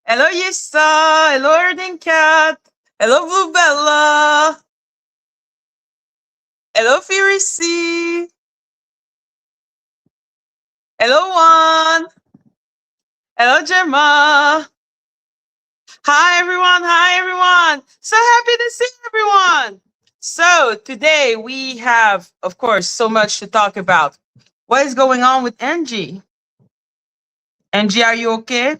Hello, Yissa. Hello, Erding Cat. Hello, Blue Bella. Hello, Fury C. Hello, Juan. Hello, Gemma. Hi, everyone. Hi, everyone. So happy to see everyone. So today we have, of course, so much to talk about. What is going on with Angie? Angie, are you okay?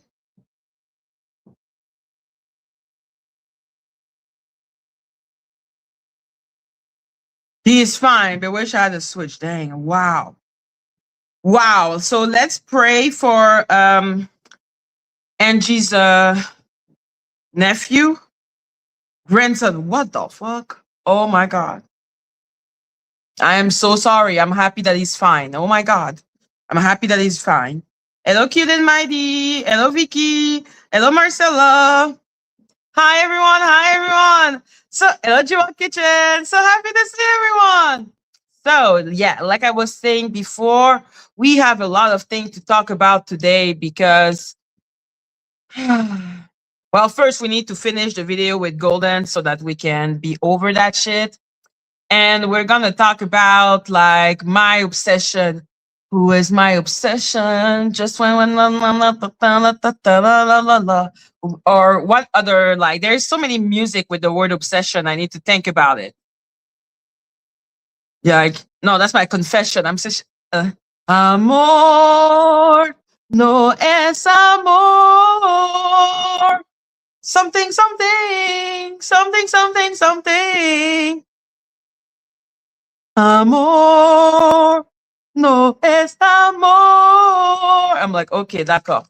He is fine, but wish I had a switch. Dang, wow. Wow. So let's pray for Angie's nephew, grandson. What the fuck? Oh my god. I am so sorry. I'm happy that he's fine. Oh my god. I'm happy that he's fine. Hello, cute and mighty. Hello, Vicky. Hello, Marcella. Hi everyone. Hi everyone. So hello, Jewel Kitchen. So happy to see everyone. So yeah, like I was saying before, we have a lot of things to talk about today because well, first we need to finish the video with Golden so that we can be over that shit. And we're gonna talk about like my obsession. Who is my obsession? Just when or what other like there's so many music with the word obsession. I need to think about it. Yeah, like, no, that's my confession. I'm such amor no es amor. Something, something, something, something, something. Amor, no es amor. I'm like, okay, d'accord.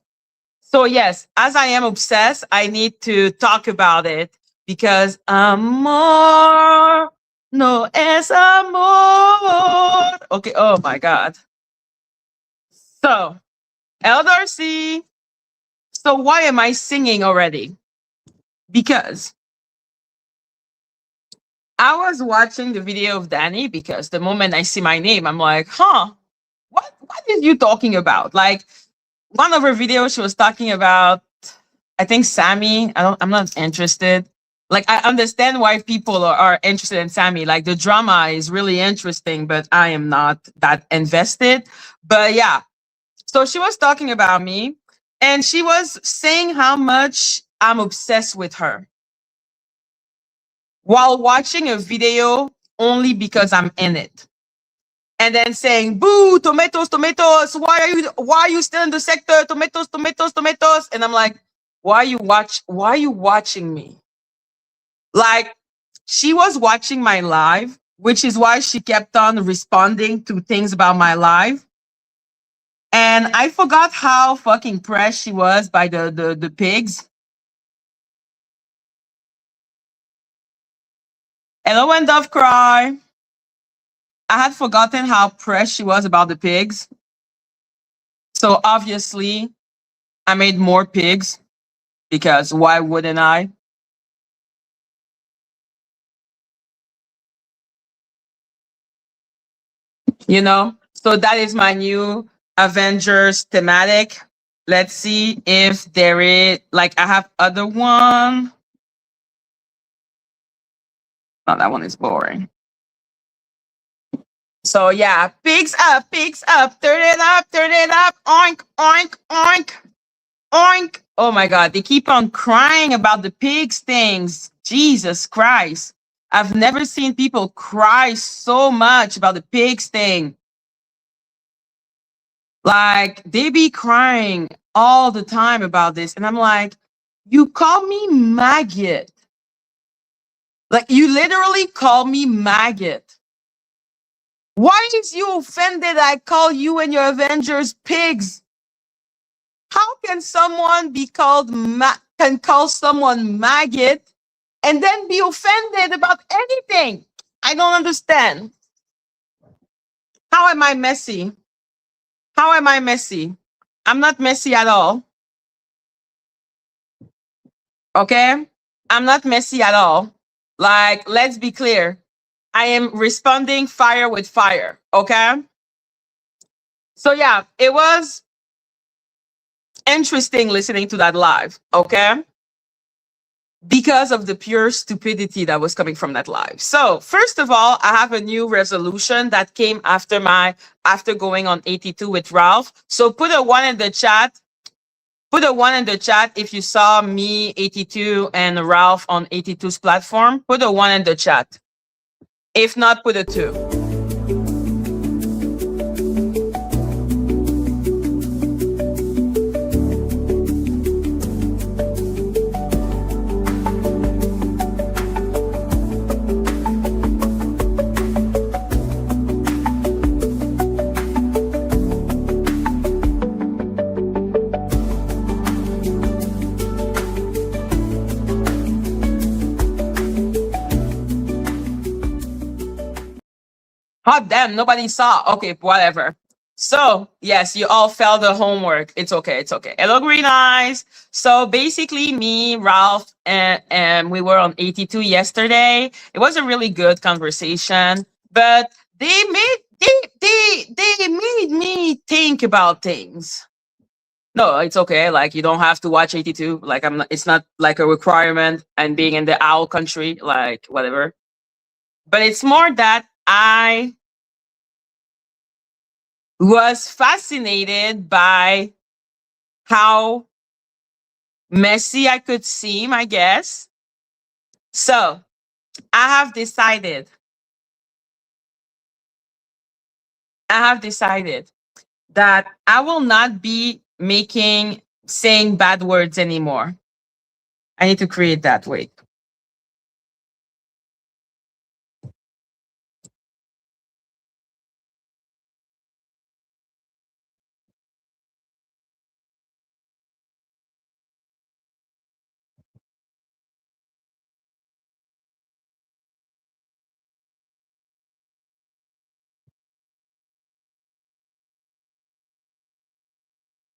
So yes, as I am obsessed, I need to talk about it because amor, no es amor. Okay, oh my God. So, Elder C. So why am I singing already? Because I was watching the video of Dani because the moment I see my name, I'm like, huh, what is you talking about? Like one of her videos, she was talking about, I think Sammy. I'm not interested. Like I understand why people are interested in Sammy. Like the drama is really interesting, but I am not that invested. But yeah, so she was talking about me and she was saying how much I'm obsessed with her while watching a video only because I'm in it. And then saying, "Boo, tomatoes, tomatoes! Why are you still in the sector? Tomatoes, tomatoes, tomatoes!" And I'm like, Why are you watching me?" Like, she was watching my live, which is why she kept on responding to things about my live. And I forgot how fucking pressed she was by the pigs. Hello, when Dove cry. I had forgotten how pressed she was about the pigs. So obviously, I made more pigs because why wouldn't I? You know? So that is my new Avengers thematic. Let's see if there is like I have other one. Oh, that one is boring. So yeah, pigs up, turn it up, oink, oink, oink, oink. Oh my god, they keep on crying about the pigs things. Jesus Christ. I've never seen people cry so much about the pigs thing. Like they be crying all the time about this. And I'm like, you call me maggot. Like you literally call me maggot. Why is you offended I call you and your Avengers pigs? How can someone be called can call someone maggot and then be offended about anything? I don't understand. How am I messy? How am I messy? I'm not messy at all. Okay? I'm not messy at all. Like, let's be clear. I am responding fire with fire. Okay? So yeah, it was interesting listening to that live, okay? Because of the pure stupidity that was coming from that live. So first of all, I have a new resolution that came after going on AT2 with Ralph. So put a one in the chat. Put a one in the chat if you saw me, AT2, and Ralph on AT2's platform. Put a one in the chat. If not, put a two. Hot damn, nobody saw. Okay, whatever. So, yes, you all failed the homework. It's okay. It's okay. Hello, Green Eyes. So basically, me, Ralph, and we were on AT2 yesterday. It was a really good conversation, but they made me think about things. No, it's okay. Like, you don't have to watch AT2. Like, it's not like a requirement, and being in the owl country, like, whatever. But it's more that I was fascinated by how messy I could seem, I guess. So I have decided that I will not be saying bad words anymore. I need to create that. Wait.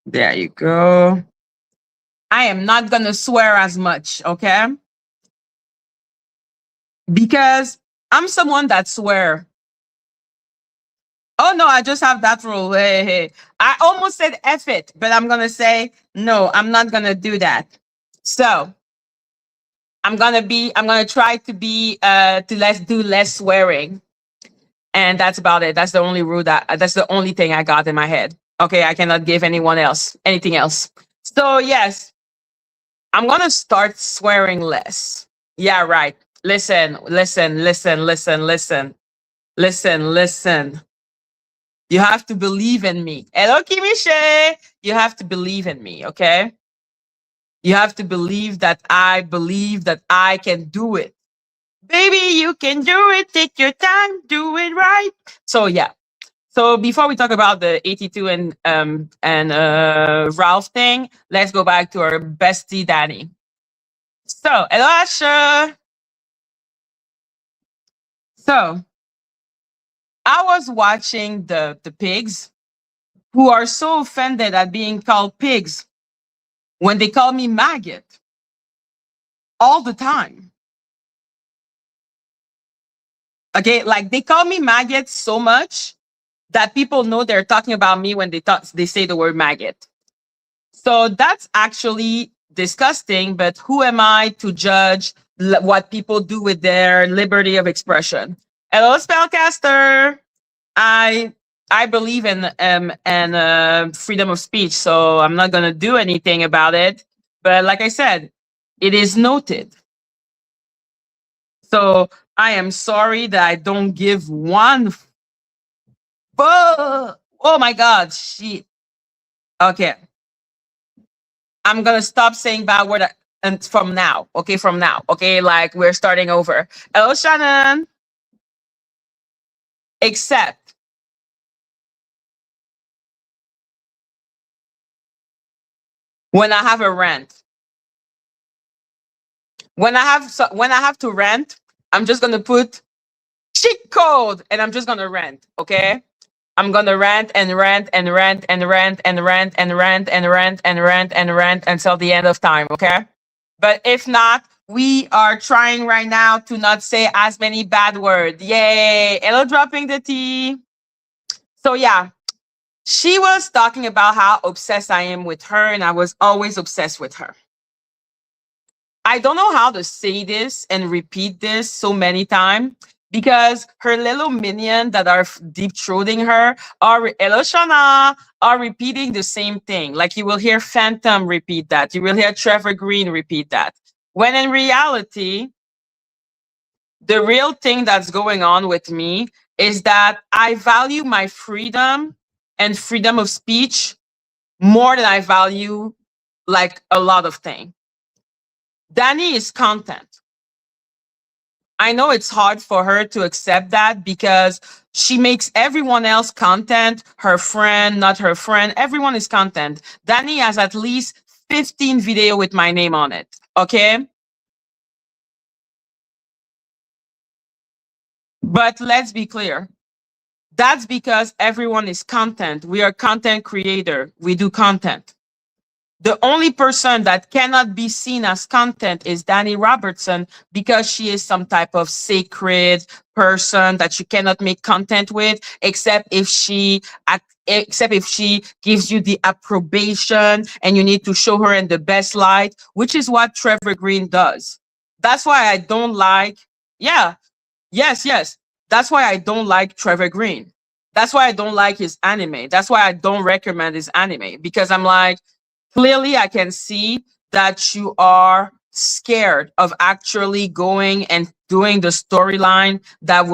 There you go. I am not going to swear as much, okay? Because I'm someone that swear. Oh no, I just have that rule. Hey. I almost said F it, but I'm going to say, no, I'm not going to do that. So I'm going to try to do less swearing. And that's about it. That's the only rule that's the only thing I got in my head. Okay. I cannot give anything else. So yes, I'm going to start swearing less. Yeah, right. Listen. You have to believe in me. Hello, Kimmie. You have to believe in me, okay? You have to believe that I can do it. Baby, you can do it. Take your time. Do it right. So, yeah. So before we talk about the AT2 and Ralph thing, let's go back to our bestie, Dani. So, hello, Asher. So, I was watching the pigs who are so offended at being called pigs when they call me maggot all the time. Okay, like they call me maggot so much that people know they're talking about me when they say the word maggot. So that's actually disgusting, but who am I to judge what people do with their liberty of expression? Hello, Spellcaster. I believe in freedom of speech, so I'm not gonna do anything about it. But like I said, it is noted. So I am sorry that I don't give one. Oh my God, shit. Okay, I'm gonna stop saying bad word and from now. Okay, from now. Okay, like we're starting over. Hello, Shannon. Except when I have a rant. When I have to rant, I'm just gonna put cheat code and I'm just gonna rant. Okay, I'm gonna rant and rant and rant and rant and rant and rant and rant and rant and rant until the end of time. Okay, but if not, we are trying right now to not say as many bad words. Yay! Hello, dropping the tea. So yeah, She was talking about how obsessed I am with her, and I was always obsessed with her. I don't know how to say this and repeat this so many times because her little minion that are deep throating her are hello Shana are repeating the same thing. Like you will hear Phantom repeat that. You will hear Trevor Green repeat that. When in reality, the real thing that's going on with me is that I value my freedom and freedom of speech more than I value like a lot of things. Dani is content. I know it's hard for her to accept that because she makes everyone else content, her friend, not her friend. Everyone is content. Dani has at least 15 video with my name on it. Okay. But let's be clear. That's because everyone is content. We are content creator. We do content. The only person that cannot be seen as content is Dani Robertson because she is some type of sacred person that you cannot make content with, except if she gives you the approbation and you need to show her in the best light, which is what Trevor Green does. That's why I don't like, yeah, yes. That's why I don't like Trevor Green. That's why I don't like his anime. That's why I don't recommend his anime because I'm like, clearly I can see that you are scared of actually going and doing the storyline that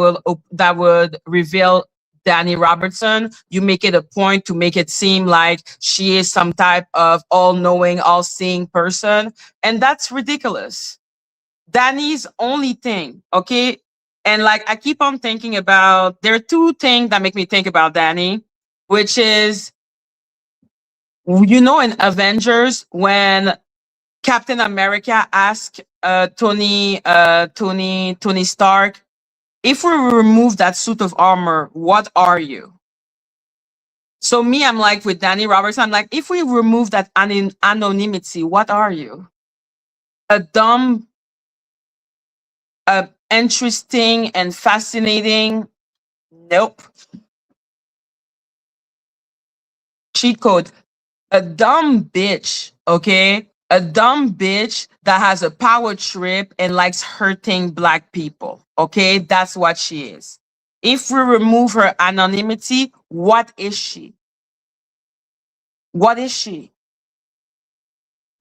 would reveal Dani Robertson. You make it a point to make it seem like she is some type of all-knowing, all-seeing person, and that's ridiculous. Dani's only thing, okay? And like I keep on thinking about, there are two things that make me think about Dani, which is, you know, in Avengers when Captain America asked Tony Stark, if we remove that suit of armor, what are you? So me, I'm like with Dani Robertson, I'm like, if we remove that anonymity, what are you? A dumb, interesting and fascinating. Nope. Cheat code. A dumb bitch, okay? A dumb bitch that has a power trip and likes hurting Black people, okay? That's what she is. If we remove her anonymity, what is she? What is she?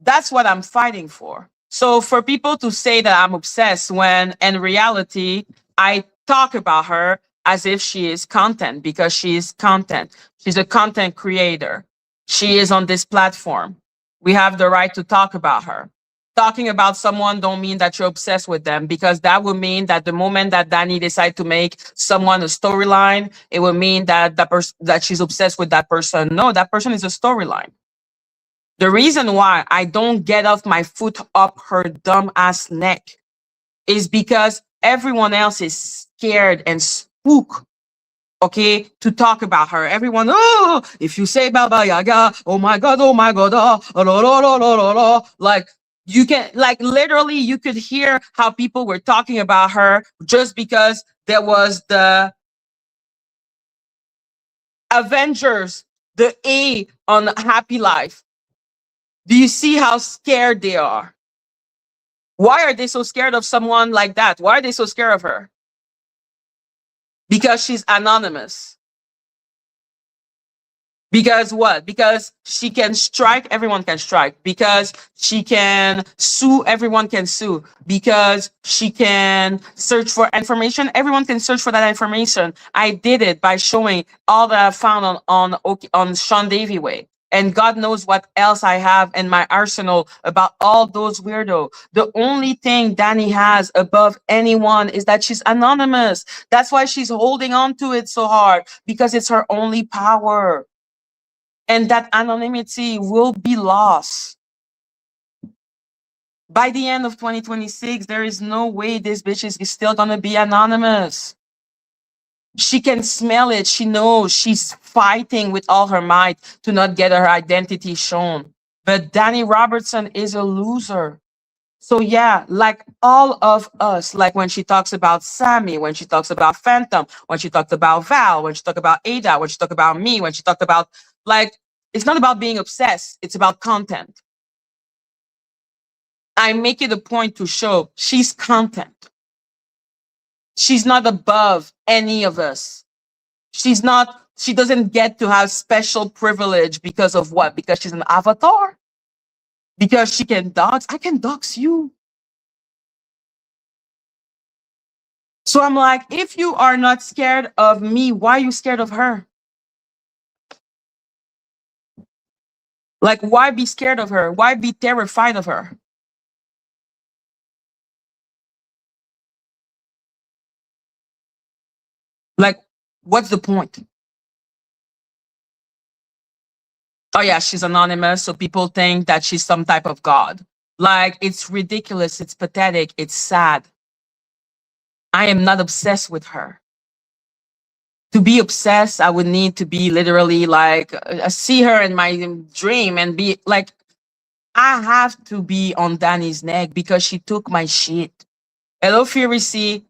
That's what I'm fighting for. So for people to say that I'm obsessed when in reality, I talk about her as if she is content because she is content. She's a content creator. She is on this platform. We have the right to talk about her. Talking about someone don't mean that you're obsessed with them because that would mean that the moment that Dani decide to make someone a storyline, it would mean that that she's obsessed with that person. No, that person is a storyline. The reason why I don't get off my foot up her dumb ass neck is because everyone else is scared and spooked, okay, to talk about her. Everyone, oh, if you say Baba Yaga, oh my God, like you can, like literally you could hear how people were talking about her just because there was the Avengers, the A on Happy Life. Do you see how scared they are? Why are they so scared of someone like that? Why are they so scared of her? Because she's anonymous. Because what? Because she can strike, everyone can strike. Because she can sue, everyone can sue. Because she can search for information, everyone can search for that information. I did it by showing all that I found on Sean Davy Way. And God knows what else I have in my arsenal about all those weirdos. The only thing Dani has above anyone is that she's anonymous. That's why she's holding on to it so hard, because it's her only power. And that anonymity will be lost. By the end of 2026, there is no way this bitch is still gonna be anonymous. She can smell it. She knows she's fighting with all her might to not get her identity shown. But Dani Robertson is a loser. So yeah, like all of us, like when she talks about Sammy, when she talks about Phantom, when she talked about Val, when she talked about Ada, when she talked about me, when she talked about, like, it's not about being obsessed, it's about content. I make it a point to show she's content. She's not above any of us. She doesn't get to have special privilege because of what? Because she's an avatar? Because she can dox? I can dox you. So I'm like, if you are not scared of me, why are you scared of her? Like, why be scared of her? Why be terrified of her? Like, what's the point? Oh, yeah, she's anonymous, so people think that she's some type of god. Like, it's ridiculous. It's pathetic. It's sad. I am not obsessed with her. To be obsessed, I would need to be literally like, see her in my dream and be like, I have to be on Dani's neck because she took my shit. Hello, Fury, she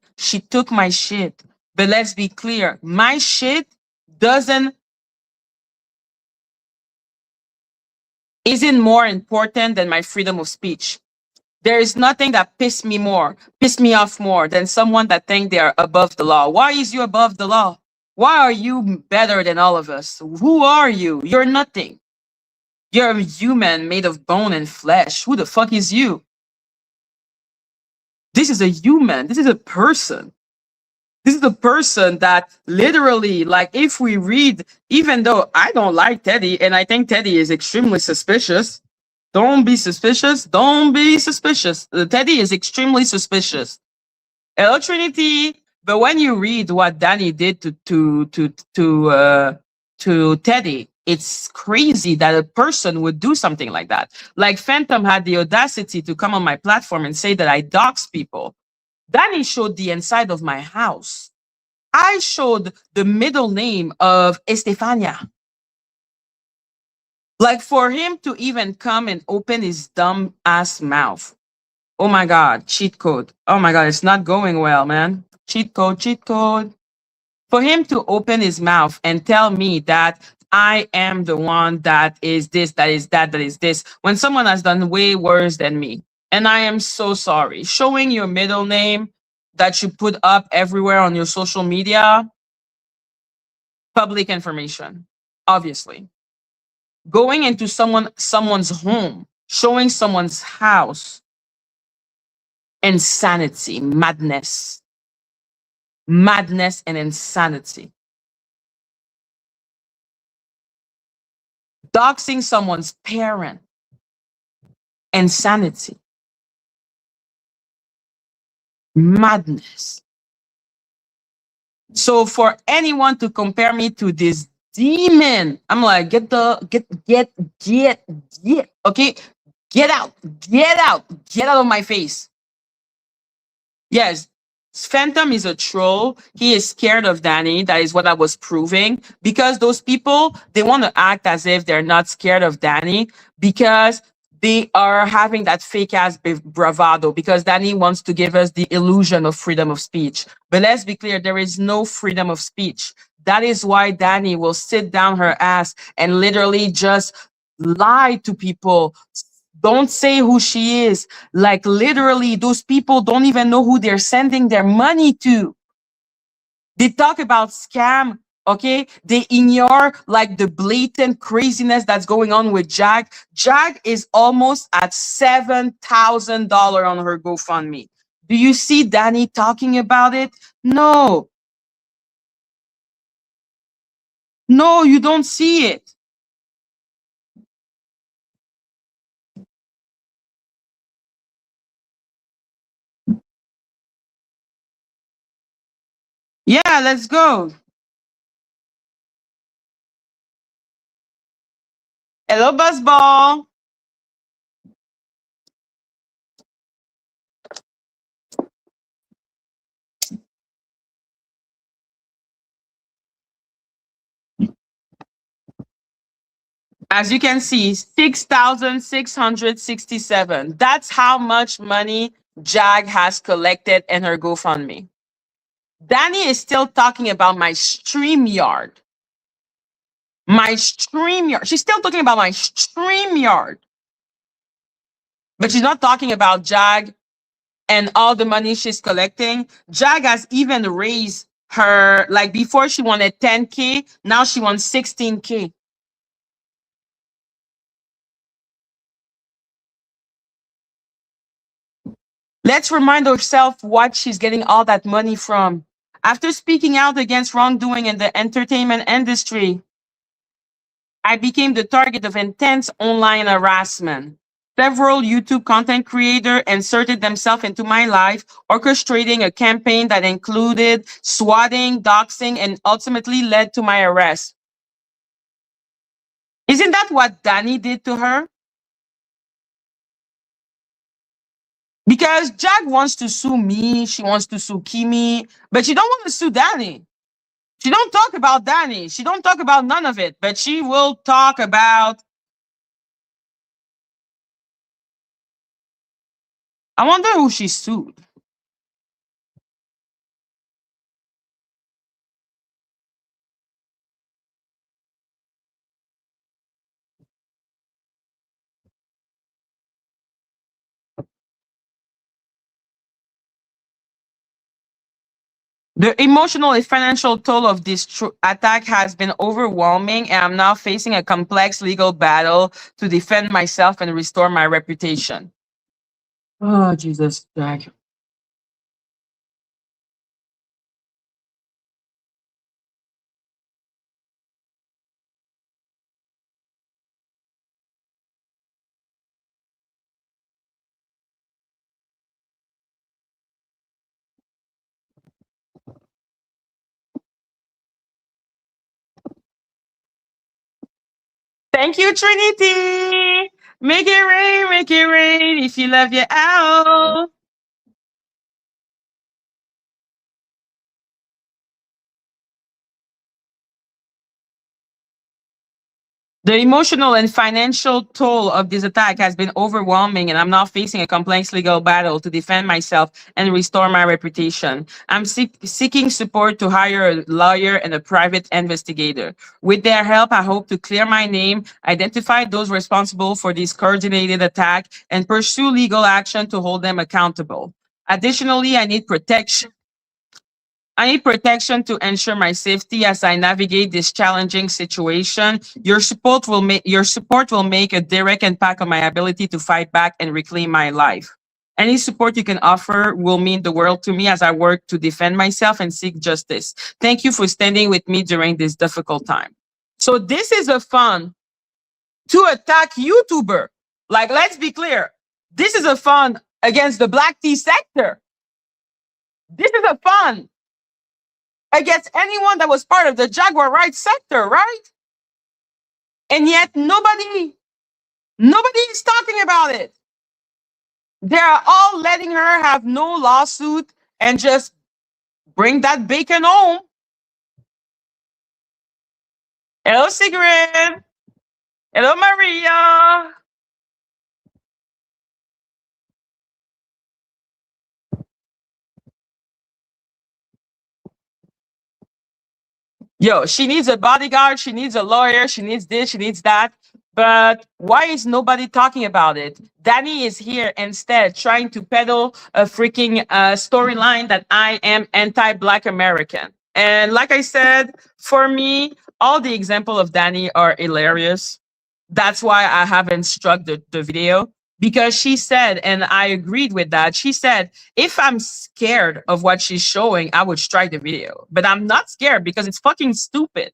took my shit. But let's be clear, my shit doesn't isn't more important than my freedom of speech. There is nothing that piss me off more than someone that think they are above the law. Why is you above the law? Why are you better than all of us? Who are you? You're nothing. You're a human made of bone and flesh. Who the fuck is you? This is a human. This is a person. This is the person that literally, like, if we read, even though I don't like Teddy and I think Teddy is extremely suspicious, don't be suspicious. Don't be suspicious. Teddy is extremely suspicious. Hello, Trinity. But when you read what Dani did to Teddy, it's crazy that a person would do something like that. Like Phantom had the audacity to come on my platform and say that I dox people. Dani showed the inside of my house. I showed the middle name of Estefania. Like for him to even come and open his dumb ass mouth. Oh my God, cheat code. Oh my God, it's not going well, man. Cheat code, cheat code. For him to open his mouth and tell me that I am the one that is this, that is that, that is this, when someone has done way worse than me. And I am so sorry. Showing your middle name that you put up everywhere on your social media, public information, obviously. Going into someone's home, showing someone's house, insanity, madness and insanity. Doxing someone's parent, insanity, madness. So for anyone to compare me to this demon, I'm like, get, okay, get out of my face. Yes, Phantom is a troll. He is scared of Dani. That is what I was proving. Because those people, they want to act as if they're not scared of Dani because they are having that fake ass bravado because Dani wants to give us the illusion of freedom of speech. But let's be clear, there is no freedom of speech. That is why Dani will sit down her ass and literally just lie to people, don't say who she is. Like literally, those people don't even know who they're sending their money to. They talk about scam, okay? They ignore like the blatant craziness that's going on with Jag. Jag is almost at $7,000 on her GoFundMe. Do you see Dani talking about it? No. No, you don't see it. Yeah, let's go. Hello, Buzzball. As you can see, 6,667. That's how much money Jag has collected in her GoFundMe. Dani is still talking about my StreamYard. My StreamYard. She's still talking about my StreamYard. But she's not talking about Jag and all the money she's collecting. Jag has even raised her, like before she wanted 10K, now she wants 16K. Let's remind ourselves what she's getting all that money from. After speaking out against wrongdoing in the entertainment industry, I became the target of intense online harassment. Several YouTube content creators inserted themselves into my life, orchestrating a campaign that included swatting, doxing, and ultimately led to my arrest. Isn't that what Dani did to her? Because Jag wants to sue me, she wants to sue Kimmie, but she don't want to sue Dani. She don't talk about Dani. She don't talk about none of it, but she will talk about. I wonder who she sued. The emotional and financial toll of this attack has been overwhelming, and I'm now facing a complex legal battle to defend myself and restore my reputation. Oh, Jesus, Jack. Thank you, Trinity. Make it rain if you love your owl. The emotional and financial toll of this attack has been overwhelming, and I'm now facing a complex legal battle to defend myself and restore my reputation. I'm seeking support to hire a lawyer and a private investigator. With their help, I hope to clear my name, identify those responsible for this coordinated attack, and pursue legal action to hold them accountable. Additionally, I need protection to ensure my safety as I navigate this challenging situation. Your support will make a direct impact on my ability to fight back and reclaim my life. Any support you can offer will mean the world to me as I work to defend myself and seek justice. Thank you for standing with me during this difficult time. So this is a fund to attack YouTuber. Like, let's be clear. This is a fund against the black tea sector. This is a fund against anyone that was part of the Jaguar rights sector, right? And yet nobody is talking about it. They are all letting her have no lawsuit and just bring that bacon home. Hello, Sigrid. Hello, Maria. Yo, she needs a bodyguard, she needs a lawyer, she needs this, she needs that. But why is nobody talking about it? Dani is here instead trying to peddle a freaking storyline that I am anti-Black American. And like I said, for me, all the examples of Dani are hilarious. That's why I haven't struck the video, because she said, and I agreed with that, she said, if I'm scared of what she's showing, I would strike the video. But I'm not scared because it's fucking stupid.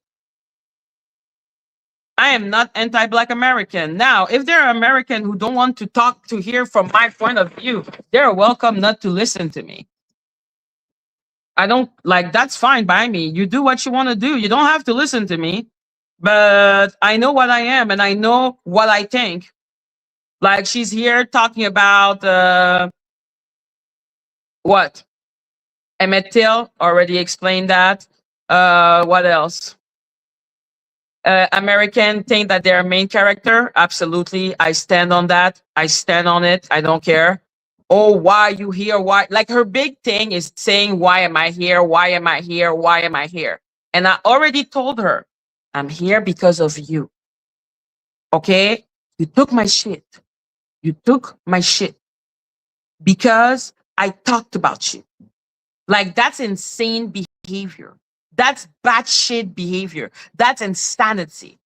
I am not anti-Black American. Now, if there are Americans who don't want to hear from my point of view, they're welcome not to listen to me. I don't like, that's fine by me. You do what you want to do. You don't have to listen to me. But I know what I am and I know what I think. Like, she's here talking about what? Emmett Till already explained that. What else? American think that they're a main character. Absolutely. I stand on that. I stand on it. I don't care. Oh, why you here? Why? Like her big thing is saying, why am I here? Why am I here? Why am I here? And I already told her, I'm here because of you. Okay? You took my shit. You took my shit because I talked about you. Like, that's insane behavior. That's batshit behavior. That's insanity.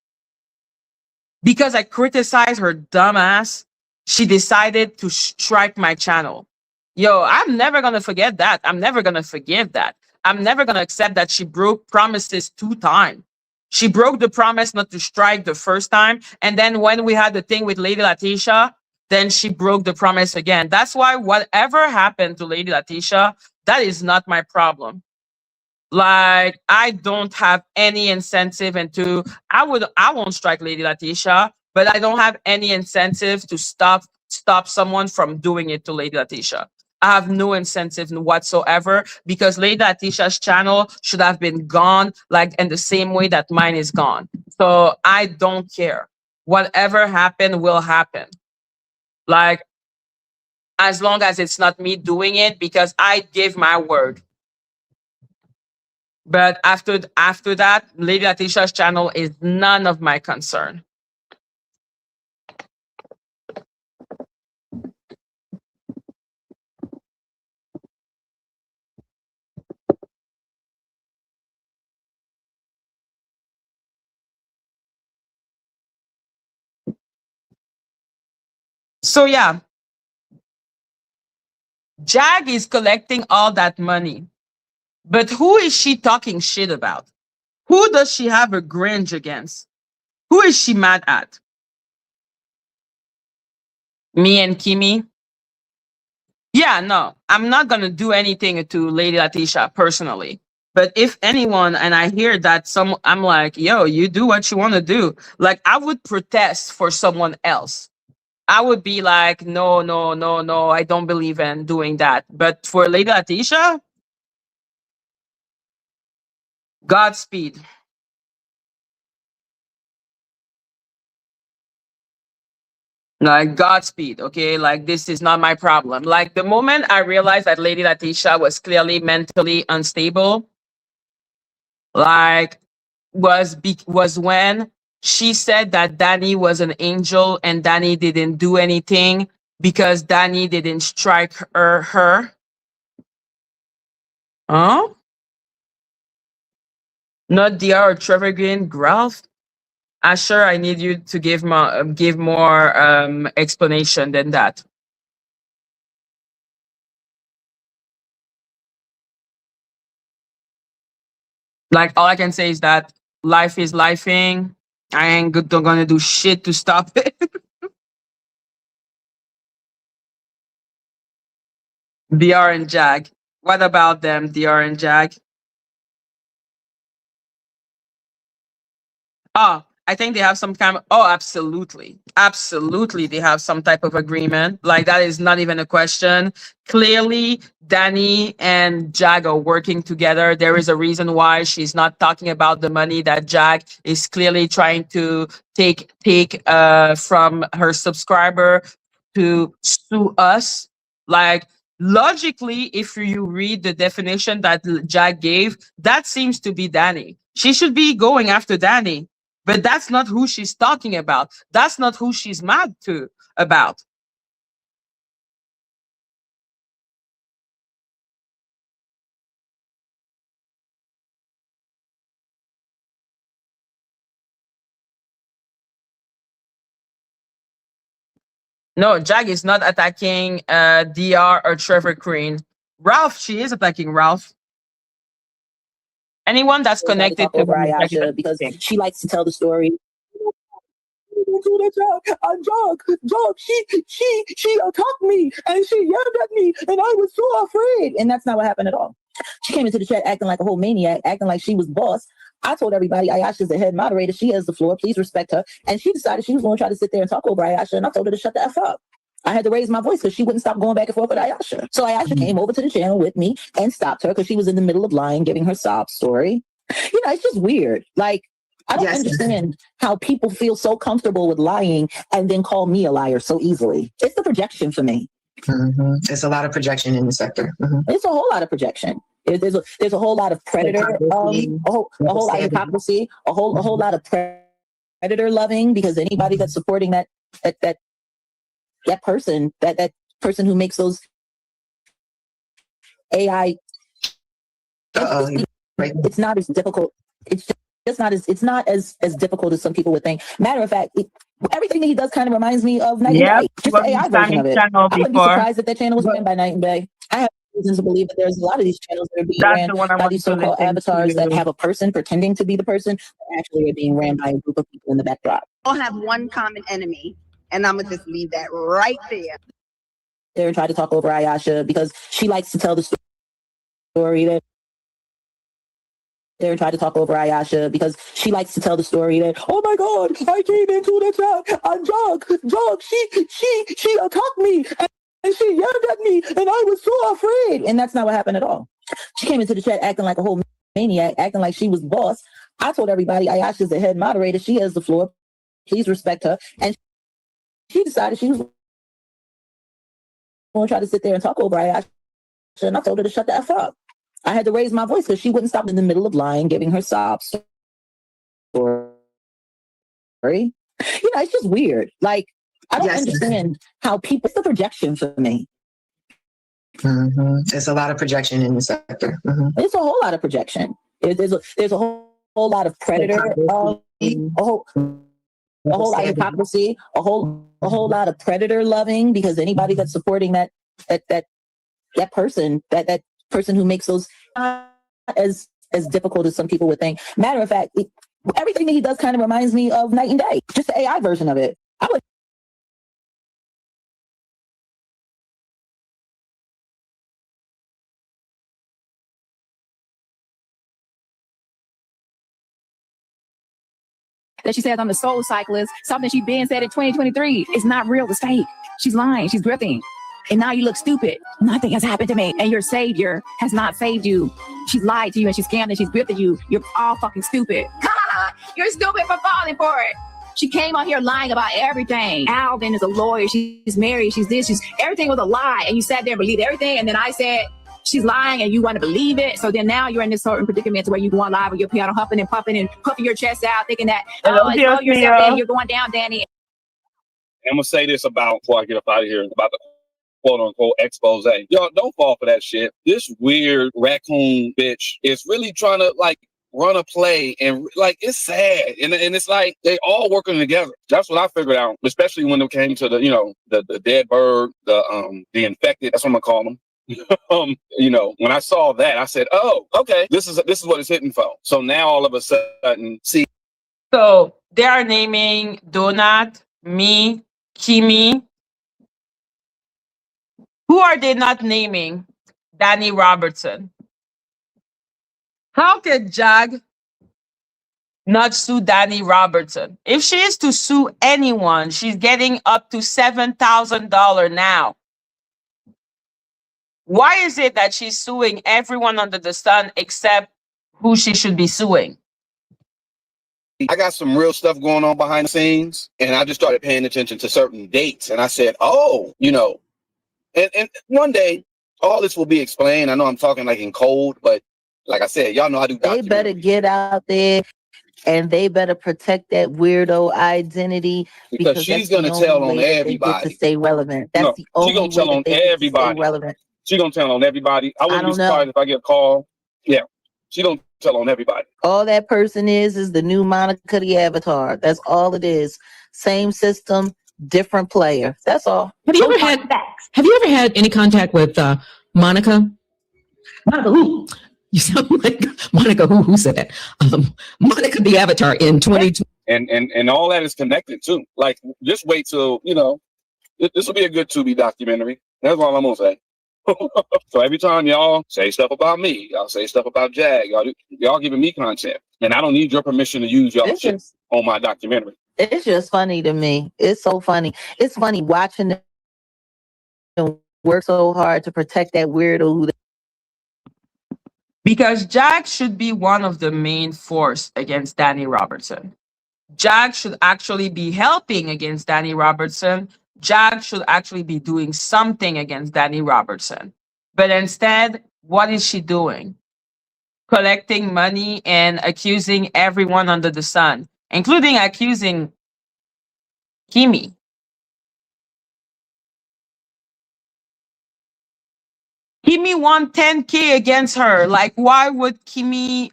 Because I criticized her dumbass, she decided to strike my channel. Yo, I'm never going to forget that. I'm never going to forgive that. I'm never going to accept that she broke promises 2 times. She broke the promise not to strike the first time. And then when we had the thing with Lady Letitia, then she broke the promise again. That's why whatever happened to Lady Letitia, that is not my problem. Like, I don't have any incentive into, I won't strike Lady Letitia, but I don't have any incentive to stop someone from doing it to Lady Letitia. I have no incentive whatsoever because Lady Letitia's channel should have been gone, like in the same way that mine is gone. So I don't care. Whatever happened will happen. Like, as long as it's not me doing it, because I give my word. But after that, Lady Letitia's channel is none of my concern. So yeah, Jag is collecting all that money. But who is she talking shit about? Who does she have a grudge against? Who is she mad at? Me and Kimmie? Yeah, no, I'm not going to do anything to Lady Letitia personally. But if anyone, and I hear that I'm like, yo, you do what you want to do. Like, I would protest for someone else. I would be like, no, no, no, no, I don't believe in doing that. But for Lady Letitia, Godspeed. Like, Godspeed, okay? Like, this is not my problem. Like, the moment I realized that Lady Letitia was clearly mentally unstable, like, was when she said that Dani was an angel and Dani didn't do anything because Dani didn't strike her. Huh? Not DR or Trevor Green, Ralph? Sure, I need you to give more explanation than that. Like, all I can say is that life is lifing. I ain't gonna do shit to stop it. DR and Jag. What about them, DR and Jag? Oh, I think they have some kind of, oh, absolutely. Absolutely. They have some type of agreement. Like, that is not even a question. Clearly, Dani and Jag are working together. There is a reason why she's not talking about the money that Jag is clearly trying to take from her subscriber to sue us. Like, logically, if you read the definition that Jag gave, that seems to be Dani. She should be going after Dani. But that's not who she's talking about. That's not who she's mad about. No, Jag is not attacking DR or Trevor Green. Ralph, she is attacking Ralph. Anyone that's connected to Ayasha because she likes to tell the story. She attacked me and she yelled at me and I was so afraid. And that's not what happened at all. She came into the chat acting like a whole maniac, acting like she was boss. I told everybody Ayasha's the head moderator. She has the floor. Please respect her. And she decided she was going to try to sit there and talk over Ayasha. And I told her to shut the F up. I had to raise my voice because she wouldn't stop going back and forth with Ayasha. So Ayasha came over to the channel with me and stopped her because she was in the middle of lying, giving her sob story. You know, it's just weird. Like, I don't understand how people feel so comfortable with lying and then call me a liar so easily. It's the projection for me. There's a lot of projection in the sector. It's a whole lot of projection. There's a whole lot of predator, a whole lot of hypocrisy, a whole lot of predator loving, because anybody that's supporting that person, that person who makes those AI, it's not as difficult. It's not as difficult as some people would think. Matter of fact, everything that he does kind of reminds me of Night and Day, just the AI version of it. I wouldn't be surprised if that channel was ran by Night and Day. I have reasons to believe that there's a lot of these channels that are being ran by these so-called avatars that have a person pretending to be the person, but actually are being ran by a group of people in the backdrop. All have one common enemy, and I'm gonna just leave that right there. They try to talk over Ayasha because she likes to tell the story that they try to talk over Ayasha because she likes to tell the story that, oh my God, I came into the chat and Jog, she attacked me and she yelled at me and I was so afraid. And that's not what happened at all. She came into the chat acting like a whole maniac, acting like she was boss. I told everybody Ayasha's the head moderator. She has the floor. Please respect her. And she decided she was going to try to sit there and talk over Ayasha. And I told her to shut the F up. I had to raise my voice because she wouldn't stop in the middle of lying, giving her sob story. It's just weird. Like, I don't understand how people, it's the projection for me. There's a lot of projection in the sector. It's a whole lot of projection. There's a whole lot of predator, a whole lot of hypocrisy, a whole lot of predator loving, because anybody that's supporting that person, that person who makes those as difficult as some people would think. Matter of fact, everything that he does kind of reminds me of Night and Day, just the AI version of it. That she says I'm the soul cyclist, something she been said in 2023. It's not real, it's fake. She's lying, she's grifting. And now you look stupid. Nothing has happened to me. And your savior has not saved you. She's lied to you and she's scammed and she's grifted you. You're all fucking stupid. You're stupid for falling for it. She came out here lying about everything. Alvin is a lawyer. She's married. She's this. Everything was a lie. And you sat there and believed everything. And then I said, she's lying and you want to believe it. So then now you're in this certain predicament where you go on live with your piano huffing and puffing and puffing your chest out, thinking that, yourself in, you're going down, Dani. I'm going to say this before I get up out of here, about the quote-unquote expose. Y'all don't fall for that shit. This weird raccoon bitch is really trying to, run a play, and, it's sad. And it's like they all working together. That's what I figured out, especially when it came to the dead bird, the infected, that's what I'm going to call them. When I saw that, I said, oh, okay, this is what it's hitting for. So now all of a sudden, see. So they are naming Donut, me, Kimmie. Who are they not naming? Dani Robertson. How can Jag not sue Dani Robertson? If she is to sue anyone, she's getting up to $7,000 now. Why is it that she's suing everyone under the sun except who she should be suing? I got some real stuff going on behind the scenes, and I just started paying attention to certain dates, and I said, oh, and one day all this will be explained. I know I'm talking in code, but like I said, y'all know I do. They better get out there and they better protect that weirdo identity, because she's going to tell on everybody to stay relevant. That's the only way. She's going to tell on everybody. She's going to tell on everybody. I wouldn't be surprised if I get a call. Yeah, she's going to tell on everybody. All that person is the new Monica the Avatar. That's all it is. Same system, different player. That's all. Have you ever had any contact with Monica? Monica who? You sound like Monica who said that? Monica the Avatar in 2020. And all that is connected too. Just wait till, this will be a good Tubi documentary. That's all I'm gonna say. So every time y'all say stuff about me, y'all say stuff about Jag, y'all giving me content, and I don't need your permission to use y'all shit on my documentary. It's just funny to me. It's so funny. It's funny watching them work so hard to protect that weirdo who Because Jack should be one of the main force against Dani Robertson. Jack should actually be helping against Dani Robertson. Jack should actually be doing something against Dani Robertson. But instead, what is she doing? Collecting money and accusing everyone under the sun, including accusing Kimmie. Kimmie won 10K against her. Like, why would Kimmie?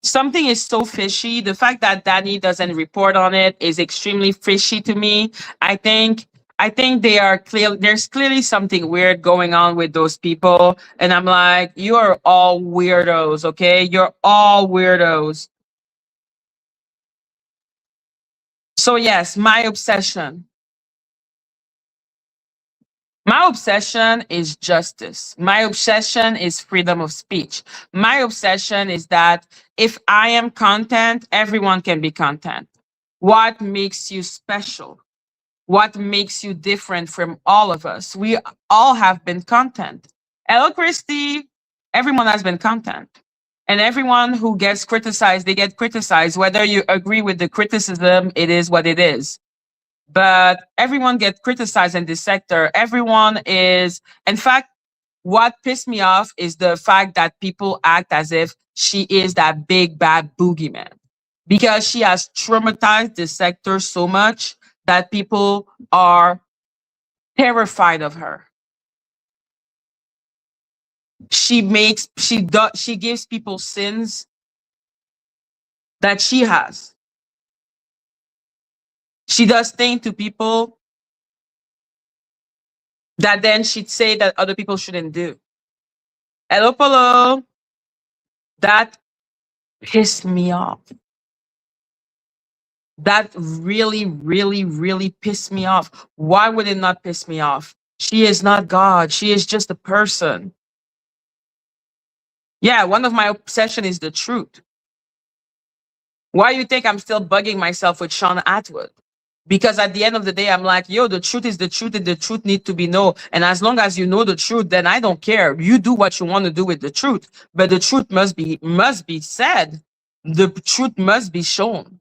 Something is so fishy. The fact that Dani doesn't report on it is extremely fishy to me. I think they are clear. There's clearly something weird going on with those people. And I'm like, you are all weirdos, okay? You're all weirdos. So yes, my obsession. My obsession is justice. My obsession is freedom of speech. My obsession is that if I am content, everyone can be content. What makes you special? What makes you different from all of us? We all have been content. Hello, Christy. Everyone has been content. And everyone who gets criticized, they get criticized. Whether you agree with the criticism, it is what it is. But everyone gets criticized in this sector. Everyone is, in fact, what pissed me off is the fact that people act as if she is that big bad boogeyman, because she has traumatized this sector so much that people are terrified of her. She gives people sins that she has. She does things to people that then she'd say that other people shouldn't do. Hello, Polo. That pissed me off. That really, really, really pissed me off. Why would it not piss me off? She is not God. She is just a person. Yeah, one of my obsession is the truth. Why do you think I'm still bugging myself with Sean Atwood? Because at the end of the day, I'm like, yo, the truth is the truth, and the truth needs to be known. And as long as you know the truth, then I don't care. You do what you want to do with the truth, but the truth must be said. The truth must be shown.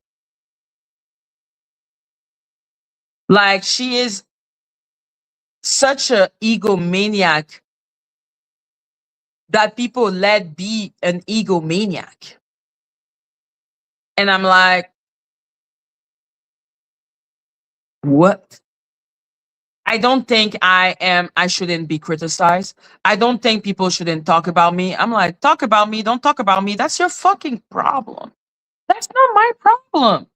Like, she is such an egomaniac that people let be an egomaniac. And I'm like, what? I don't think I shouldn't be criticized. I don't think people shouldn't talk about me. I'm like, talk about me, don't talk about me. That's your fucking problem. That's not my problem.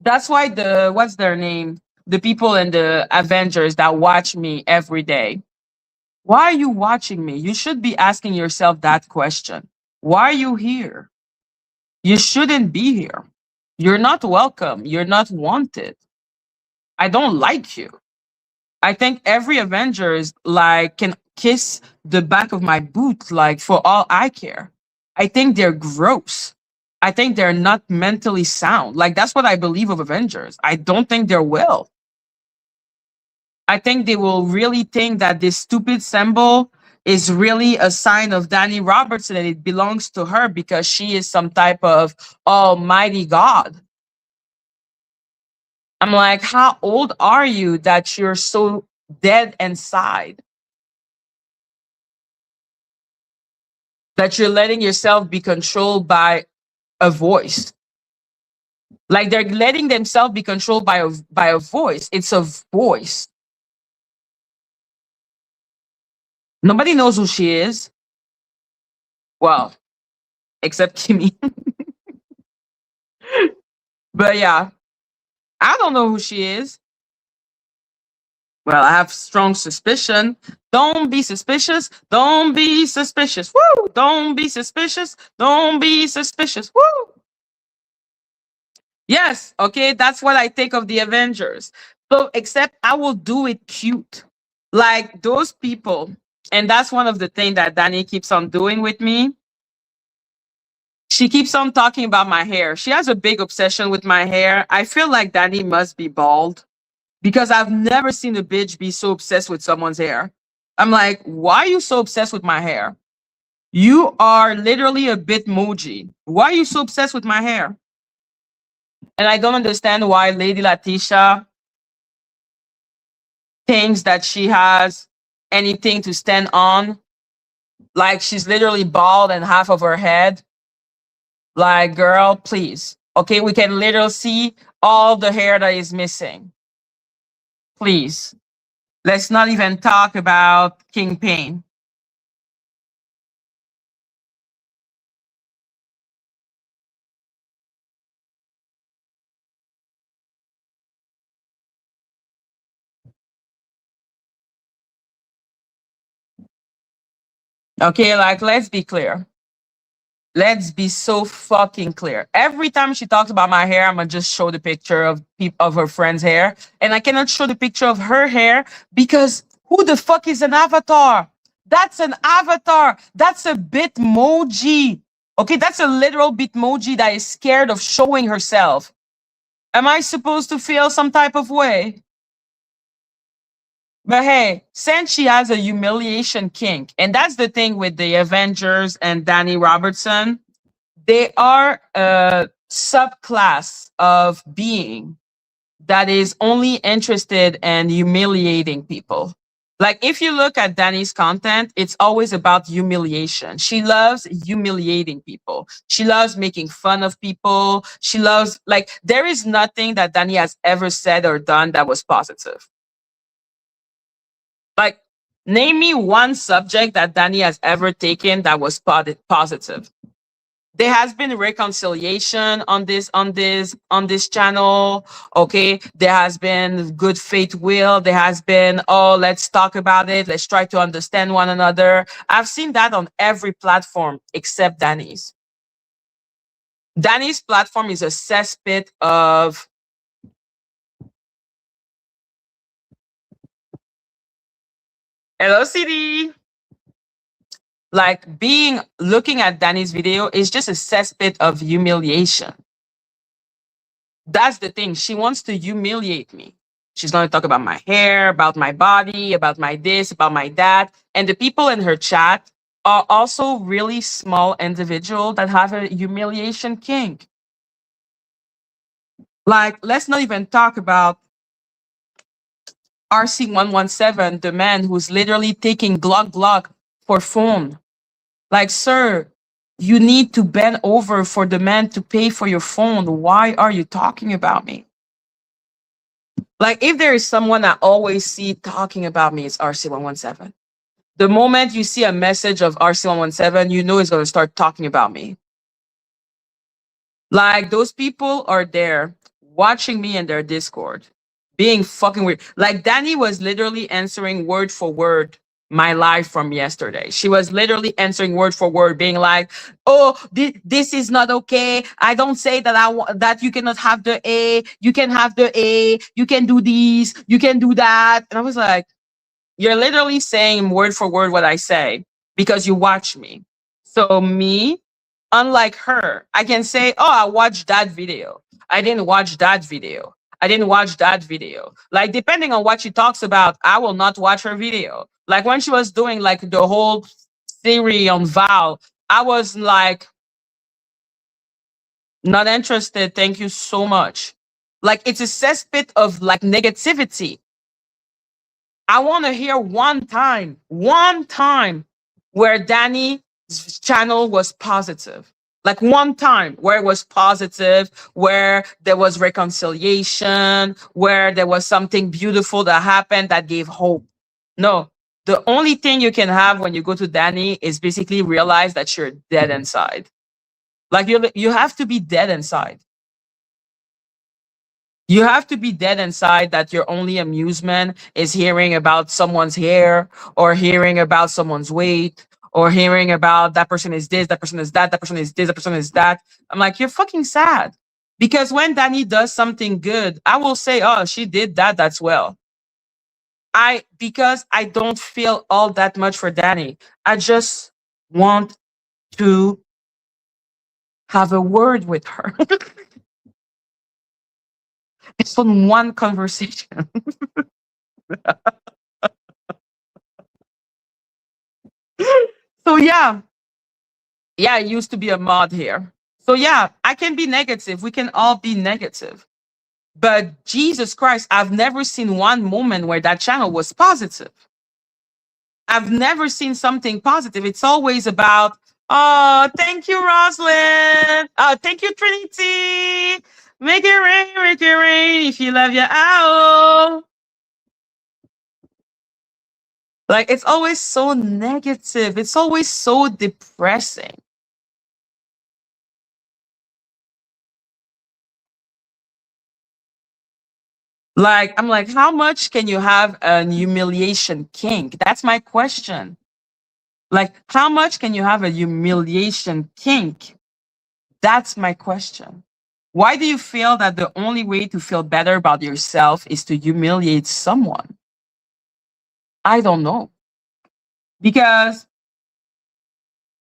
That's why what's their name? The people in the Avengers that watch me every day. Why are you watching me? You should be asking yourself that question. Why are you here? You shouldn't be here. You're not welcome. You're not wanted. I don't like you. I think every Avengers can kiss the back of my boot, like, for all I care. I think they're gross. I think they're not mentally sound. Like, that's what I believe of Avengers. I don't think they're well. I think they will really think that this stupid symbol is really a sign of Dani Robertson and it belongs to her because she is some type of almighty God. I'm like, how old are you that you're so dead inside? That you're letting yourself be controlled by a voice. Like, they're letting themselves be controlled by a voice. It's a voice. Nobody knows who she is. Well, except Kimmie. But yeah, I don't know who she is. Well, I have strong suspicion. Don't be suspicious. Don't be suspicious. Woo! Don't be suspicious. Don't be suspicious. Woo! Yes, okay, that's what I think of the Avengers. So, except I will do it cute. Like those people. And that's one of the things that Dani keeps on doing with me. She keeps on talking about my hair. She has a big obsession with my hair. I feel like Dani must be bald because I've never seen a bitch be so obsessed with someone's hair. I'm like, why are you so obsessed with my hair? You are literally a Bitmoji. Why are you so obsessed with my hair? And I don't understand why Lady Letitia thinks that she has anything to stand on. Like she's literally bald and half of her head. Like, girl, please. Okay, we can literally see all the hair that is missing. Please. Let's not even talk about King Pain. Okay, like, let's be clear. Let's be so fucking clear. Every time she talks about my hair, I'm gonna just show the picture of her friend's hair, and I cannot show the picture of her hair because who the fuck is an avatar? That's an avatar. That's a Bitmoji. Okay, that's a literal Bitmoji that is scared of showing herself. Am I supposed to feel some type of way? But hey, since she has a humiliation kink, and that's the thing with the Avengers and Dani Robertson, they are a subclass of being that is only interested in humiliating people. Like if you look at Dani's content, it's always about humiliation. She loves humiliating people. She loves making fun of people. She loves, like, there is nothing that Dani has ever said or done that was positive. Like, name me one subject that Dani has ever taken that was positive. There has been reconciliation on this channel. Okay, there has been good faith will. There has been, oh, let's talk about it. Let's try to understand one another. I've seen that on every platform except Dani's. Dani's platform is a cesspit of hello, CD. Like looking at Dani's video is just a cesspit of humiliation. That's the thing. She wants to humiliate me. She's going to talk about my hair, about my body, about my this, about my that. And the people in her chat are also really small individuals that have a humiliation kink. Like, let's not even talk about RC117, the man who's literally taking Glock for phone. Like, sir, you need to bend over for the man to pay for your phone. Why are you talking about me? Like, if there is someone I always see talking about me, it's RC117. The moment you see a message of RC117, you know it's going to start talking about me. Like, those people are there watching me in their Discord, being fucking weird. Like, Dani was literally answering word for word my live from yesterday. She was literally answering word for word, being like, "Oh, this is not okay. I don't say that that you cannot have the A. You can have the A. You can do this. You can do that." And I was like, "You're literally saying word for word what I say because you watch me." So me, unlike her, I can say, "Oh, I watched that video. I didn't watch that video. I didn't watch that video." Like, depending on what she talks about, I will not watch her video. Like when she was doing like the whole theory on Val, I was like, not interested. Thank you so much. Like, it's a cesspit of like negativity. I want to hear one time where Dani's channel was positive. Like one time where it was positive, where there was reconciliation, where there was something beautiful that happened that gave hope. No, the only thing you can have when you go to Dani is basically realize that you're dead inside. Like you have to be dead inside. You have to be dead inside that your only amusement is hearing about someone's hair or hearing about someone's weight or hearing about that person is this, that person is that person is this, that person is that. I'm like, you're fucking sad. Because when Dani does something good, I will say, oh, she did that, that's well. Because I don't feel all that much for Dani. I just want to have a word with her. It's on one conversation. yeah, I used to be a mod here. So yeah, I can be negative. We can all be negative. But Jesus Christ, I've never seen one moment where that channel was positive. I've never seen something positive. It's always about, oh, thank you, Roslyn. Oh, thank you, Trinity. Make it rain if you love your owl. Like, it's always so negative. It's always so depressing. Like, I'm like, how much can you have a humiliation kink? That's my question. Like, how much can you have a humiliation kink? That's my question. Why do you feel that the only way to feel better about yourself is to humiliate someone? I don't know. Because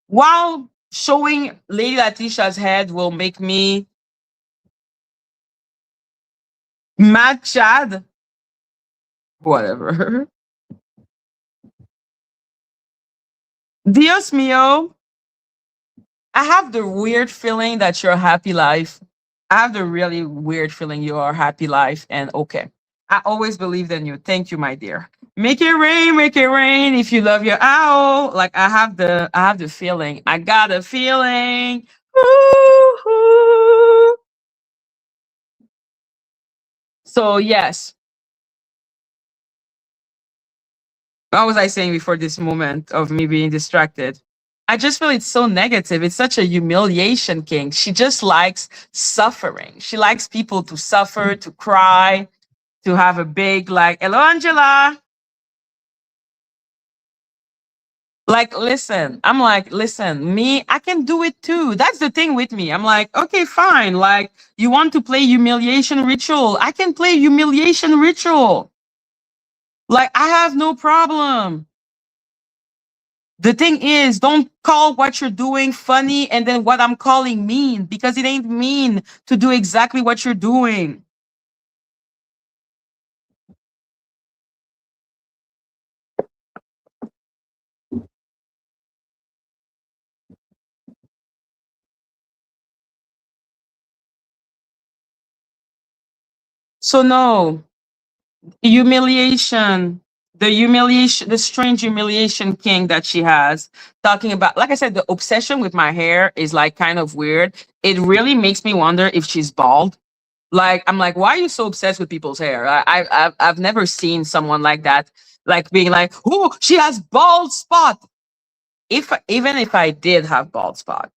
while showing Lady Letitia's head will make me mad Chad, whatever. Dios mío, I have the weird feeling that you're a happy life. I have the really weird feeling you are a happy life, and okay. I always believed in you. Thank you, my dear. Make it rain if you love your owl. Like I have the feeling. I got a feeling. Ooh. So yes. What was I saying before this moment of me being distracted? I just feel it's so negative. It's such a humiliation king. She just likes suffering. She likes people to suffer, to cry, to have a big like, hello, Angela. Like, listen, I'm like, listen, me, I can do it too. That's the thing with me. I'm like, okay, fine. Like, you want to play humiliation ritual? I can play humiliation ritual. Like, I have no problem. The thing is, don't call what you're doing funny and then what I'm calling mean, because it ain't mean to do exactly what you're doing. So no, humiliation, the strange humiliation king that she has, talking about, like I said, the obsession with my hair is like kind of weird. It really makes me wonder if she's bald. Like, I'm like, why are you so obsessed with people's hair? I've never seen someone like that, like being like, oh, she has bald spot. Even if I did have bald spot,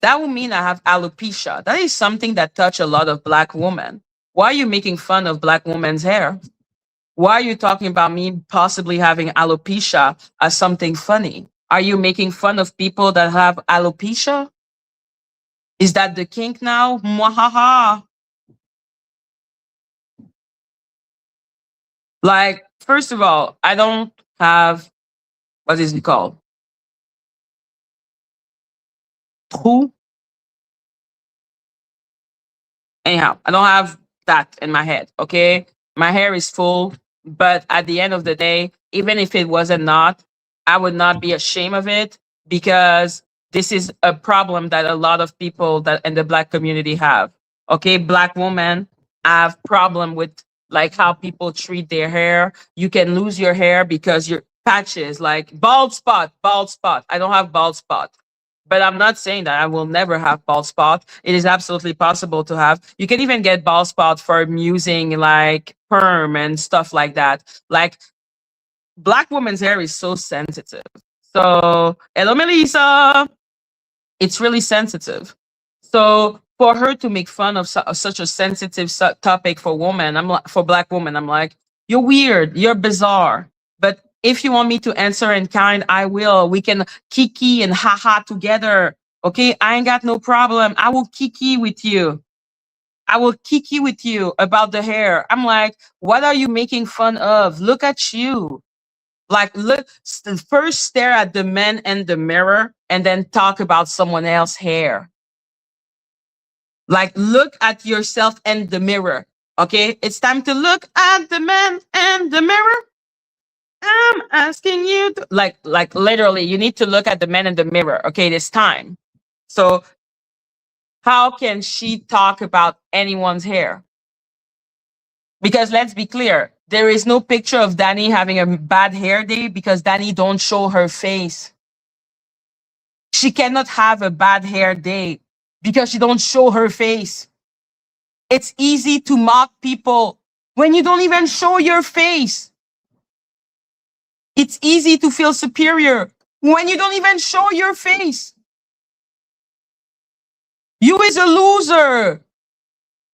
that would mean I have alopecia. That is something that touch a lot of Black women. Why are you making fun of Black women's hair? Why are you talking about me possibly having alopecia as something funny? Are you making fun of people that have alopecia? Is that the kink now? Mwahaha. Like, first of all, I don't have, what is it called? Trou? Anyhow, I don't have that in my head, okay? My hair is full, but at the end of the day, even if it wasn't not, I would not be ashamed of it, because this is a problem that a lot of people that in the Black community have. Okay, Black women have problem with like how people treat their hair. You can lose your hair because your patches, like bald spot, bald spot. I don't have bald spot. But I'm not saying that I will never have bald spot. It is absolutely possible to have. You can even get bald spot from using like perm and stuff like that. Like, Black women's hair is so sensitive. So, hello, Melissa. It's really sensitive. So for her to make fun of such a sensitive topic for women, for Black women, I'm like, you're weird, you're bizarre. But if you want me to answer in kind, I will. We can kiki and haha together. Okay, I ain't got no problem. I will kiki with you. I will kiki with you about the hair. I'm like, what are you making fun of? Look at you. Like, look, first stare at the men in the mirror and then talk about someone else's hair. Like, look at yourself in the mirror. Okay, it's time to look at the man in the mirror. I'm asking you to, like literally, you need to look at the man in the mirror. Okay, this time. So how can she talk about anyone's hair? Because let's be clear, there is no picture of Dani having a bad hair day because Dani don't show her face. She cannot have a bad hair day because she don't show her face. It's easy to mock people when you don't even show your face. It's easy to feel superior when you don't even show your face. You is a loser.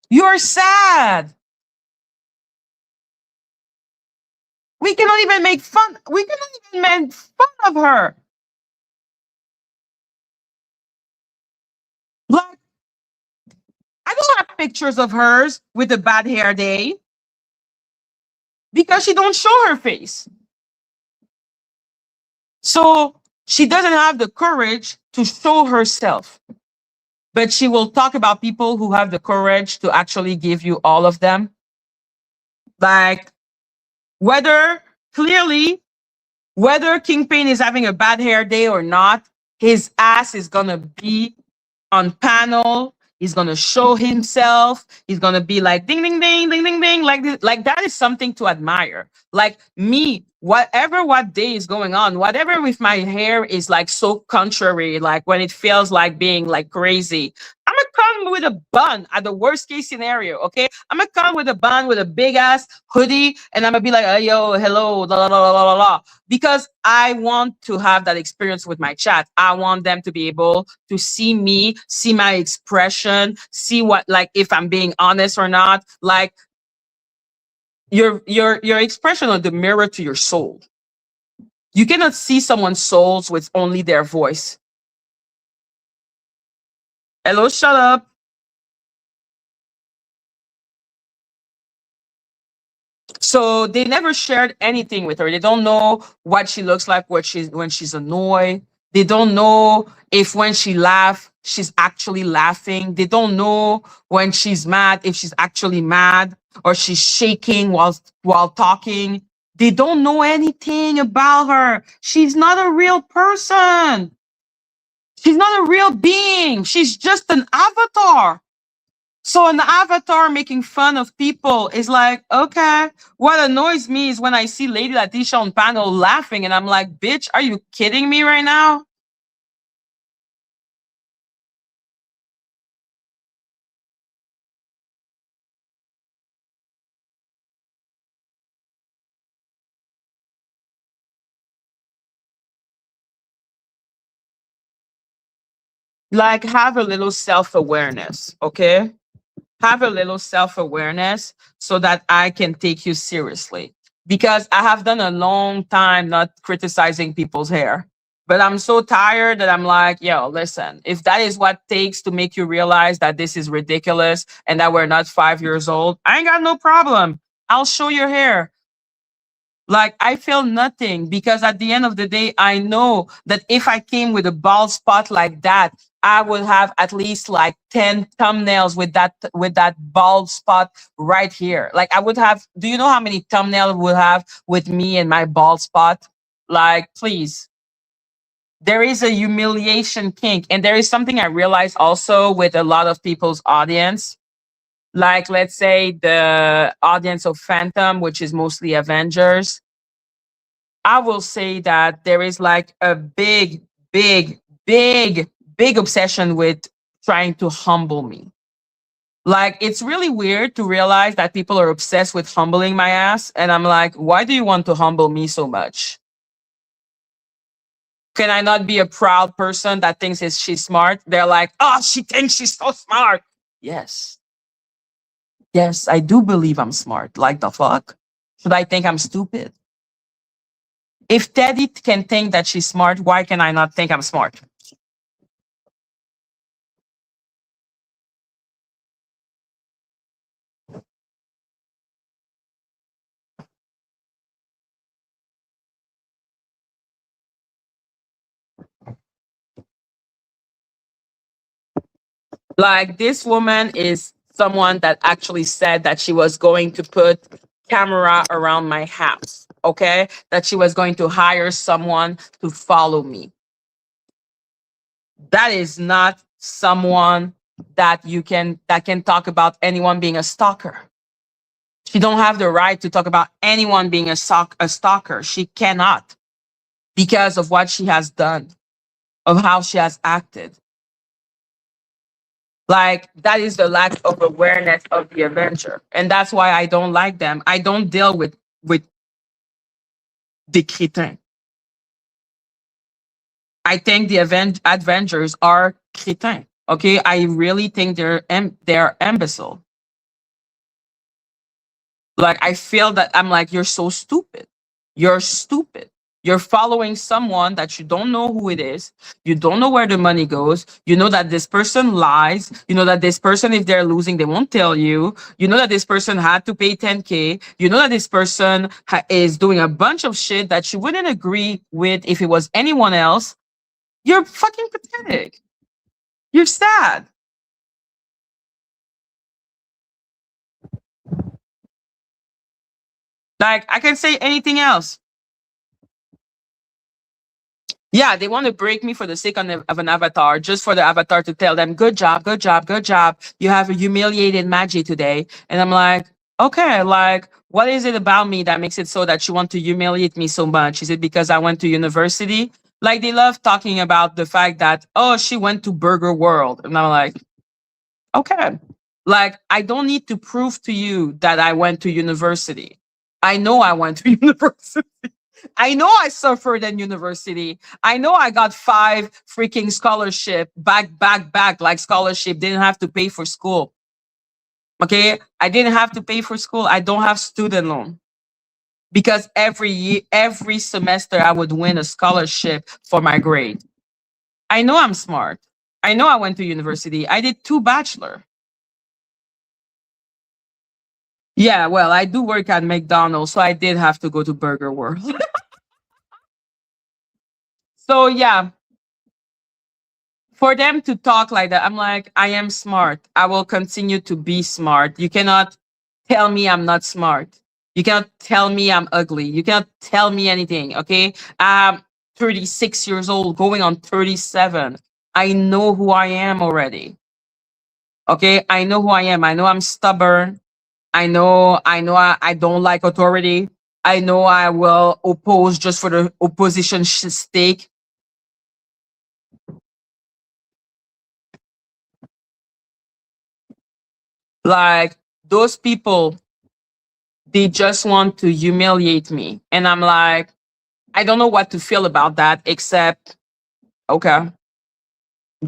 You're sad. We cannot even make fun. We cannot even make fun of her. Like, I don't have pictures of hers with a bad hair day because she don't show her face. So she doesn't have the courage to show herself. But she will talk about people who have the courage to actually give you all of them. Like, whether Kingpin is having a bad hair day or not, his ass is gonna be on panel. He's gonna show himself. He's gonna be like ding ding ding ding ding ding like this. Like that is something to admire. Like me, what day is going on, whatever with my hair is like so contrary. Like when it feels like being like crazy, I'm gonna come with a bun at the worst case scenario. Okay, I'm gonna come with a bun with a big ass hoodie, and I'm gonna be like, oh, yo, hello, la la la la la la, because I want to have that experience with my chat. I want them to be able to see me, see my expression, see what, like, if I'm being honest or not. Like your expression on the mirror to your soul. You cannot see someone's souls with only their voice. Hello, shut up. So they never shared anything with her. They don't know what she looks like when she's annoyed. They don't know if when she laughs, she's actually laughing. They don't know when she's mad, if she's actually mad or she's shaking while talking. They don't know anything about her. She's not a real person. She's not a real being. She's just an avatar. So an avatar making fun of people is like, okay. What annoys me is when I see Lady Letitia on panel laughing and I'm like, bitch, are you kidding me right now? Like, have a little self-awareness, okay? Have a little self-awareness so that I can take you seriously. Because I have done a long time not criticizing people's hair. But I'm so tired that I'm like, yo, listen, if that is what takes to make you realize that this is ridiculous and that we're not 5 years old, I ain't got no problem. I'll show your hair. Like, I feel nothing because at the end of the day, I know that if I came with a bald spot like that, I would have at least like 10 thumbnails with that bald spot right here. Like I would have, do you know how many thumbnails would have with me and my bald spot? Like, please. There is a humiliation kink. And there is something I realized also with a lot of people's audience. Like, let's say the audience of Phantom, which is mostly Avengers. I will say that there is like a big obsession with trying to humble me. Like, it's really weird to realize that people are obsessed with humbling my ass. And I'm like, why do you want to humble me so much? Can I not be a proud person that thinks she's smart? They're like, oh, she thinks she's so smart. Yes. Yes, I do believe I'm smart. Like the fuck? Should I think I'm stupid? If Teddy can think that she's smart, why can I not think I'm smart? Like, this woman is someone that actually said that she was going to put camera around my house. okay, that she was going to hire someone to follow me. That is not someone that can talk about anyone being a stalker. She don't have the right to talk about anyone being a stalker. She cannot, because of what she has done, of how she has acted. Like, that is the lack of awareness of the Avenger. And that's why I don't like them. I don't deal with des crétins. I think the Avengers are crétins. Okay, I really think they're imbecile. Like, I feel that I'm like, you're so stupid. You're stupid. You're following someone that you don't know who it is. You don't know where the money goes. You know that this person lies. You know that this person, if they're losing, they won't tell you. You know that this person had to pay 10K. You know that this person is doing a bunch of shit that you wouldn't agree with if it was anyone else. You're fucking pathetic. You're sad. Like, I can say anything else. Yeah, they want to break me for the sake of an avatar, just for the avatar to tell them, good job, good job, good job. You have humiliated Madgie today. And I'm like, okay, like, what is it about me that makes it so that you want to humiliate me so much? Is it because I went to university? Like, they love talking about the fact that, oh, she went to Burger World. And I'm like, okay. Like, I don't need to prove to you that I went to university. I know I went to university. I know I suffered in university. I know I got 5 freaking scholarship back, like scholarship. Didn't have to pay for school. Okay. I didn't have to pay for school. I don't have student loan, because every semester I would win a scholarship for my grade. I know I'm smart. I know I went to university. I did 2 bachelor. Yeah, well, I do work at McDonald's, so I did have to go to Burger World. So yeah, for them to talk like that, I'm like, I am smart. I will continue to be smart. You cannot tell me I'm not smart. You cannot tell me I'm ugly. You cannot tell me anything, okay? I'm 36 years old, going on 37. I know who I am already. Okay, I know who I am. I know I'm stubborn. I know I don't like authority. I know I will oppose just for the opposition stake. Like, those people, they just want to humiliate me. And I'm like, I don't know what to feel about that, except, okay,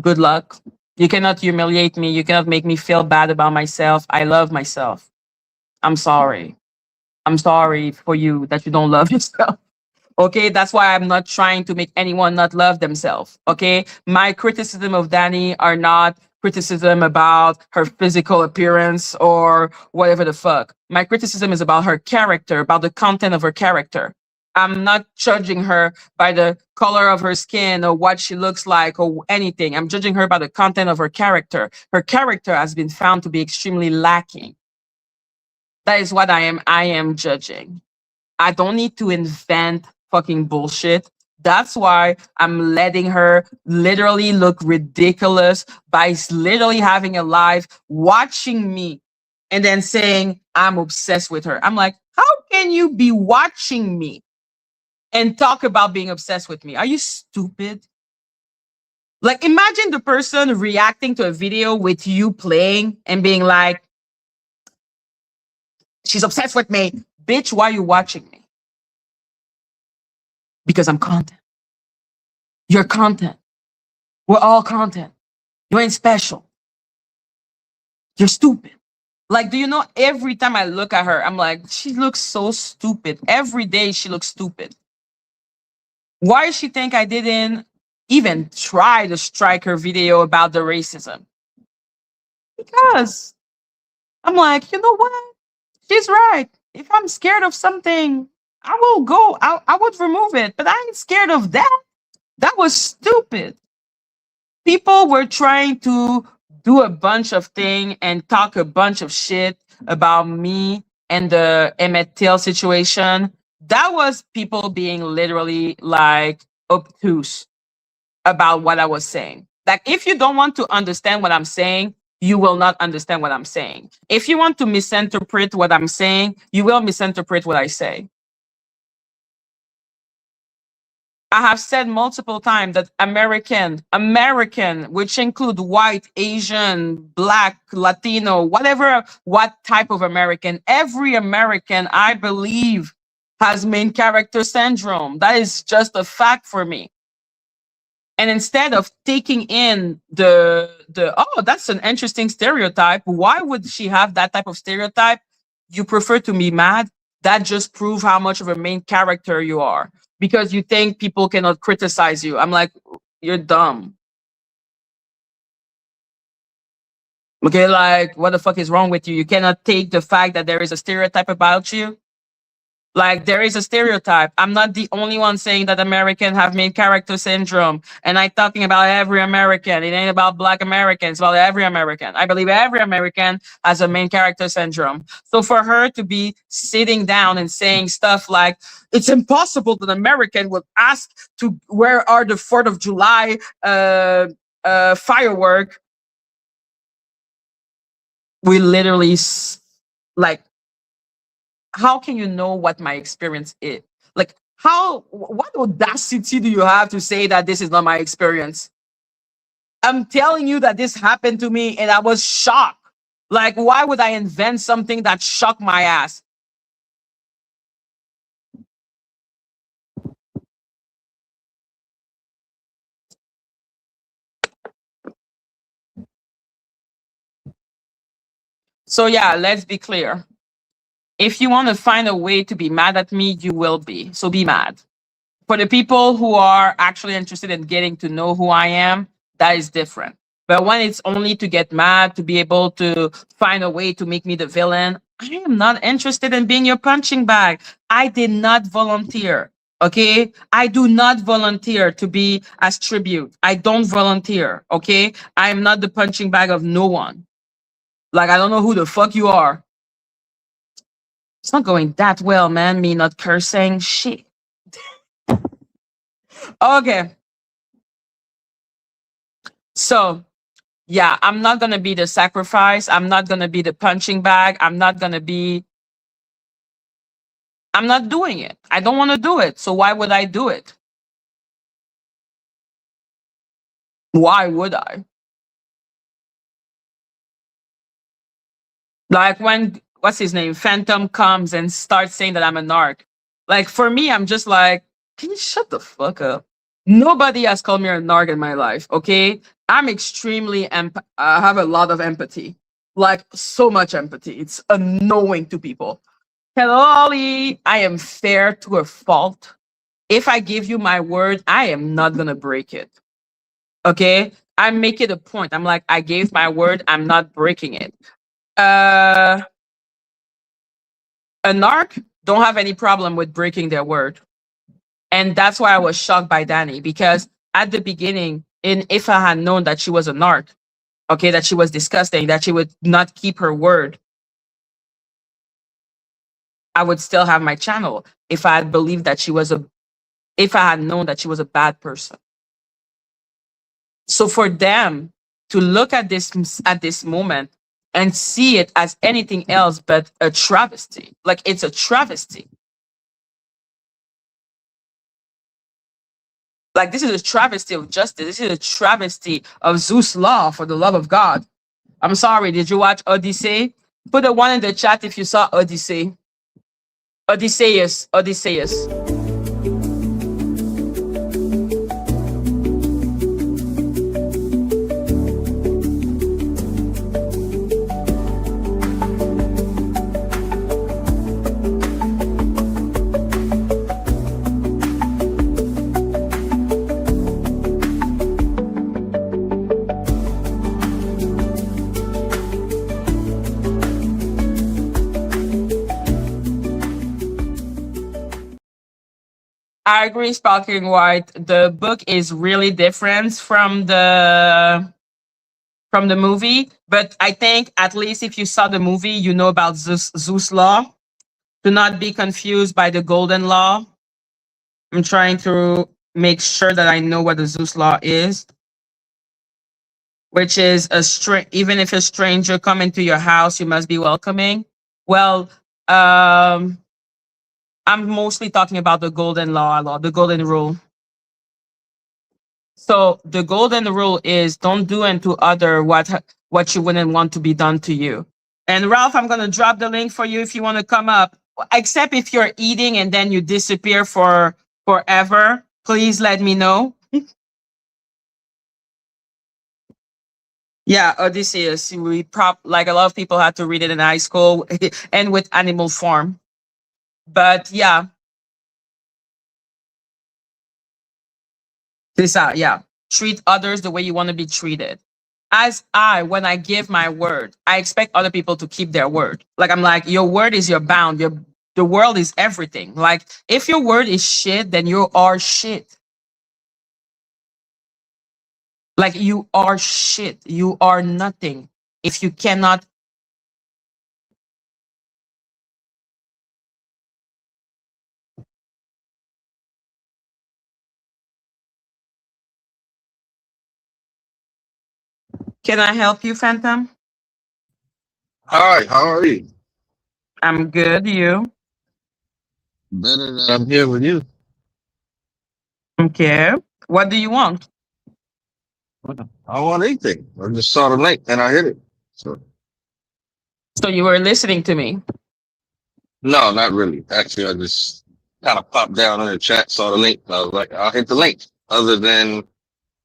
good luck. You cannot humiliate me. You cannot make me feel bad about myself. I love myself. I'm sorry. I'm sorry for you that you don't love yourself. Okay, that's why I'm not trying to make anyone not love themselves. Okay, my criticism of Dani are not criticism about her physical appearance or whatever the fuck. My criticism is about her character, about the content of her character. I'm not judging her by the color of her skin or what she looks like or anything. I'm judging her by the content of her character. Her character has been found to be extremely lacking. That is what I am judging. I don't need to invent fucking bullshit. That's why I'm letting her literally look ridiculous by literally having a live, watching me, and then saying I'm obsessed with her. I'm like, how can you be watching me and talk about being obsessed with me? Are you stupid? Like, imagine the person reacting to a video with you playing and being like, she's obsessed with me. Bitch, why are you watching me? Because I'm content. You're content. We're all content. You ain't special. You're stupid. Like, do you know, every time I look at her, I'm like, she looks so stupid. Every day she looks stupid. Why does she think I didn't even try to strike her video about the racism? Because I'm like, you know what? She's right. If I'm scared of something, I will go. I would remove it, but I ain't scared of that. That was stupid. People were trying to do a bunch of things and talk a bunch of shit about me and the Emmett Till situation. that was people being literally like obtuse about what I was saying. Like, if you don't want to understand what I'm saying, you will not understand what I'm saying. If you want to misinterpret what I'm saying, you will misinterpret what I say. I have said multiple times that American, which include white, Asian, black, Latino, whatever, what type of American, every American, I believe, has main character syndrome. That is just a fact for me. And instead of taking in oh, that's an interesting stereotype. Why would she have that type of stereotype? You prefer to be mad? That just proves how much of a main character you are, because you think people cannot criticize you. I'm like, you're dumb. Okay, like, what the fuck is wrong with you? You cannot take the fact that there is a stereotype about you. Like, there is a stereotype. I'm not the only one saying that Americans have main character syndrome. And I'm talking about every American. It ain't about Black Americans, it's about every American. I believe every American has a main character syndrome. So for her to be sitting down and saying stuff like, it's impossible that an American would ask to, where are the 4th of July firework? We literally, like, how can you know what my experience is? Like, what audacity do you have to say that this is not my experience? I'm telling you that this happened to me and I was shocked. Like, why would I invent something that shocked my ass? So yeah, let's be clear. If you want to find a way to be mad at me, you will be. So be mad. For the people who are actually interested in getting to know who I am, that is different. But when it's only to get mad, to be able to find a way to make me the villain, I am not interested in being your punching bag. I did not volunteer. Okay? I do not volunteer to be as tribute. I don't volunteer. Okay? I am not the punching bag of no one. Like, I don't know who the fuck you are. It's not going that well, man. Me not cursing. Shit. Okay. So, yeah, I'm not going to be the sacrifice. I'm not going to be the punching bag. I'm not doing it. I don't want to do it. So why would I do it? Why would I? Like, when, what's his name? Phantom comes and starts saying that I'm a narc. Like, for me, I'm just like, can you shut the fuck up? Nobody has called me a narc in my life, okay? I'm extremely, I have a lot of empathy. Like, so much empathy. It's annoying to people. Hello, Ollie. I am fair to a fault. If I give you my word, I am not going to break it. Okay? I make it a point. I'm like, I gave my word. I'm not breaking it. A narc don't have any problem with breaking their word. And that's why I was shocked by Dani, because at the beginning, if I had known that she was a narc, okay, that she was disgusting, that she would not keep her word, I would still have my channel if I had believed that if I had known that she was a bad person. So for them to look at this moment and see it as anything else but a travesty, like, it's a travesty. Like, this is a travesty of justice. This is a travesty of Zeus' law, for the love of God. I'm sorry, did you watch Odyssey? Put a 1 in the chat if you saw Odyssey. Odysseus. I agree, Sparkling White. The book is really different from the movie, but I think at least if you saw the movie, you know about Zeus law. to not be confused by the golden law. I'm trying to make sure that I know what the Zeus law is, which is even if a stranger come into your house, you must be welcoming. Well, I'm mostly talking about the golden law, the golden rule. So the golden rule is don't do unto other what you wouldn't want to be done to you. And Ralph, I'm gonna drop the link for you if you want to come up. Except if you're eating and then you disappear for forever, please let me know. Yeah, Odysseus. Like a lot of people had to read it in high school and with animal form. But yeah. Yeah. Treat others the way you want to be treated. When I give my word, I expect other people to keep their word. Like, I'm like, your word is your bound. The world is everything. Like, if your word is shit, then you are shit. Like, you are shit. You are nothing. If you cannot. Can I help you, Phantom? Hi, how are you? I'm good. You? Better than I'm here with you. Okay. What do you want? I want anything. I just saw the link and I hit it. So you were listening to me? no, not really. Actually, I just kind of popped down in the chat, saw the link. I was like, I'll hit the link. Other than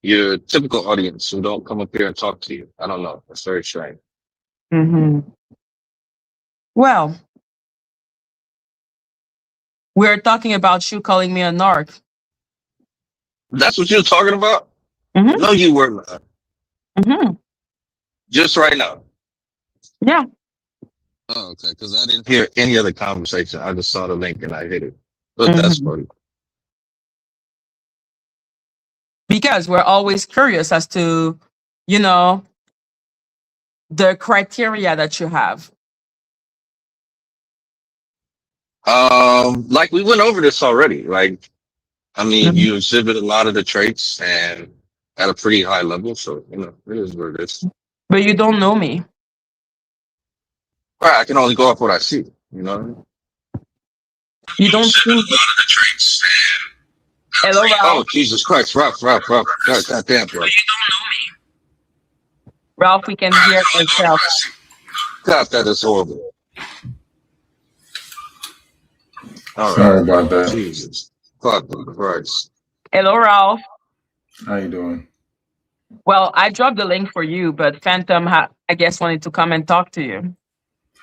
your typical audience who don't come up here and talk to you. I don't know. That's very strange. Mm-hmm. Well, we're talking about you calling me a narc. That's what you're talking about? Mm-hmm. No, you were not. Mm-hmm. Just right now. Yeah. Oh, okay. Because I didn't hear any other conversation. I just saw the link and I hit it. But that's funny. Because we're always curious as to, the criteria that you have. Like we went over this already. Like, I mean, you exhibit a lot of the traits and at a pretty high level. So, it is what it is. But you don't know me. Right, I can only go off what I see, You don't see a lot of the traits. Hello, Ralph. Oh, Jesus Christ, Ralph. God damn, bro. You don't know me. Ralph, we can hear ourselves. God, that is horrible. All Sorry about that. Jesus. Fuck Christ. Hello, Ralph. How you doing? Well, I dropped the link for you, but Phantom, I guess, wanted to come and talk to you.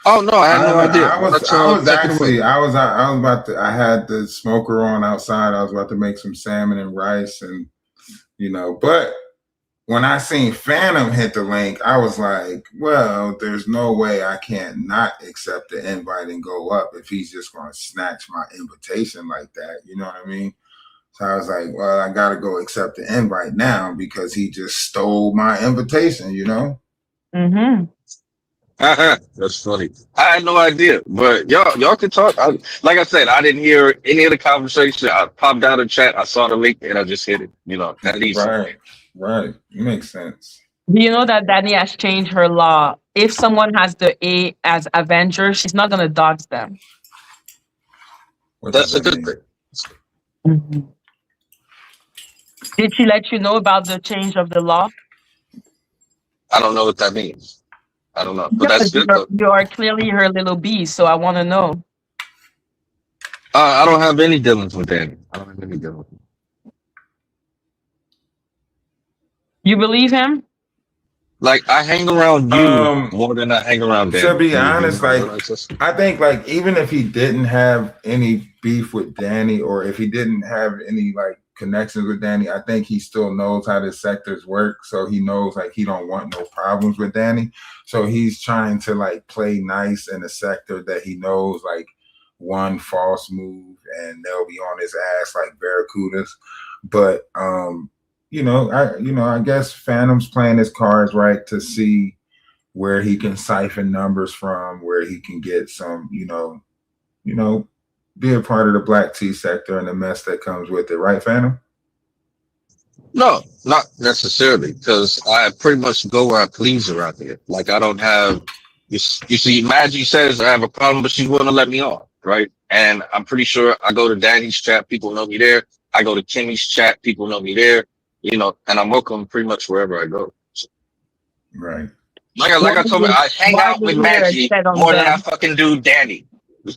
Oh no, I had no idea. I had the smoker on outside. I was about to make some salmon and rice, and but when I seen Phantom hit the link, I was like, well, there's no way I can't not accept the invite and go up if he's just going to snatch my invitation like that. You know what I mean? So I was like, well, I got to go accept the invite now because he just stole my invitation, Mm-hmm. That's funny. I had no idea, but y'all can talk. Like I said, I didn't hear any of the conversation. I popped out of chat, I saw the link, and I just hit it. That easy. Right. It makes sense. Do you know that Dani has changed her law? If someone has the A as Avenger, she's not going to dodge them. That's a good thing. Mm-hmm. Did she let you know about the change of the law? I don't know what that means. I don't know, but that's good though. You are clearly her little bee, so I want to know. I don't have any dealings with Dani. I don't have any dealings. You believe him? Like, I hang around you more than I hang around Dani. To be honest, I think even if he didn't have any beef with Dani, or if he didn't have any connections with Dani, I think he still knows how the sectors work. So he knows he don't want no problems with Dani. So he's trying to play nice in a sector that he knows one false move and they'll be on his ass like barracudas. But I guess Phantom's playing his cards right to see where he can siphon numbers from, where he can get some, you know, be a part of the black tea sector and the mess that comes with it, right, Phantom? No, not necessarily, because I pretty much go where I please around here. Like I don't have, you see, Madgie says I have a problem, but she wouldn't let me on, right? And I'm pretty sure I go to Dani's chat, people know me there. I go to Kimmie's chat, people know me there. You know, and I'm welcome pretty much wherever I go. So, right. Like I told me, I hang out with Madgie more than I fucking do Dani.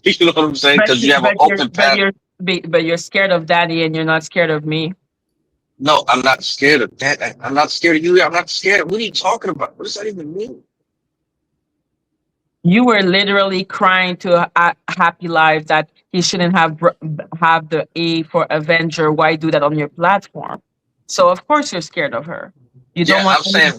You know what I'm saying? Because you have an open path. But you're scared of Dani and you're not scared of me. No, I'm not scared of that. I'm not scared of you. I'm not scared. What are you talking about? What does that even mean? You were literally crying to Happy Life that he shouldn't have the A for Avenger. Why do that on your platform? So of course you're scared of her. You don't want. I'm saying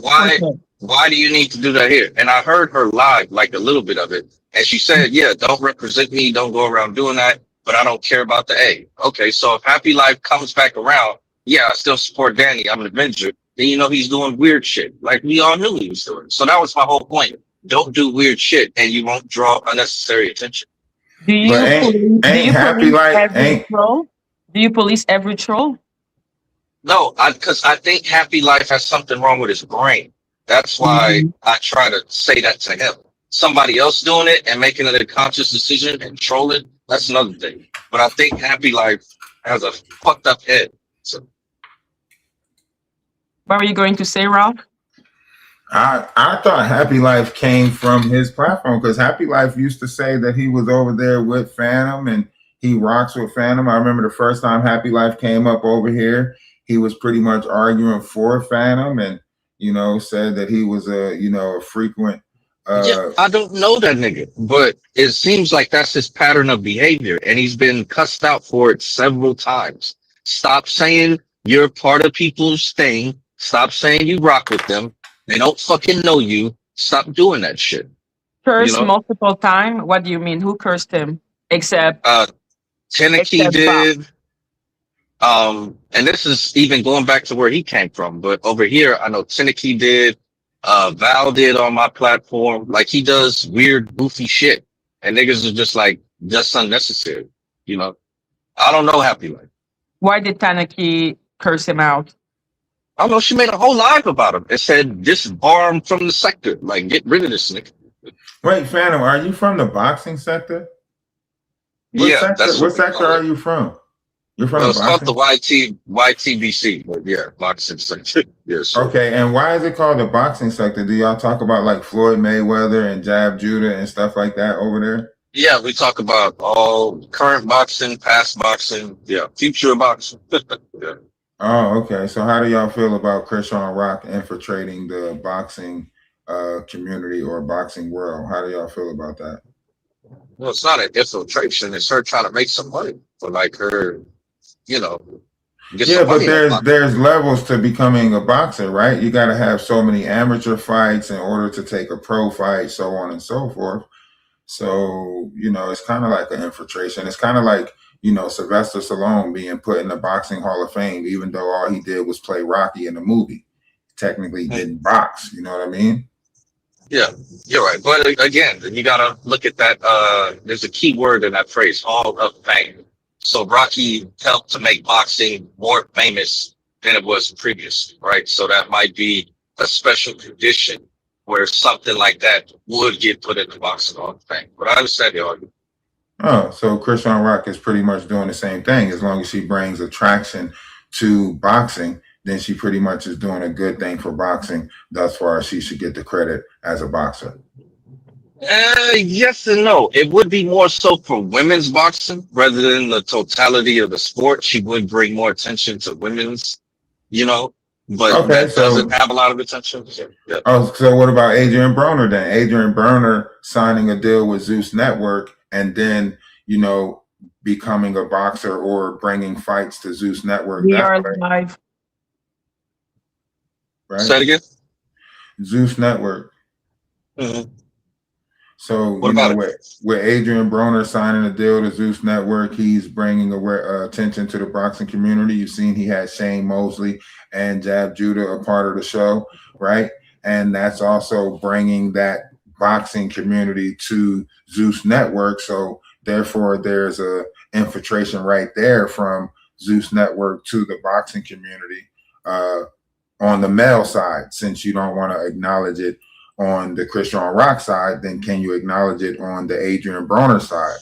why do you need to do that here? And I heard her live, like a little bit of it, and she said, "Yeah, don't represent me. Don't go around doing that. But I don't care about the A." Okay, so if Happy Life comes back around, yeah, I still support Dani. I'm an Avenger. Then you know he's doing weird shit, like we all knew he was doing. So that was my whole point. Don't do weird shit, and you won't draw unnecessary attention. Do you police every troll? No, because I think Happy Life has something wrong with his brain. That's why I try to say that to him. Somebody else doing it and making it a conscious decision and trolling, that's another thing. But I think Happy Life has a fucked up head. So, what were you going to say, Ralph? I thought Happy Life came from his platform because Happy Life used to say that he was over there with Phantom and he rocks with Phantom. I remember the first time Happy Life came up over here, he was pretty much arguing for Phantom and, you know, said that he was a frequent. Yeah, I don't know that nigga, but it seems like that's his pattern of behavior and he's been cussed out for it several times. Stop saying you're part of people's thing. Stop saying you rock with them. They don't fucking know you. Stop doing that shit. Cursed multiple times? What do you mean? Who cursed him? Except Tennessee did. And this is even going back to where he came from. But over here, I know Tennessee did. Val did on my platform. Like he does weird, goofy shit. And niggas are just like, that's unnecessary. You know? I don't know Happy Life. Why did Tanaki curse him out? I don't know. She made a whole live about him. It said, disbar him from the sector. Like, get rid of this nigga. Wait, Phantom, are you from the boxing sector? What sector are you from? You're from it's called the YTBC, but yeah, boxing sector. Yes. Okay, and why is it called the boxing sector? Do y'all talk about like Floyd Mayweather and Jab Judah and stuff like that over there? Yeah, we talk about all current boxing, past boxing, future boxing. Yeah. Oh, okay. So how do y'all feel about Krishan Rock infiltrating the boxing community or boxing world? How do y'all feel about that? Well, it's not an infiltration. It's her trying to make some money for like her, get some but money. there's levels to becoming a boxer, right? You got to have so many amateur fights in order to take a pro fight, so on and so forth. So, it's kind of like an infiltration. It's kind of like, Sylvester Stallone being put in the Boxing Hall of Fame, even though all he did was play Rocky in the movie. Technically didn't box, you know what I mean? Yeah, you're right. But again, you got to look at that. There's a key word in that phrase, Hall of Fame. So Rocky helped to make boxing more famous than it was previously, right? So that might be a special condition where something like that would get put in the Boxing Hall of Fame. But I understand the argument. Oh, so Krishan Rock is pretty much doing the same thing. As long as she brings attraction to boxing, then she pretty much is doing a good thing for boxing. Thus far, she should get the credit as a boxer. Yes and no. It would be more so for women's boxing rather than the totality of the sport. She would bring more attention to women's, but that doesn't have a lot of attention. Yeah. Oh, so what about Adrian Broner then? Adrian Broner signing a deal with Zeus Network and then, becoming a boxer or bringing fights to Zeus Network. We are live. Right? Say it again? Zeus Network. Mm-hmm. So, with Adrian Broner signing a deal to Zeus Network, he's bringing attention to the boxing community. You've seen he had Shane Mosley and Jab Judah a part of the show, right? And that's also bringing that boxing community to Zeus Network. So, Therefore, there's a infiltration right there from Zeus Network to the boxing community on the male side. Since you don't want to acknowledge it on the Christian Rock side, then can you acknowledge it on the Adrian Broner side?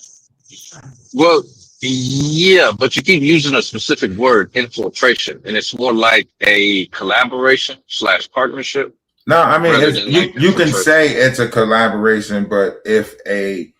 Well, yeah, but you keep using a specific word, infiltration, and it's more like a collaboration / partnership. No, I mean, rather than like you can infiltration. say it's a collaboration, but if a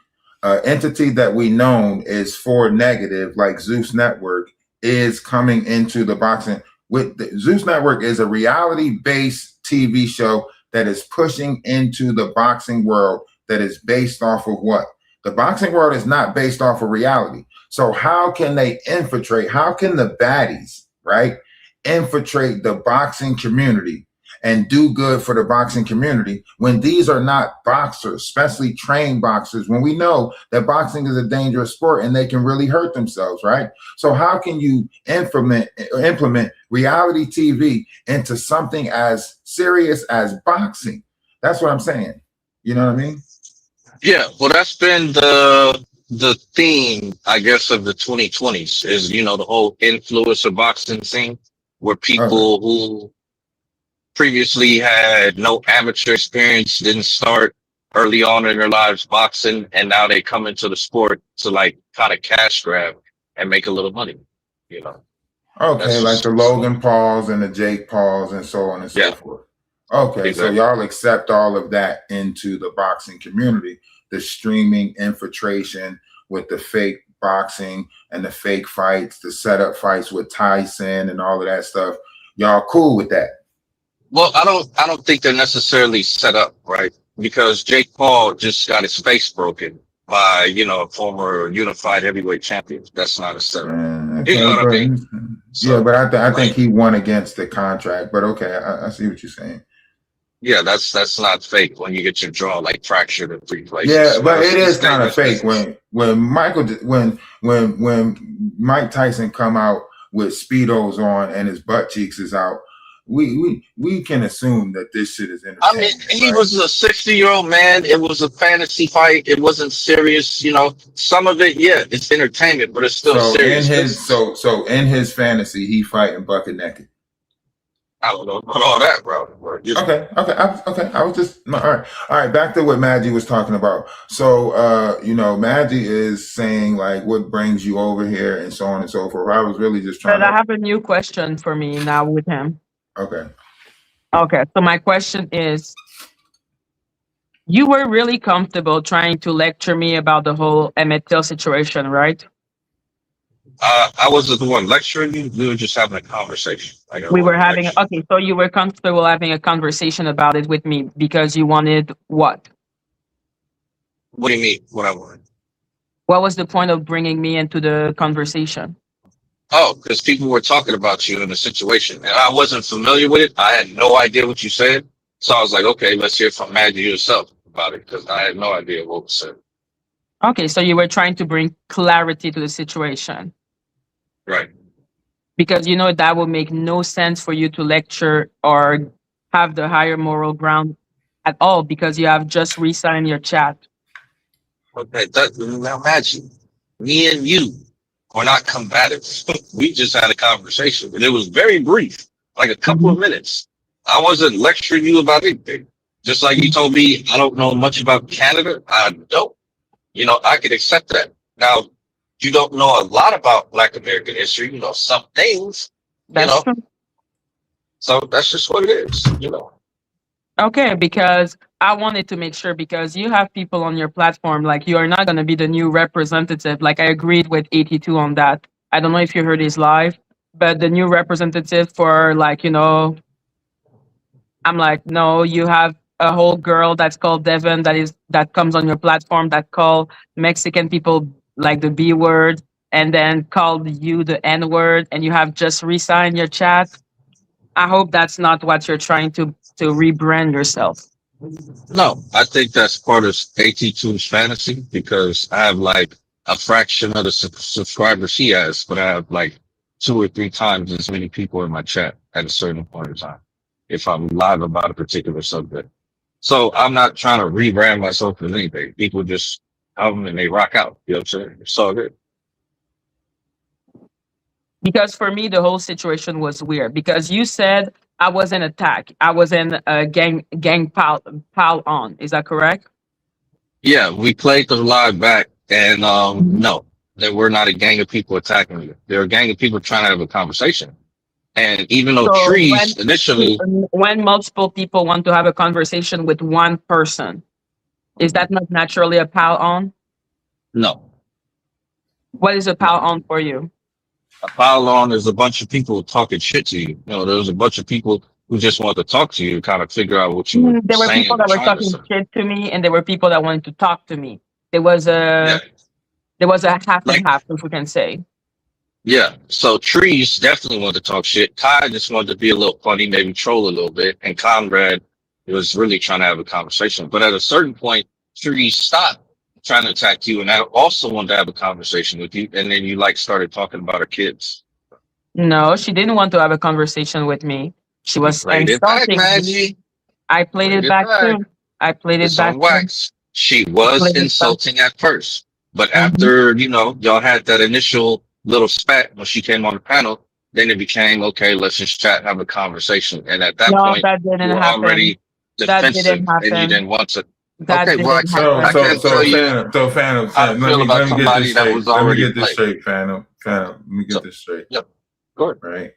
entity that we known is for negative, like Zeus Network, is coming into the boxing with Zeus Network is a reality-based TV show that is pushing into the boxing world that is based off of what? The boxing world is not based off of reality. So how can they infiltrate? How can the baddies, right, infiltrate the boxing community and do good for the boxing community when these are not boxers, especially trained boxers, when we know that boxing is a dangerous sport and they can really hurt themselves, right? So how can you implement reality TV into something as serious as boxing? That's what I'm saying. You know what I mean? Yeah, well, that's been the theme, I guess, of the 2020s is, you know, the whole influencer boxing scene where people who previously had no amateur experience, didn't start early on in their lives boxing, and now they come into the sport to like kind of cash grab and make a little money, you know. Okay, like the Logan Pauls and the Jake Pauls and so on and so forth. Okay, exactly. So y'all accept all of that into the boxing community, the streaming infiltration with the fake boxing and the fake fights, the setup fights with Tyson and all of that stuff. Y'all cool with that? Well, I don't think they're necessarily set up, right? Because Jake Paul just got his face broken by, you know, a former unified heavyweight champion. That's not a setup. Okay, you know what I mean? So, yeah, but I think he won against the contract. But okay, I see what you're saying. Yeah, that's not fake when you get your jaw like fractured in 3 places. Yeah, but it is kind of fake when Mike Tyson come out with Speedos on and his butt cheeks is out. We can assume that this shit is entertaining. I mean, he was a 60-year-old man. It was a fantasy fight. It wasn't serious. You know, some of it, yeah, it's entertainment, but it's still serious. So in his fantasy, he fighting bucket naked. I don't know about all that, bro. Okay. I was just all right. Back to what Madgie was talking about. So, you know, Madgie is saying like, what brings you over here, and so on and so forth. I was really just trying. But I have a new question for me now with him. Okay. So my question is, you were really comfortable trying to lecture me about the whole Emmett Till situation, right? I wasn't the one lecturing you. We were just having a conversation. We were having, okay, so you were comfortable having a conversation about it with me because you wanted what? What do you mean, what I wanted? What was the point of bringing me into the conversation? Oh, because people were talking about you in the situation, and I wasn't familiar with it. I had no idea what you said. So I was like, okay, let's hear from Madgie yourself about it, because I had no idea what was said. Okay, so you were trying to bring clarity to the situation. Right. Because, you know, that would make no sense for you to lecture or have the higher moral ground at all, because you have just re-signed your chat. Okay, now Madgie, me and you are not combative. We just had a conversation, and it was very brief, like a couple of minutes. I wasn't lecturing you about anything. Just like you told me, I don't know much about Canada. I don't. You know, I could accept that. Now, you don't know a lot about Black American history. You know some things. That's true. So that's just what it is. You know. Okay, because I wanted to make sure, because you have people on your platform, like you are not going to be the new representative. Like I agreed with AT2 on that. I don't know if you heard his live, but the new representative for, like, you know, I'm like, no, you have a whole girl that's called Devon that comes on your platform that call Mexican people like the B word and then called you the N word, and you have just re-signed your chat. I hope that's not what you're trying to rebrand yourself. No, I think that's part of AT2's fantasy, because I have like a fraction of the subscribers he has, but I have like 2 or 3 times as many people in my chat at a certain point in time if I'm live about a particular subject. So I'm not trying to rebrand myself as anything. People just and they rock out. You know what I'm saying? It's all good. Because for me, the whole situation was weird. Because you said I was in attack. I was in a gang pile on. Is that correct? Yeah, we played the live back, and no, there were not a gang of people attacking you. There were a gang of people trying to have a conversation. And even though So Trees initially, when multiple people want to have a conversation with one person, is that not naturally a pile on? no, What is a pile on for you? a pile on is a bunch of people talking shit to you. You know, there was a bunch of people who just wanted to talk to you, kind of figure out what you were There were saying people and that were trying to talking say. shit to me, and there were people that wanted to talk to me. There was Yeah, a half like and half, if we can say. yeah. So Trees definitely wanted to talk shit. Kai just wanted to be a little funny, maybe troll a little bit, and Conrad was really trying to have a conversation. But at a certain point, Trees stopped trying to attack you, and I also wanted to have a conversation with you. And then you like started talking about her kids. No, she didn't want to have a conversation with me. She was Played it back, insulting me. Maggie. I played Played it it back back. too. I played it It's back on too. wax. She I was played it back. insulting at first, but Mhm. after, you know, y'all had that initial little spat when she came on the panel, then it became, okay, let's just chat, have a conversation. And at that No, point, that you didn't were happen. already That defensive didn't and you happen. didn't want to. That Okay, well, didn't happen. I can't tell you Phantom, how to feel about let me get somebody this that straight. was Let me already get this played. straight, Phantom. Let me get So, this straight. yep, go ahead. Right?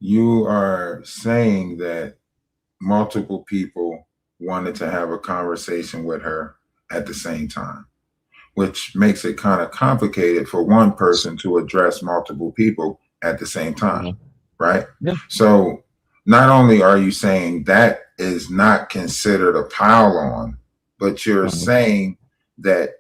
You are saying that multiple people wanted to have a conversation with her at the same time, which makes it kind of complicated for one person to address multiple people at the same time, Mhm. right? Yeah. So not only are you saying that is not considered a pile on, but you're saying that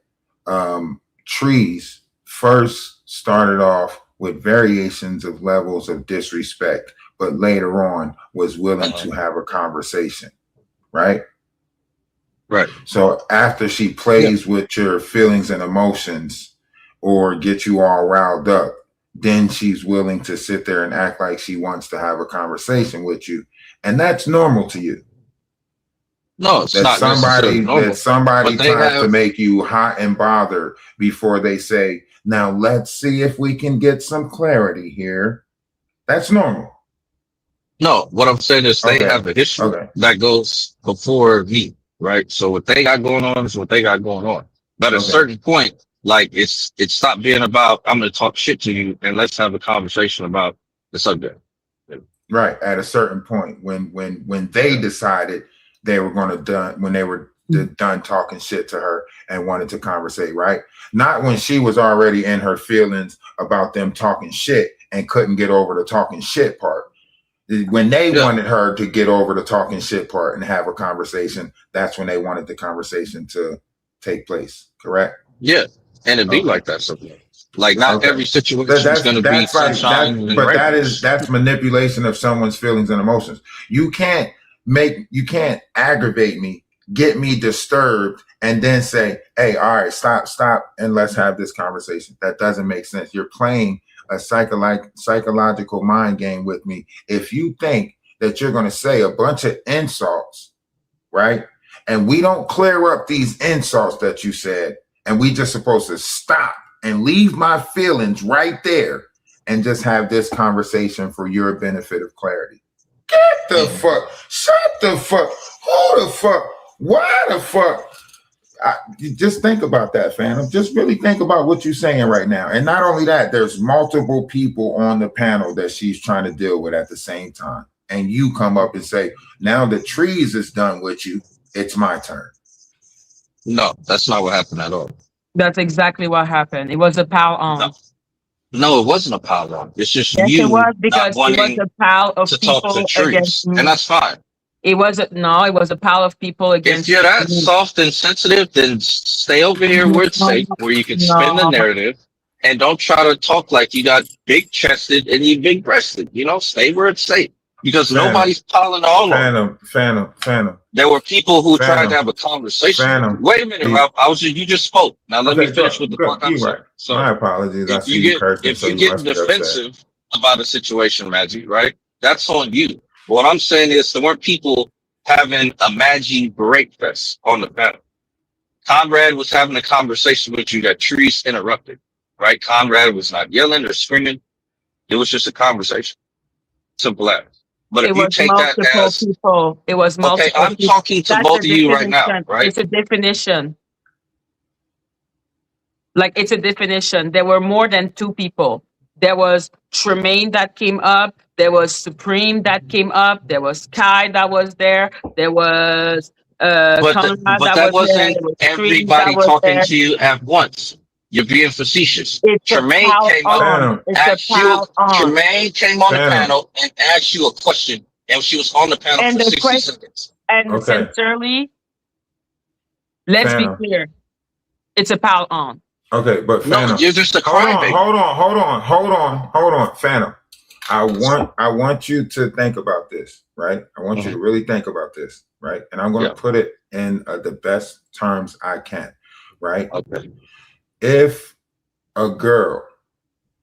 Trees first started off with variations of levels of disrespect, but later on was willing to have a conversation, right? Right. So after she plays with your feelings and emotions or get you all riled up, then she's willing to sit there and act like she wants to have a conversation with you. And that's normal to you. No, it's not necessarily normal. That somebody But they tries to have, make you hot and bothered before they say, now let's see if we can get some clarity here. That's normal. no, what I'm saying is they Okay. have a history Okay. that goes before me, right? So what they got going on is what they got going on. But at a Okay. certain point, like it stopped being about I'm gonna talk shit to you and let's have a conversation about the subject. Right. At a certain point, when they decided they were going to when they were done talking shit to her and wanted to conversate, right? Not when she was already in her feelings about them talking shit and couldn't get over the talking shit part. When they wanted her to get over the talking shit part and have a conversation, that's when they wanted the conversation to take place. Correct? Yeah. And it'd be like that sometimes. Like not every situation is going to be sunshine and rainbows. That's manipulation of someone's feelings and emotions. You can't aggravate me, get me disturbed, and then say, hey, all right, stop, and let's have this conversation. That doesn't make sense. You're playing a psychological mind game with me. If you think that you're going to say a bunch of insults, right? And we don't clear up these insults that you said, and we just supposed to stop and leave my feelings right there and just have this conversation for your benefit of clarity. Get the fuck, shut the fuck, who the fuck, why the fuck? You just think about that, Phantom. Just really think about what you're saying right now. And not only that, there's multiple people on the panel that she's trying to deal with at the same time. And you come up and say, now the Trees is done with you, it's my turn. No, that's not what happened at all. That's exactly what happened. It was a pile on. No, it wasn't a pile on. It's just yes, you it was because not it was a pile of to people talk to Trees, against me. and that's fine. It was it was a pile of people against. If you're that soft and sensitive, then stay over here where it's safe, where you can spin the narrative, and don't try to talk like you got big chested and you big breasted. You know, stay where it's safe because nobody's piling all on. Phantom. There were people who tried to have a conversation. Wait a minute, Ralph. You just spoke. Now let me finish with the fuck I'm saying. So my apologies. If you get defensive about a situation, Madgie, right? That's on you. What I'm saying is there weren't people having a Madgie break fest on the panel. Conrad was having a conversation with you that Trees interrupted, right? Conrad was not yelling or screaming. It was just a conversation. Simple as. But It if you was take that multiple as, people. It was okay, multiple I'm people. talking to That's both the of you right now, definition. right? It's a definition. Like, it's a definition. There were more than two people. There was Tremaine that came up. There was Supreme that came up. There was Kai that was there. There was Conrad But that that was there. wasn't There was Street that everybody was talking there. to you at once. You're being facetious. It's a Tremaine pile came up, on. Phantom. It's a asked you. pile on. Tremaine came on the Phantom. panel and asked you a question, and she was on the panel And for the 60 question, seconds. and Okay. sincerely, let's Phantom. be clear. It's a pile on. Okay, but No, Phantom. you're just a Hold on, crybaby. hold on, Phantom. I want you to think about this, right? I want you to really think about this, right? And I'm going to put it in the best terms I can, right? Okay. If a girl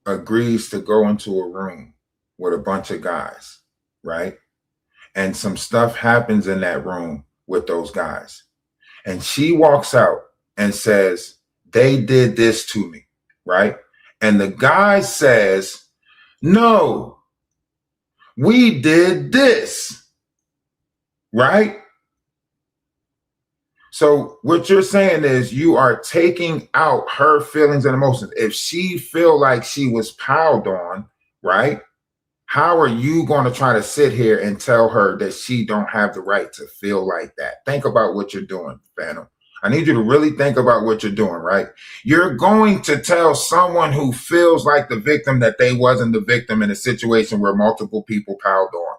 agrees to go into a room with a bunch of guys, right? And some stuff happens in that room with those guys, and she walks out and says, they did this to me, right? And the guy says, no, we did this, right? So what you're saying is you are taking out her feelings and emotions. If she feel like she was piled on, right? How are you going to try to sit here and tell her that she don't have the right to feel like that? Think about what you're doing, Phantom. I need you to really think about what you're doing, right? You're going to tell someone who feels like the victim that they wasn't the victim in a situation where multiple people piled on.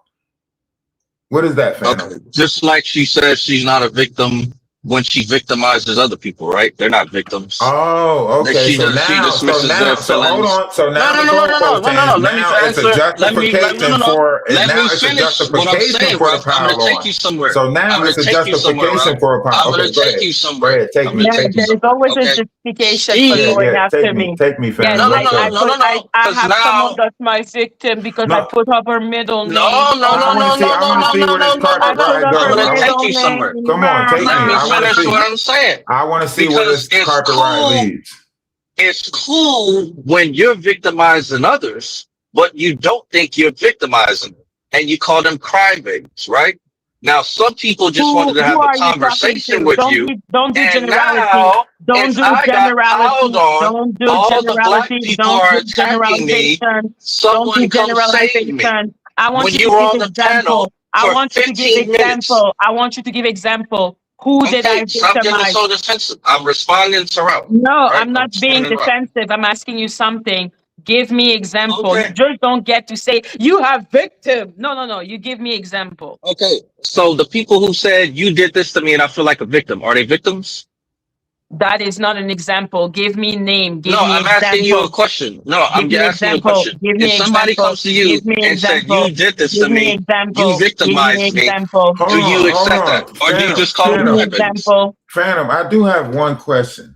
What is that, Phantom? Okay. Just like she says she's not a victim when she victimizes other people, right?Ey're not victims. Oh, okay. She dismisses their feelings. Hold on. So now No. Let me it's a justification for Let me it's a finish what I'm justification saying, for the Ralph. I'm pile gonna take on. you somewhere. So now I'm it's a gonna take you somewhere, justification Ralph. for a pile. I'm gonna Okay, go take ahead. you somewhere. Go ahead, take I'm me. gonna Yeah, take you there's somewhere. always a Okay. justification for She, going after me. Take me, Yeah, Phantom. No, like no, no, no, no. I Because have someone now, that's my victim because I No, put up her middle no, name. no, I no, want no, to see. no, I no, want to no, see no, where no, this no, I carpet no. put ride up goes. I'm her gonna take middle you somewhere. name. Come on, take me. Let me I want to finish see. what I'm saying. I want to see where Because this carpet ride leads. it's cool when you're victimizing others, but you don't think you're victimizing them, and you call them crybabies, right? Now, some people just wanted to Who have a are you talking conversation to? with you, Don't do and generality. now, Don't if do I got piled generality. on, Don't do all the black generality. people Don't are do attacking me, generalization. Don't do someone comes save me. generalization. I want When you you to were give on the panel example. I for want you to give 15 minutes. example. I want you to give example. Who did I Okay, stop getting victimize? so defensive. I'm responding to Ralph. No, Right? I'm I'm not being responding to Ralph. defensive. I'm asking you something. Give me example. You Okay. just don't get to say you have victim. No. You give me example. Okay. So the people who said you did this to me and I feel like a victim, are they victims? That is not an example. Give me name. Give No, me I'm asking you a example. question. No, I'm Give me asking you a example. question. Give If me somebody example. comes to you Give me and said example. you did this to Give me me, you example. Give me victimized me, example. do you accept Hold that? on. Or do you just call Give them me crybabies? example. Phantom, I do have one question.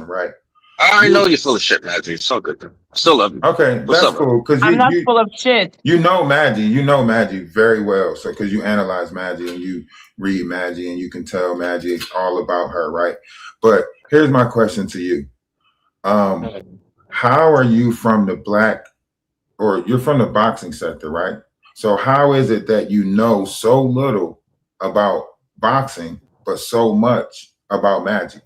Right? I already know you're full of shit, Madgie. It's so good. I still love you. Okay, What's that's up, bro? cool. Because I'm not full of shit. you know Madgie very well. So because you analyze Madgie and you read Madgie and you can tell Madgie is all about her, right? But here's my question to you. How are you from the black, or you're from the boxing sector, right? So how is it that you know so little about boxing, but so much about Madgie?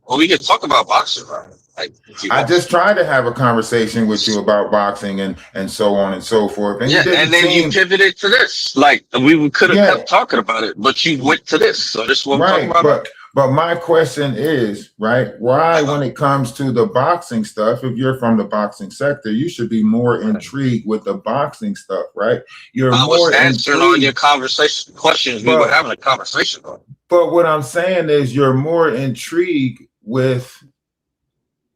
Well, we can talk about boxing, right? Like, I just tried to have a conversation with you about boxing and so on and so forth. And yeah, and then you pivoted to this. Like we could have kept talking about it, but you went to this. So this is what we're talking about. But my question is, right, why when it comes to the boxing stuff, if you're from the boxing sector, you should be more intrigued with the boxing stuff, right? I was answering all your conversation questions. We were having a conversation on. But what I'm saying is you're more intrigued with,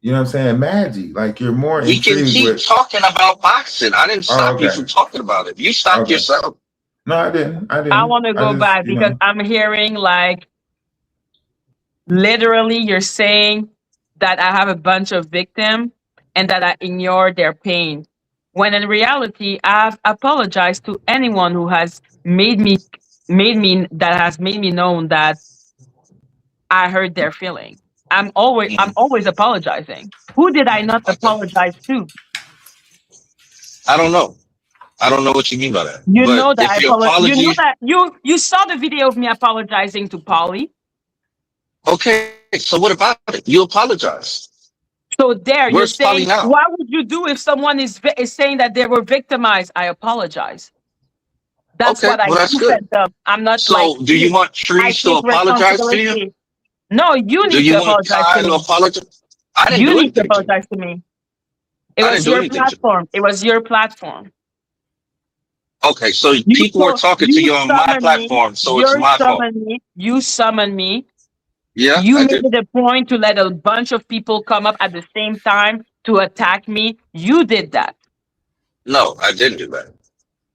you know what I'm saying, Madgie. Like you're more we can keep talking about boxing. I didn't stop you from talking about it. You stopped yourself. No, I didn't. I want to go back because I'm hearing like literally you're saying that I have a bunch of victims and that I ignore their pain. When in reality, I've apologized to anyone who has made me known that I hurt their feelings. I'm always apologizing. Who did I not apologize to? I don't know. I don't know what you mean by that. You But know that if your you know apology, that you saw the video of me apologizing to Polly. okay, so what about it? You apologize. So there, you're Where's Polly saying, now? what would you do if someone is saying that they were victimized? I apologize. That's Okay, what I well, that's do, good. Phantom. I'm not So like, do you want I Trees to take apologize to you? responsibility. No, you Do need you to want apologize Kai to to me. apologize? I didn't You do need to anything to you. apologize to me. It I didn't was do your anything to you. platform. It was your platform. Okay, so people were talking to you on my summoned me. platform, so it's my fault. You summoned me. Yeah, You I made did. it a point to let a bunch of people come up at the same time to attack me. You did that. No, I didn't do that.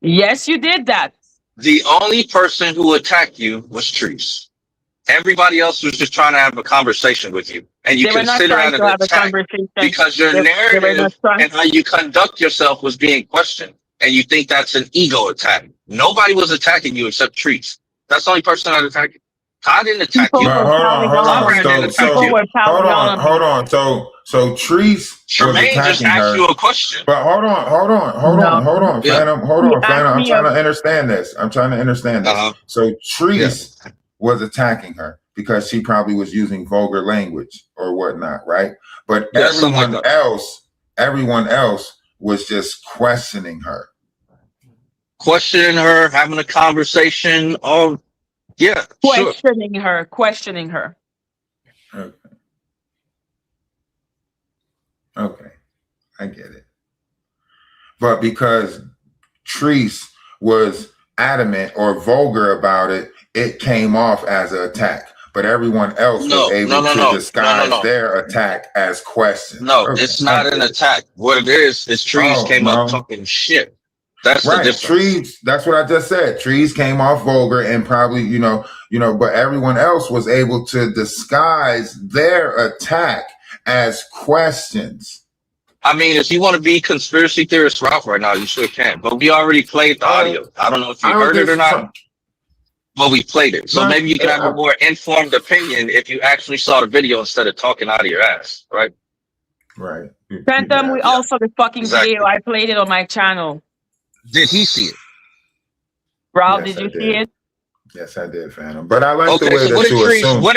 Yes, you did that. The only person who attacked you was Trees. Everybody else was just trying to have a conversation with you. And you They were not consider trying that to an have a attack conversation. because your They were not narrative trying. and how you conduct yourself was being questioned. And you think that's an ego attack. Nobody was attacking you except Trees. That's the only person that attacked you. I didn't attack People you. But were piling on. Conrad didn't attack People you. were piling on hold me. on. So Treese was Tremaine just attacking asked her. you a question. But hold on, Yeah. Phantom. Hold He on, asked Phantom. I'm me trying to understand this. So Treese was attacking her because she probably was using vulgar language or whatnot, right? But Yeah, something like that. everyone else was just questioning her. Questioning her, having a conversation. Oh, yeah, sure. Questioning her. Okay, I get it. But because Treese was adamant or vulgar about it, it came off as an attack. But everyone else was able to disguise their attack as questions. No, it's not an attack. What it is Trees came up talking shit. That's the difference. Trees, that's what I just said. Trees came off vulgar and probably, but everyone else was able to disguise their attack as questions. I mean, if you want to be conspiracy theorist Ralph right now, you sure can. But we already played the audio. I don't know if you heard it or not, but we played it. So maybe you can have a more informed opinion if you actually saw the video instead of talking out of your ass, right? Right. Phantom, we also the fucking video. I played it on my channel. Did he see it? Ralph, did you see it? Yes, I did, Phantom. But I like the way so that you assume. No.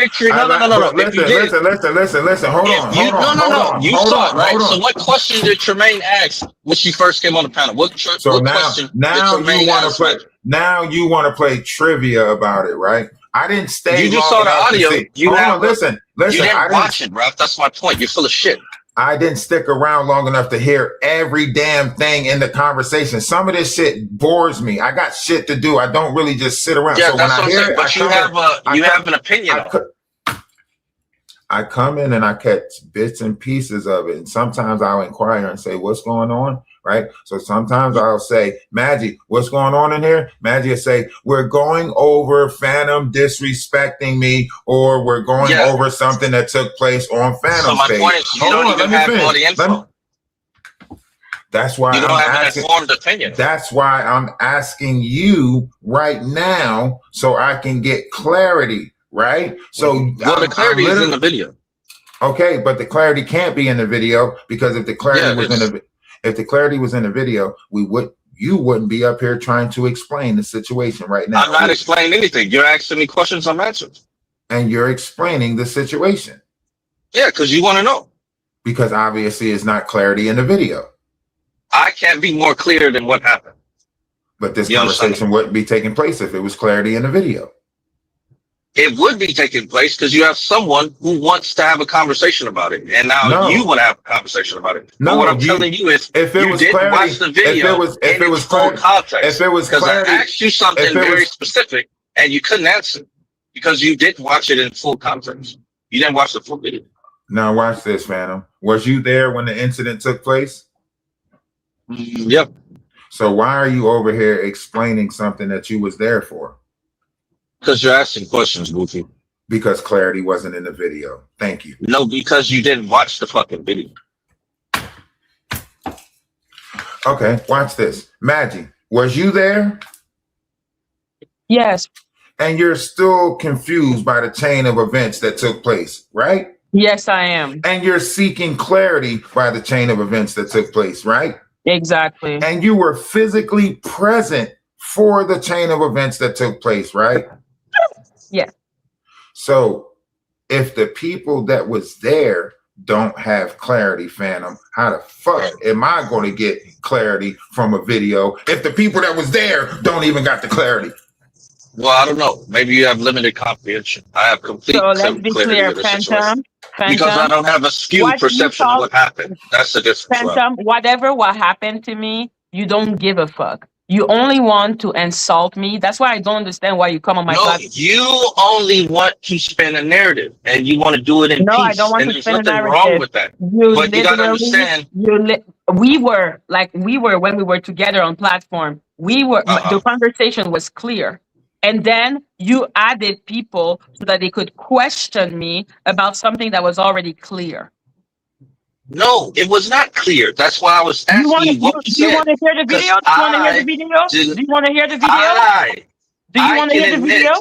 Listen. Hold on. You saw it, right? So what question did Tremaine ask when she first came on the panel? What question now did Tremaine ask? Now you want to play trivia about it, right? I didn't stay. You just saw the audio. Listen. You didn't watch it, Ralph. That's my point. You're full of shit. I didn't stick around long enough to hear every damn thing in the conversation. Some of this shit bores me. I got shit to do. I don't really just sit around. Yeah, so that's when what I'm saying. But you have an opinion. I come in and I catch bits and pieces of it. And sometimes I'll inquire and say, what's going on? Right. So sometimes I'll say, Madgie, what's going on in here? Madgie will say, we're going over Phantom disrespecting me, or we're going over something that took place on Phantom's So my point is, you don't even have all the info. That's why you don't have an informed opinion. That's why I'm asking you right now so I can get clarity. Right. So the clarity is in the video. Okay, but the clarity can't be in the video because if the clarity was in the video, you wouldn't be up here trying to explain the situation right now. I'm not explaining anything. You're asking me questions, I'm answering. And you're explaining the situation. Yeah, because you want to know. Because obviously it's not clarity in the video. I can't be more clear than what happened. But this conversation wouldn't be taking place if it was clarity in the video. It would be taking place because you have someone who wants to have a conversation about it, and now you want to have a conversation about it. No, but what I'm telling you is, if it was clarity, watch the video if it was full context. Because I asked you something very specific, and you couldn't answer because you didn't watch it in full context. You didn't watch the full video. Now watch this, Phantom. Was you there when the incident took place? Yep. So why are you over here explaining something that you was there for? Because you're asking questions, Goofy. Because clarity wasn't in the video. Thank you. No, because you didn't watch the fucking video. Okay, watch this. Madgie, was you there? Yes. and you're still confused by the chain of events that took place, right? Yes, I am. And you're seeking clarity by the chain of events that took place, right? Exactly. And you were physically present for the chain of events that took place, right? Yes. So if the people that was there don't have clarity, Phantom, how the fuck am I going to get clarity from a video if the people that was there don't even got the clarity? Well, I don't know. Maybe you have limited comprehension. I have complete So let's be clarity clear, of the situation. Phantom. Because I don't have a skewed What you perception of call- what happened. That's the difference. Rob. Phantom, whatever what happened to me, you don't give a fuck. You only want to insult me. That's why I don't understand why you come on my No, platform. you only want to spin a narrative, and you want to do it in No, peace. I don't want and to there's spin a nothing narrative. wrong with that. But you gotta understand. We were when we were together on platform. The conversation was clear. And then you added people so that they could question me about something that was already clear. No, it was not clear. That's why I was asking you what you Do you said. want to hear the video? Do you want to hear the video? Do you want to hear the video? Do you want to hear the video?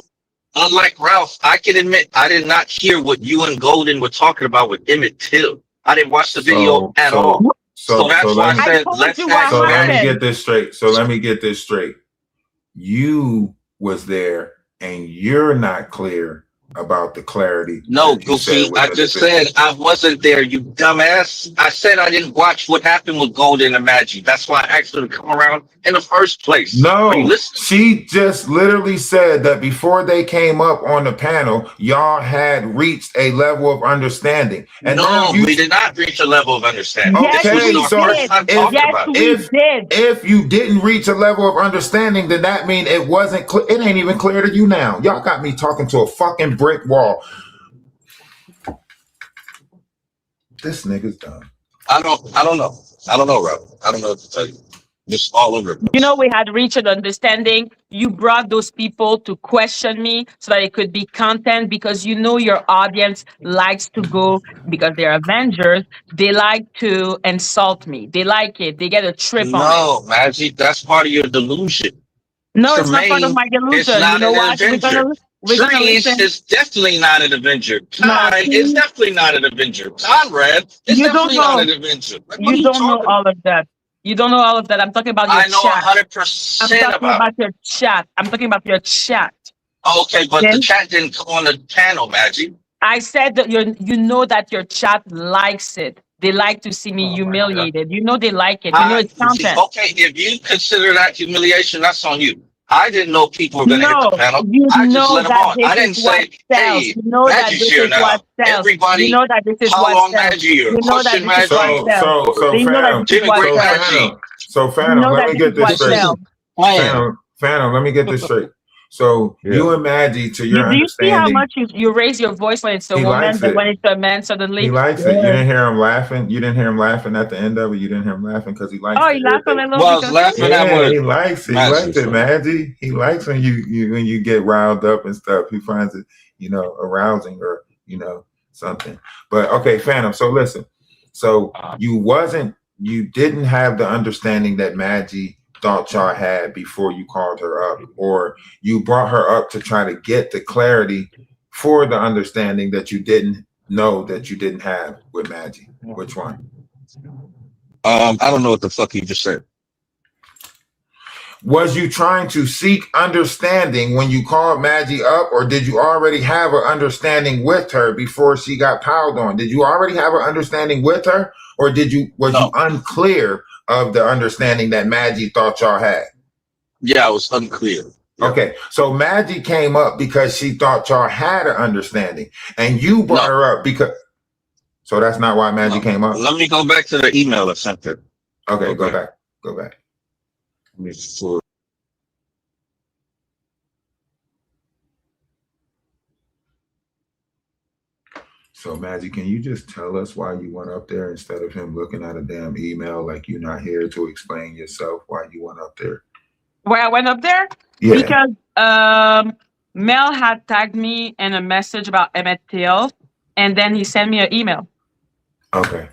Unlike Ralph, I can admit I did not hear what you and Golden were talking about with Emmett Till. I didn't watch the video at all. So that's why I said let's ask. So let me get this straight. You was there and you're not clear about the clarity. No, Goofy, I just said I wasn't there, you dumbass. I said I didn't watch what happened with Golden and Madgie. That's why I asked her to come around in the first place. No, she just literally said that before they came up on the panel, y'all had reached a level of understanding. And no, we did not reach a level of understanding. Okay, so if you didn't reach a level of understanding, then that means it wasn't clear. It ain't even clear to you now. Y'all got me talking to a fucking brick wall. This nigga's done. I don't know, Rob. I don't know what to tell you. Just all over. You know, we had reached an understanding. You brought those people to question me so that it could be content, because you know your audience likes to go, because they're Avengers, they like to insult me. They like it. They get a trip on it. No, Madgie, that's part of your delusion. No, it's not part of my delusion. It's not you know an what? Avenger. Trees is definitely not an Avenger. Kai is definitely not an Avenger. Conrad is definitely not an Avenger. Like, you don't know all of that. You don't know all of that. I'm talking about your chat. I know 100% I'm talking about your chat. I'm talking about your chat. Okay, but the chat didn't come on the panel, Madgie. I said that you know that your chat likes it. They like to see me humiliated. You know they like it. You know it's content. Okay, if you consider that humiliation, that's on you. I didn't know people were going to hit the panel. I just let them on. I didn't say, hey, Maggie's here now. Everybody, you know that this is how long Maggie or question Maggie. So Phantom, let me get this straight. Phantom, let me get this straight. So you and Madgie, to your understanding, do you see how much you raise your voice when it's a woman, but when it's a man, suddenly he likes it. You didn't hear him laughing. You didn't hear him laughing at the end of it. You didn't hear him laughing because he likes it. Oh, he laughed a little. Well, I was laughing at he likes it. He likes it, Madgie. He likes when you get riled up and stuff. He finds it, arousing or something. But okay, Phantom. So listen. So you didn't have the understanding that Madgie thought y'all had before you called her up, or you brought her up to try to get the clarity for the understanding that you didn't know that you didn't have with Madgie. Which one? I don't know what the fuck you just said. Was you trying to seek understanding when you called Madgie up, or did you already have an understanding with her before she got piled on? Did you already have an understanding with her, or was you unclear of the understanding that Madgie thought y'all had? Yeah, I was unclear. Yeah. Okay, so Madgie came up because she thought y'all had an understanding, and you brought her up because. So that's not why Madgie came up. Let me go back to the email I sent her. Okay, go back. Go back. So Madgie, can you just tell us why you went up there instead of him looking at a damn email like you're not here to explain yourself why you went up there? Why I went up there? Yeah. Because Mel had tagged me in a message about Emmett Till, and then he sent me an email. Okay.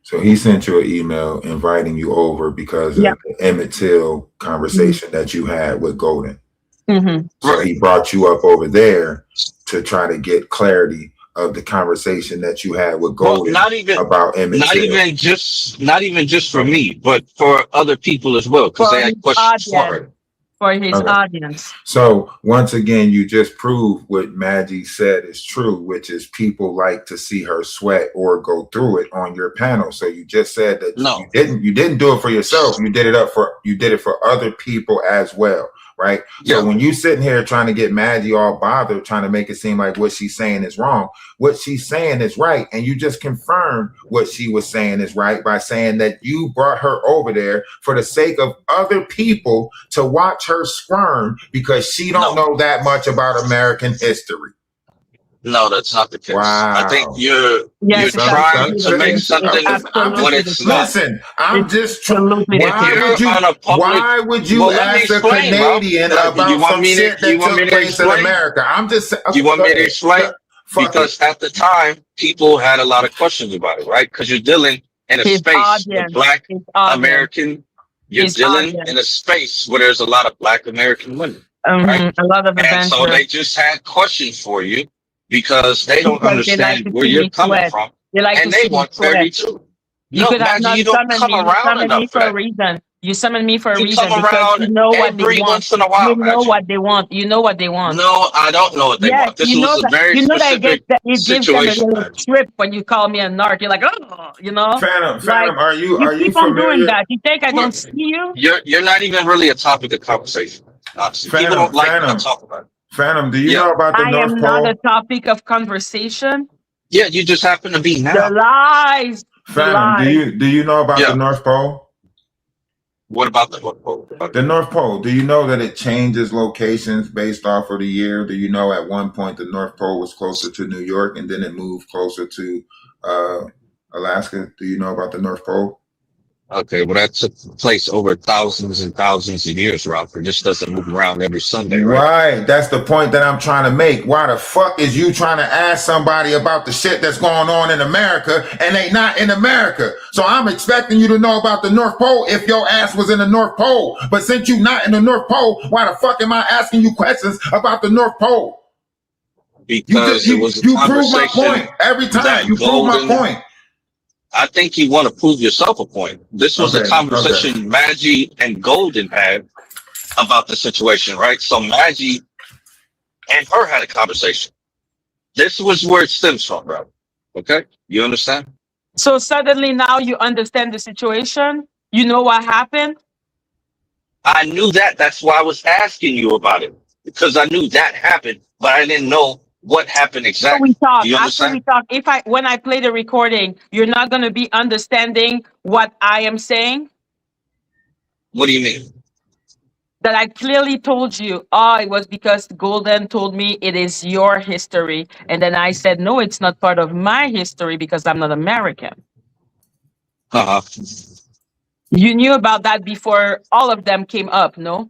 So he sent you an email inviting you over because of the Emmett Till conversation that you had with Golden. So he brought you up over there to try to get clarity of the conversation that you had with Golden about Emmett not Till. not even just for me, but for other people as well, because they had questions for her. For his audience. So once again, you just proved what Madgie said is true, which is people like to see her sweat or go through it on your panel. So you just said that you didn't do it for yourself. You did it for other people as well. Right. So when you sitting here trying to get Madgie all bothered, trying to make it seem like what she's saying is wrong, what she's saying is right. And you just confirmed what she was saying is right by saying that you brought her over there for the sake of other people to watch her squirm because she don't know that much about American history. No, that's not the case. Wow. I think you're trying to make something what it's not. Listen, I'm just trying. Why would you ask a Canadian about some shit that took place in America? I'm just. You want me to explain? Because at the time, people had a lot of questions about it, right? Because you're dealing in a space with Black American. You're dealing in a space where there's a lot of Black American women. Right? A lot of and so they just had questions for you. Because they don't understand where you're coming from, and they want clarity too. You could have not summoned me for a reason. You summoned me for a reason because you know what they want. You know what they want. You know what they want. No, I don't know what they want. This was a very specific situation. It gives them a little trip when you call me a narc. You're like, oh, you know. Phantom, are you keep on doing that? You think I don't see you? You're not even really a topic of conversation. People don't like to talk about it. Phantom, do you know about the North Pole? I am not a topic of conversation. Yeah, you just happen to be now. The lies. Phantom, do you know about the North Pole? What about the North Pole? The North Pole. Do you know that it changes locations based off of the year? Do you know at one point the North Pole was closer to New York and then it moved closer to Alaska? Do you know about the North Pole? Okay, well, that took place over thousands and thousands of years, Ralph. It just doesn't move around every Sunday, right? That's the point that I'm trying to make. Why the fuck is you trying to ask somebody about the shit that's going on in America and they not in America? So I'm expecting you to know about the North Pole if your ass was in the North Pole. But since you not in the North Pole, why the fuck am I asking you questions about the North Pole? Because it was you prove my point every time. You prove my point. I think you want to prove yourself a point. This was a conversation Madgie and Golden had about the situation, right? So Madgie and her had a conversation. This was where it stems from, bro. Okay? You understand? So suddenly now you understand the situation? You know what happened? I knew that. That's why I was asking you about it. Because I knew that happened, but I didn't know what happened exactly. After we talk, when I play the recording, you're not going to be understanding what I am saying. What do you mean? That I clearly told you, it was because Golden told me it is your history. And then I said, no, it's not part of my history because I'm not American. You knew about that before all of them came up, no?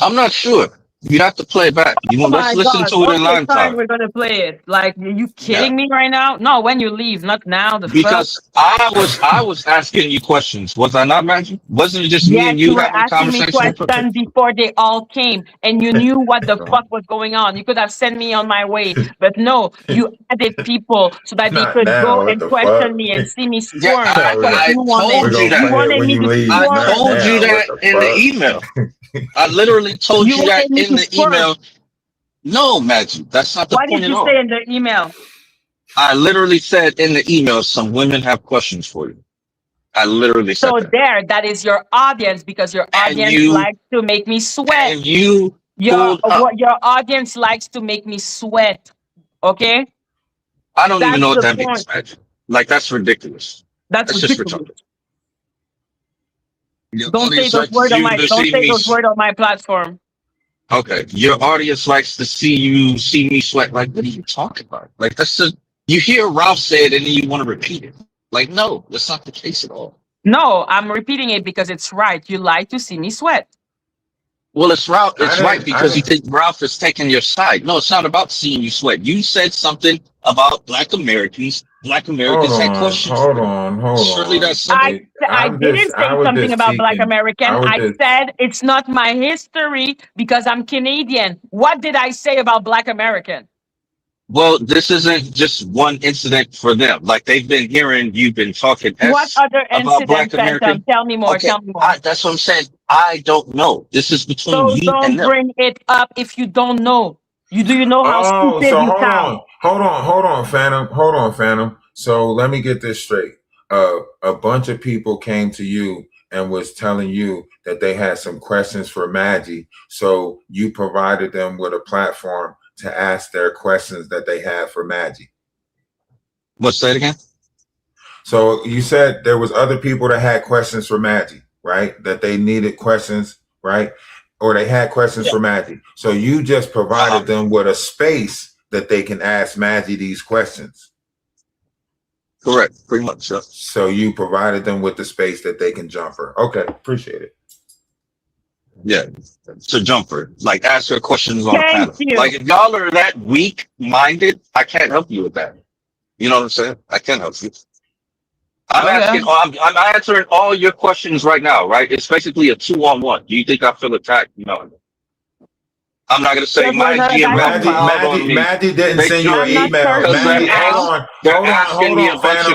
I'm not sure. You have to play it back. Let's listen to it in line time. We're gonna play it. Like, are you kidding me right now? No, when you leave, not now. Because I was asking you questions. Was I not, Madgie? Wasn't it just me and you having a conversation? You were asking me questions before they all came, and you knew what the fuck was going on. You could have sent me on my way, but no, you added people so that they could go and question me and see me squirm. I told you that in the email. I literally told you that in the email. No, Madgie, that's not the point at all. What did you say in the email? I literally said in the email, some women have questions for you. I literally said that. That is your audience, because your audience likes to make me sweat. And your audience likes to make me sweat. Okay? I don't even know what that means, Madgie. Like, that's ridiculous. That's just retarded. Don't say those words on my platform. Okay, your audience likes to see me sweat. Like, what are you talking about? Like, you hear Ralph say it and then you want to repeat it. Like, no, that's not the case at all. No, I'm repeating it because it's right. You like to see me sweat. Well, it's right because you think Ralph is taking your side. No, it's not about seeing you sweat. You said something about Black Americans Black Americans had questions. Hold on. Surely that's simple. I didn't say something about Black American. I said it's not my history because I'm Canadian. What did I say about Black American? Well, this isn't just one incident for them. Like they've been hearing you've been talking What other about Black incident, Phantom? American. Tell me more. Okay, Tell me more. that's what I'm saying. I don't know. This is between So you don't and them. bring it up if you don't know. Do you know how stupid so you sound? hold on, Phantom. So let me get this straight. A bunch of people came to you and was telling you that they had some questions for Madgie. So you provided them with a platform to ask their questions that they had for Madgie. What's that again? So you said there was other people that had questions for Madgie, right? That they needed questions, right? Or they had questions for Madgie. So you just provided them with a space that they can ask Madgie these questions. Correct, pretty much. Yeah. So you provided them with the space that they can jump her. Okay, appreciate it. Yeah, to jump her. Like ask her questions on Thank panel. you. Like if y'all are that weak-minded, I can't help you with that. You know what I'm saying? I can't help you. I'm asking. I'm answering all your questions right now. Right? It's basically a 2-on-1. Do you think I feel attacked? No. I'm not gonna say Madgie and Madgie didn't send you an email. Madgie, hold on, Phantom.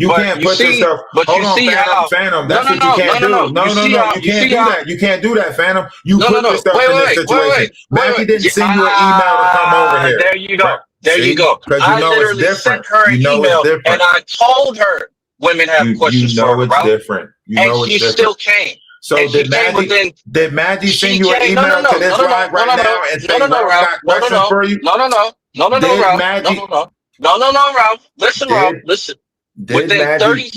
You can't put yourself. Hold on, Phantom. That's what you can't do. No, you can't do that. You can't do that, Phantom. You put yourself in this situation. Madgie didn't send you an email to come over here. There you go. There you go. Because you know it's different. Sent her an email and I told her women have questions for her, it's different. And she still came. So did Madgie send you an email to this live right now and say, Ralph got questions for you? No, Ralph. Listen, Ralph. Listen. Within 30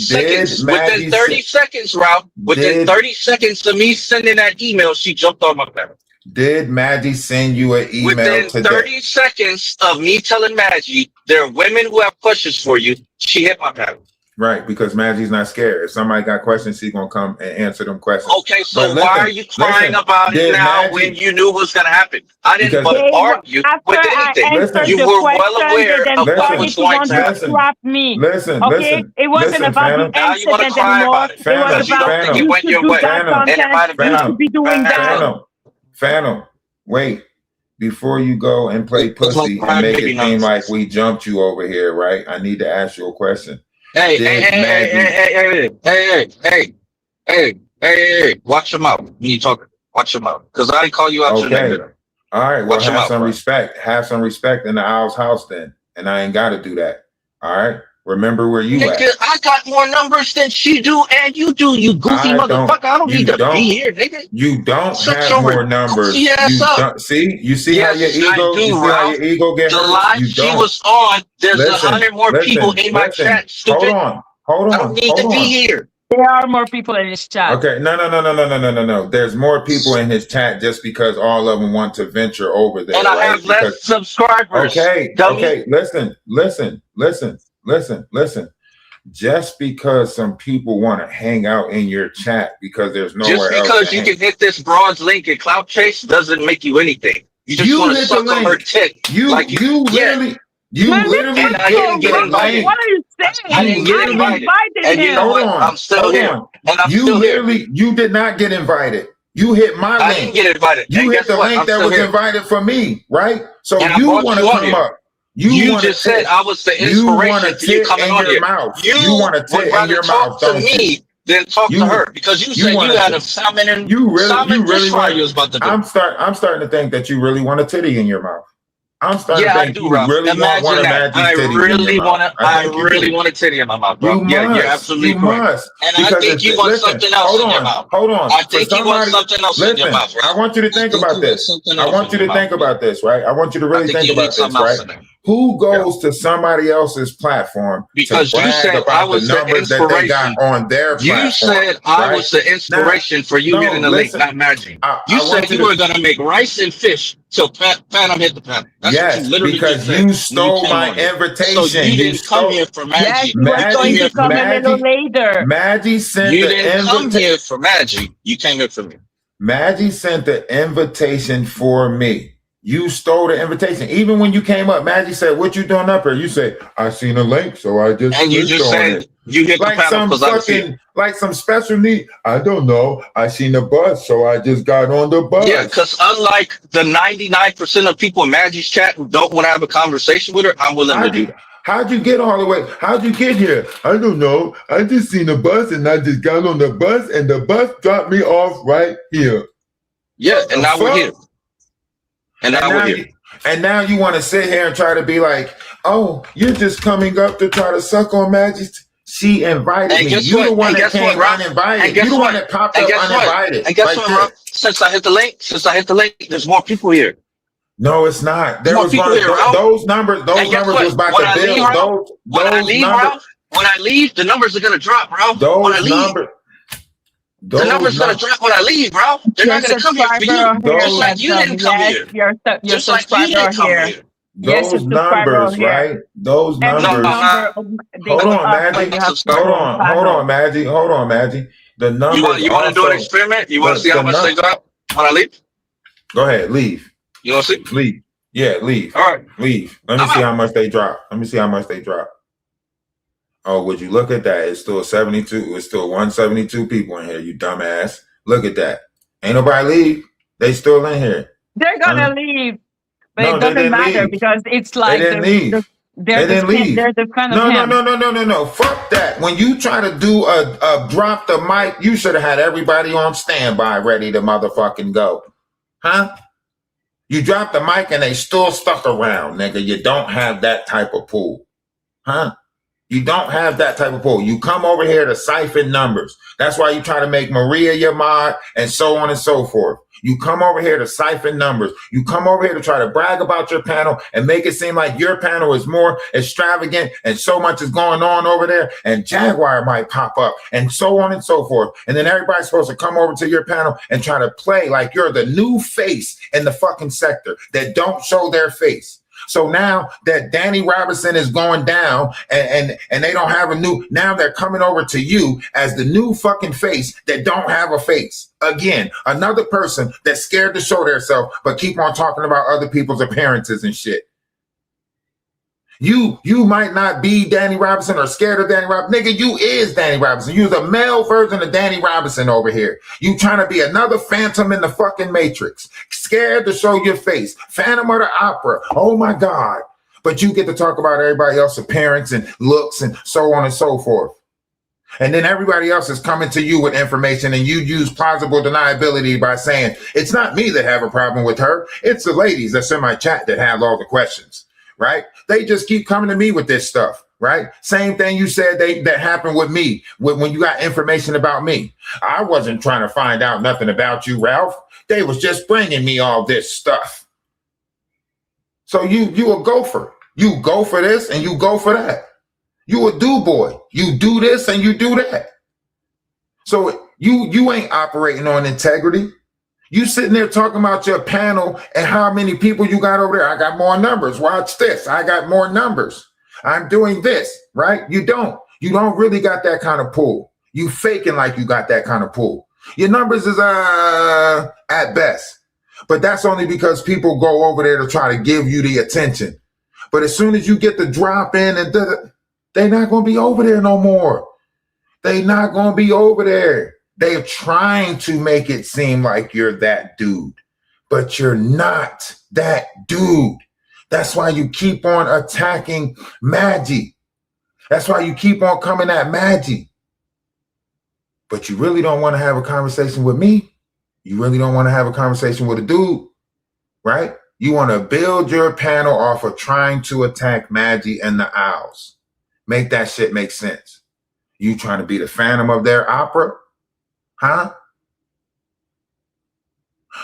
seconds, Ralph. Within 30 seconds of me sending that email, she jumped on my camera. Did Madgie send you an email Within today? 30 seconds of me telling Madgie there are women who have questions for you, she hit my camera. Right, because Maggie's not scared. If somebody got questions, she's gonna come and answer them questions. Okay, so why are you crying about it now when you knew what was gonna happen? I didn't argue with anything. You were well aware of what was going to happen. Listen, it wasn't about the incident anymore. It was about you should do that content. You should be doing that. Phantom, wait. Before you go and play pussy and make it seem like we jumped you over here, right? I need to ask you a question. Hey, watch your mouth when you talk. Watch your mouth, because I didn't call you out. Okay. All right. Well, have some respect. Have some respect in the Owl's house then, and I ain't got to do that. All right. Remember where you at. I got more numbers than she do, and you do. You goofy motherfucker. I don't need to be here, nigga. You don't have more numbers. You see how your ego. You see how your ego gets. The live she was on. There's 100 more people in my chat. Stupid. Hold on. I don't need to be here. There are more people in his chat. Okay, no. There's more people in his chat just because all of them want to venture over there. And I have less subscribers. Okay. Listen. Just because some people want to hang out in your chat because there's nowhere else. Just because you can hit this broad's link and clout chase doesn't make you anything. You just want to suck on her tit. You literally didn't get invited. What are you saying? I didn't get invited. And you know what? I'm still here. And I'm still here. You did not get invited. You hit my link. I didn't get invited. You hit the link that was invited for me, right? So you want to come up. You just said I was the inspiration to you coming on here. You want to tit in your mouth, to me, then talk to her because you said you had a salmon and you really want. You was about to do. I'm starting to think that you really want a titty in your mouth. I'm starting to think you really want a Madgie titty in your mouth. I really want a titty in my mouth, bro. Yeah, you're absolutely correct. And I think you want something else in your mouth. Hold on. I think you want something else in your mouth. I want you to think about this. I want you to think about this, right? I want you to really think about this, right? Who goes to somebody else's platform because to brag about the numbers that they got on their platform? You said I was the inspiration for you getting the link, not Madgie. You said you were going to make rice and fish till Phantom hit the panel. Yes, because you stole my invitation. So you didn't come here for Madgie. Yes, going to come a little later. Madgie sent the invitation. You didn't come here for Madgie. You came here for me. Madgie sent the invitation for me. You stole the invitation. Even when you came up, Madgie said, "What you doing up here?" You said, "I seen a link, so I just." And you just said you hit the like panel some because I see. fucking, like some special need. I don't know. I seen the bus, so I just got on the bus. Yeah, because unlike the 99% of people in Maggie's chat who don't want to have a conversation with her, I'm willing to do that. How'd you get all the way? How'd you get here? I don't know. I just seen the bus and I just got on the bus and the bus dropped me off right here. Yeah, and now we're here. And now we're here. And now you want to sit here and try to be like, oh, you're just coming up to try to suck on Maggie. She invited me. You the one that came uninvited. You the one that popped up uninvited. And guess what, Rob? Since I hit the link, there's more people here. No, it's not. There was those numbers was about to build. When I leave, the numbers are gonna drop, bro. The numbers gonna drop when I leave, bro. They're not gonna come here for you. Just like you didn't come here. Just like you didn't come here. Those numbers, right? Those numbers. Hold on, Madgie. Hold on, Madgie. The numbers. You want to do an experiment? You want to see how much they drop when I leave? Go ahead, leave. You want to see? Leave. Yeah, leave. All right. Leave. Let me see how much they drop. Oh, would you look at that? It's still 72. It's still 172 people in here, you dumbass. Look at that. Ain't nobody leave. They still in here. They're gonna leave. But it doesn't matter because it's like they didn't leave. They're the fan of him. No. Fuck that. When you try to do a drop the mic, you should have had everybody on standby ready to motherfucking go. Huh? You drop the mic and they still stuck around, nigga. You don't have that type of pool. Huh? You don't have that type of pool. You come over here to siphon numbers. That's why you try to make Maria your mod and so on and so forth. You come over here to siphon numbers. You come over here to try to brag about your panel and make it seem like your panel is more extravagant and so much is going on over there and Jaguar might pop up and so on and so forth. And then everybody's supposed to come over to your panel and try to play like you're the new face in the fucking sector that don't show their face. So now that Dani Robinson is going down and they don't have a new, now they're coming over to you as the new fucking face that don't have a face. Again, another person that's scared to show themselves, but keep on talking about other people's appearances and shit. You might not be Dani Robinson or scared of Dani Robinson. Nigga, you is Dani Robinson. You's a male version of Dani Robinson over here. You trying to be another Phantom in the fucking Matrix. Scared to show your face. Phantom of the Opera. Oh my God. But you get to talk about everybody else's appearance and looks and so on and so forth. And then everybody else is coming to you with information and you use plausible deniability by saying, it's not me that have a problem with her. It's the ladies that's in my chat that have all the questions. Right? They just keep coming to me with this stuff, right? Same thing you said that happened with me when you got information about me. I wasn't trying to find out nothing about you, Ralph. They was just bringing me all this stuff. So you a gopher. You go for this and you go for that. You a do boy. You do this and you do that. So you ain't operating on integrity. You sitting there talking about your panel and how many people you got over there. I got more numbers. Watch this. I got more numbers. I'm doing this, right? You don't really got that kind of pull. You faking like you got that kind of pull. Your numbers is at best, but that's only because people go over there to try to give you the attention. But as soon as you get the drop in and they're not going to be over there no more. They're not going to be over there. They're trying to make it seem like you're that dude, but you're not that dude. That's why you keep on attacking Madgie. That's why you keep on coming at Madgie. But you really don't want to have a conversation with me. You really don't want to have a conversation with a dude, right? You want to build your panel off of trying to attack Madgie and the Owls. Make that shit make sense. You trying to be the Phantom of their opera? Huh?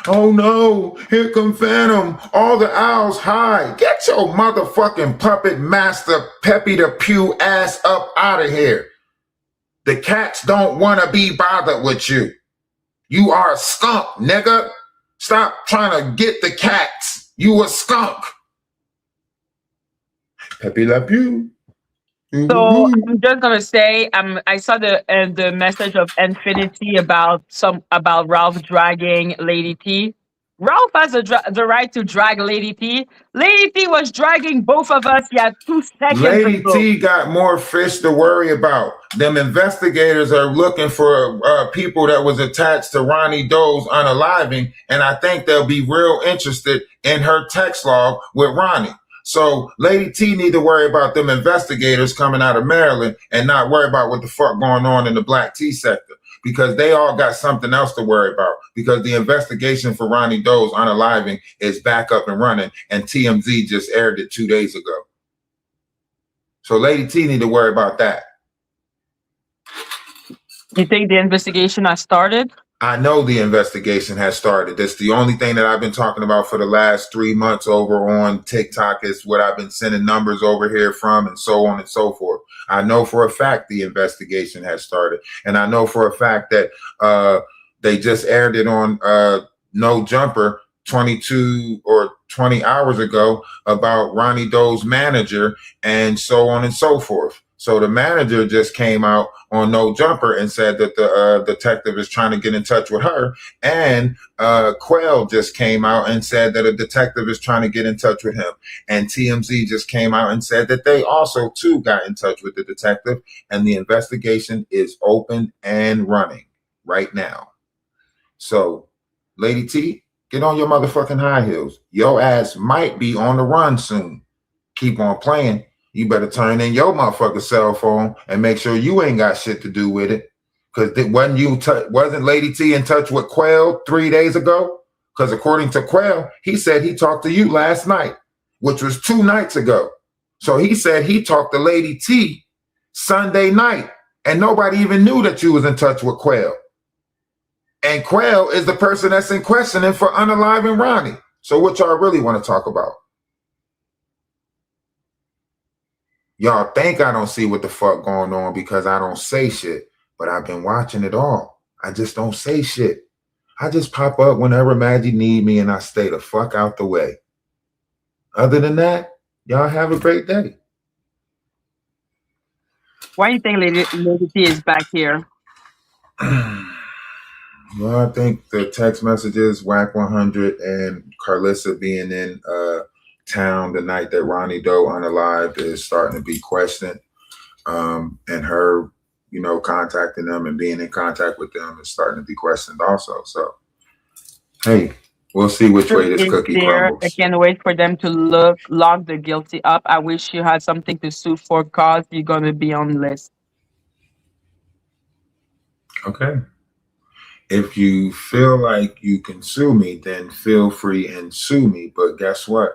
Oh no, here come Phantom. All the Owls hide. Get your motherfucking puppet master Peppy the Pew ass up out of here. The cats don't want to be bothered with you. You are a skunk, nigga. Stop trying to get the cats. You a skunk. Peppy the Pew. So I'm just gonna say, I saw the message of Infinity about Ralph dragging Lady T, Ralph has the right to drag Lady T. Lady T was dragging both of us, 2 seconds Lady ago. T got more fish to worry about. Them investigators are looking for people that was attached to Ronnie Doe's unaliving, and I think they'll be real interested in her text log with Ronnie. So Lady T need to worry about them investigators coming out of Maryland and not worry about what the fuck going on in the black tea sector, because they all got something else to worry about, because the investigation for Ronnie Doe's unaliving is back up and running, and TMZ just aired it 2 days ago. So Lady T need to worry about that. You think the investigation has started? I know the investigation has started. That's the only thing that I've been talking about for the last 3 months over on TikTok, is what I've been sending numbers over here from, and so on and so forth. I know for a fact the investigation has started. And I know for a fact that they just aired it on No Jumper 22 or 20 hours ago about Ronnie Doe's manager and so on and so forth. So the manager just came out on No Jumper and said that the detective is trying to get in touch with her. And Quail just came out and said that a detective is trying to get in touch with him. And TMZ just came out and said that they also, too, got in touch with the detective. And the investigation is open and running right now. So, Lady T, get on your motherfucking high heels. Your ass might be on the run soon. Keep on playing. You better turn in your motherfucking cell phone and make sure you ain't got shit to do with it. Because wasn't Lady T in touch with Quail 3 days ago? Because according to Quail, he said he talked to you last night, which was 2 nights ago. So he said he talked to Lady T Sunday night, and nobody even knew that you was in touch with Quail. And Quail is the person that's in questioning for unaliving Ronnie. So what y'all really want to talk about? Y'all think I don't see what the fuck going on because I don't say shit, but I've been watching it all. I just don't say shit. I just pop up whenever Madgie need me, and I stay the fuck out the way. Other than that, y'all have a great day. Why do you think Lady T is back here? Well, I think the text messages, Whack 100 and Carlissa being in town the night that Ronnie Doe unalived is starting to be questioned. And her, contacting them and being in contact with them is starting to be questioned also. So, hey, we'll see which way this cookie crumbles. I can't wait for them to lock the guilty up. I wish you had something to sue for, cause you're going to be on the list. Okay. If you feel like you can sue me, then feel free and sue me. But guess what?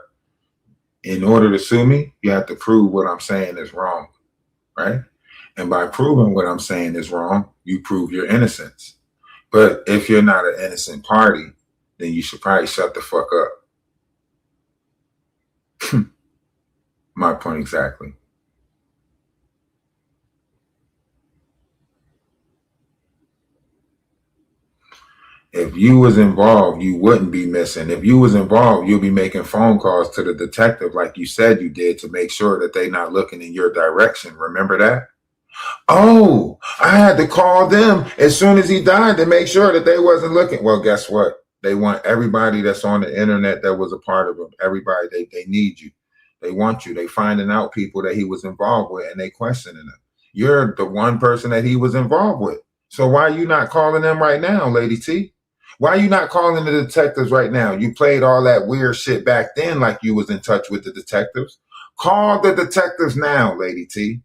In order to sue me, you have to prove what I'm saying is wrong, right? And by proving what I'm saying is wrong, you prove your innocence. But if you're not an innocent party, then you should probably shut the fuck up. My point exactly. If you was involved, you wouldn't be missing. If you was involved, you'll be making phone calls to the detective like you said you did to make sure that they're not looking in your direction. Remember that? Oh, I had to call them as soon as he died to make sure that they wasn't looking. Well, guess what? They want everybody that's on the internet that was a part of them. Everybody, they need you. They want you. They finding out people that he was involved with and they questioning them. You're the one person that he was involved with. So why are you not calling them right now, Lady T? Why are you not calling the detectives right now? You played all that weird shit back then like you was in touch with the detectives. Call the detectives now, Lady T.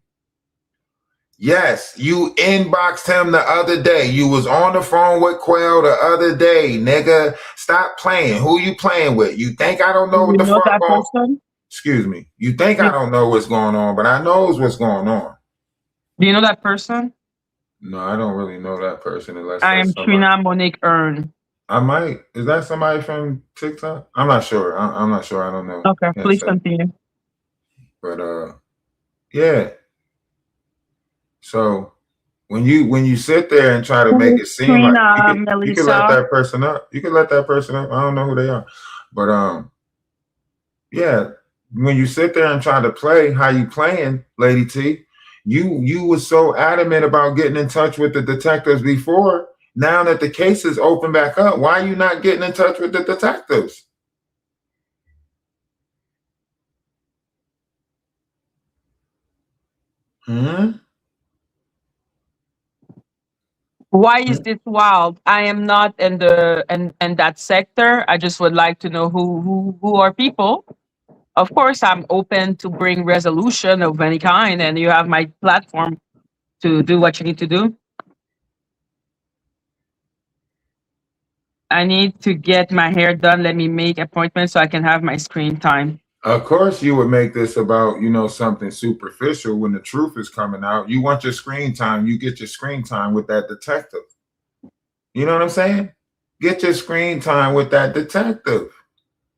Yes, you inboxed him the other day. You was on the phone with Quail the other day, nigga. Stop playing. Who you playing with? You think I don't know what the fuck going on? Excuse me. You think I don't know what's going on, but I knows what's going on. Do you know that person? No, I don't really know that person unless I am Trina Monique Earn. I might. Is that somebody from TikTok? I'm not sure. I'm not sure. I don't know. Okay, please continue. But yeah. So when you sit there and try to make it seem like you can let that person up. You can let that person up. I don't know who they are. But yeah, when you sit there and try to play how you playing, Lady T, you was so adamant about getting in touch with the detectives before, Now that the case is open back up, why are you not getting in touch with the detectives? Why is this wild? I am not in that sector. I just would like to know who are people. Of course, I'm open to bring resolution of any kind, and you have my platform to do what you need to do. I need to get my hair done. Let me make appointments so I can have my screen time. Of course, you would make this about, something superficial when the truth is coming out. You want your screen time, you get your screen time with that detective. You know what I'm saying? Get your screen time with that detective.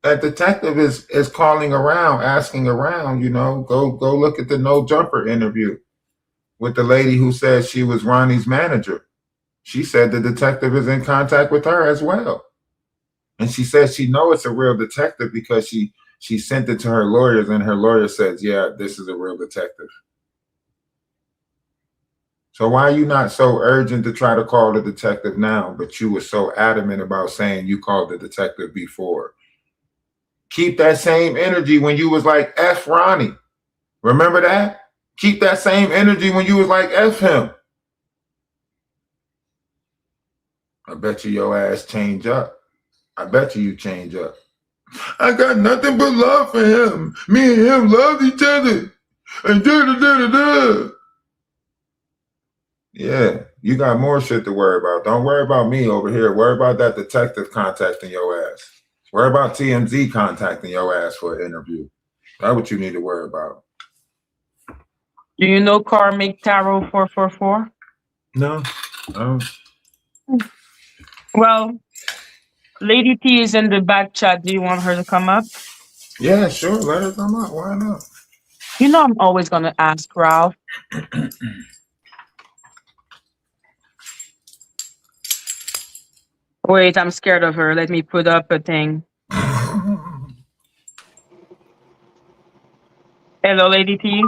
That detective is calling around, asking around, go look at the no jumper interview with the lady who said she was Ronnie's manager. She said the detective is in contact with her as well. And she says she knows it's a real detective because she sent it to her lawyers, and her lawyer says, yeah, this is a real detective. So why are you not so urgent to try to call the detective now, but you were so adamant about saying you called the detective before? Keep that same energy when you was like, F Ronnie. Remember that? Keep that same energy when you was like, F him. I bet you your ass change up. I bet you change up. I got nothing but love for him. Me and him love each other. And da-da-da-da-da. Yeah, you got more shit to worry about. Don't worry about me over here. Worry about that detective contacting your ass. Worry about TMZ contacting your ass for an interview. That's what you need to worry about. Do you know Karmic Tarot 444? No. Well, Lady T is in the back chat. Do you want her to come up? Yeah, sure. Let her come up. Why not? I'm always going to ask Ralph. Wait, I'm scared of her. Let me put up a thing. Hello, Lady T.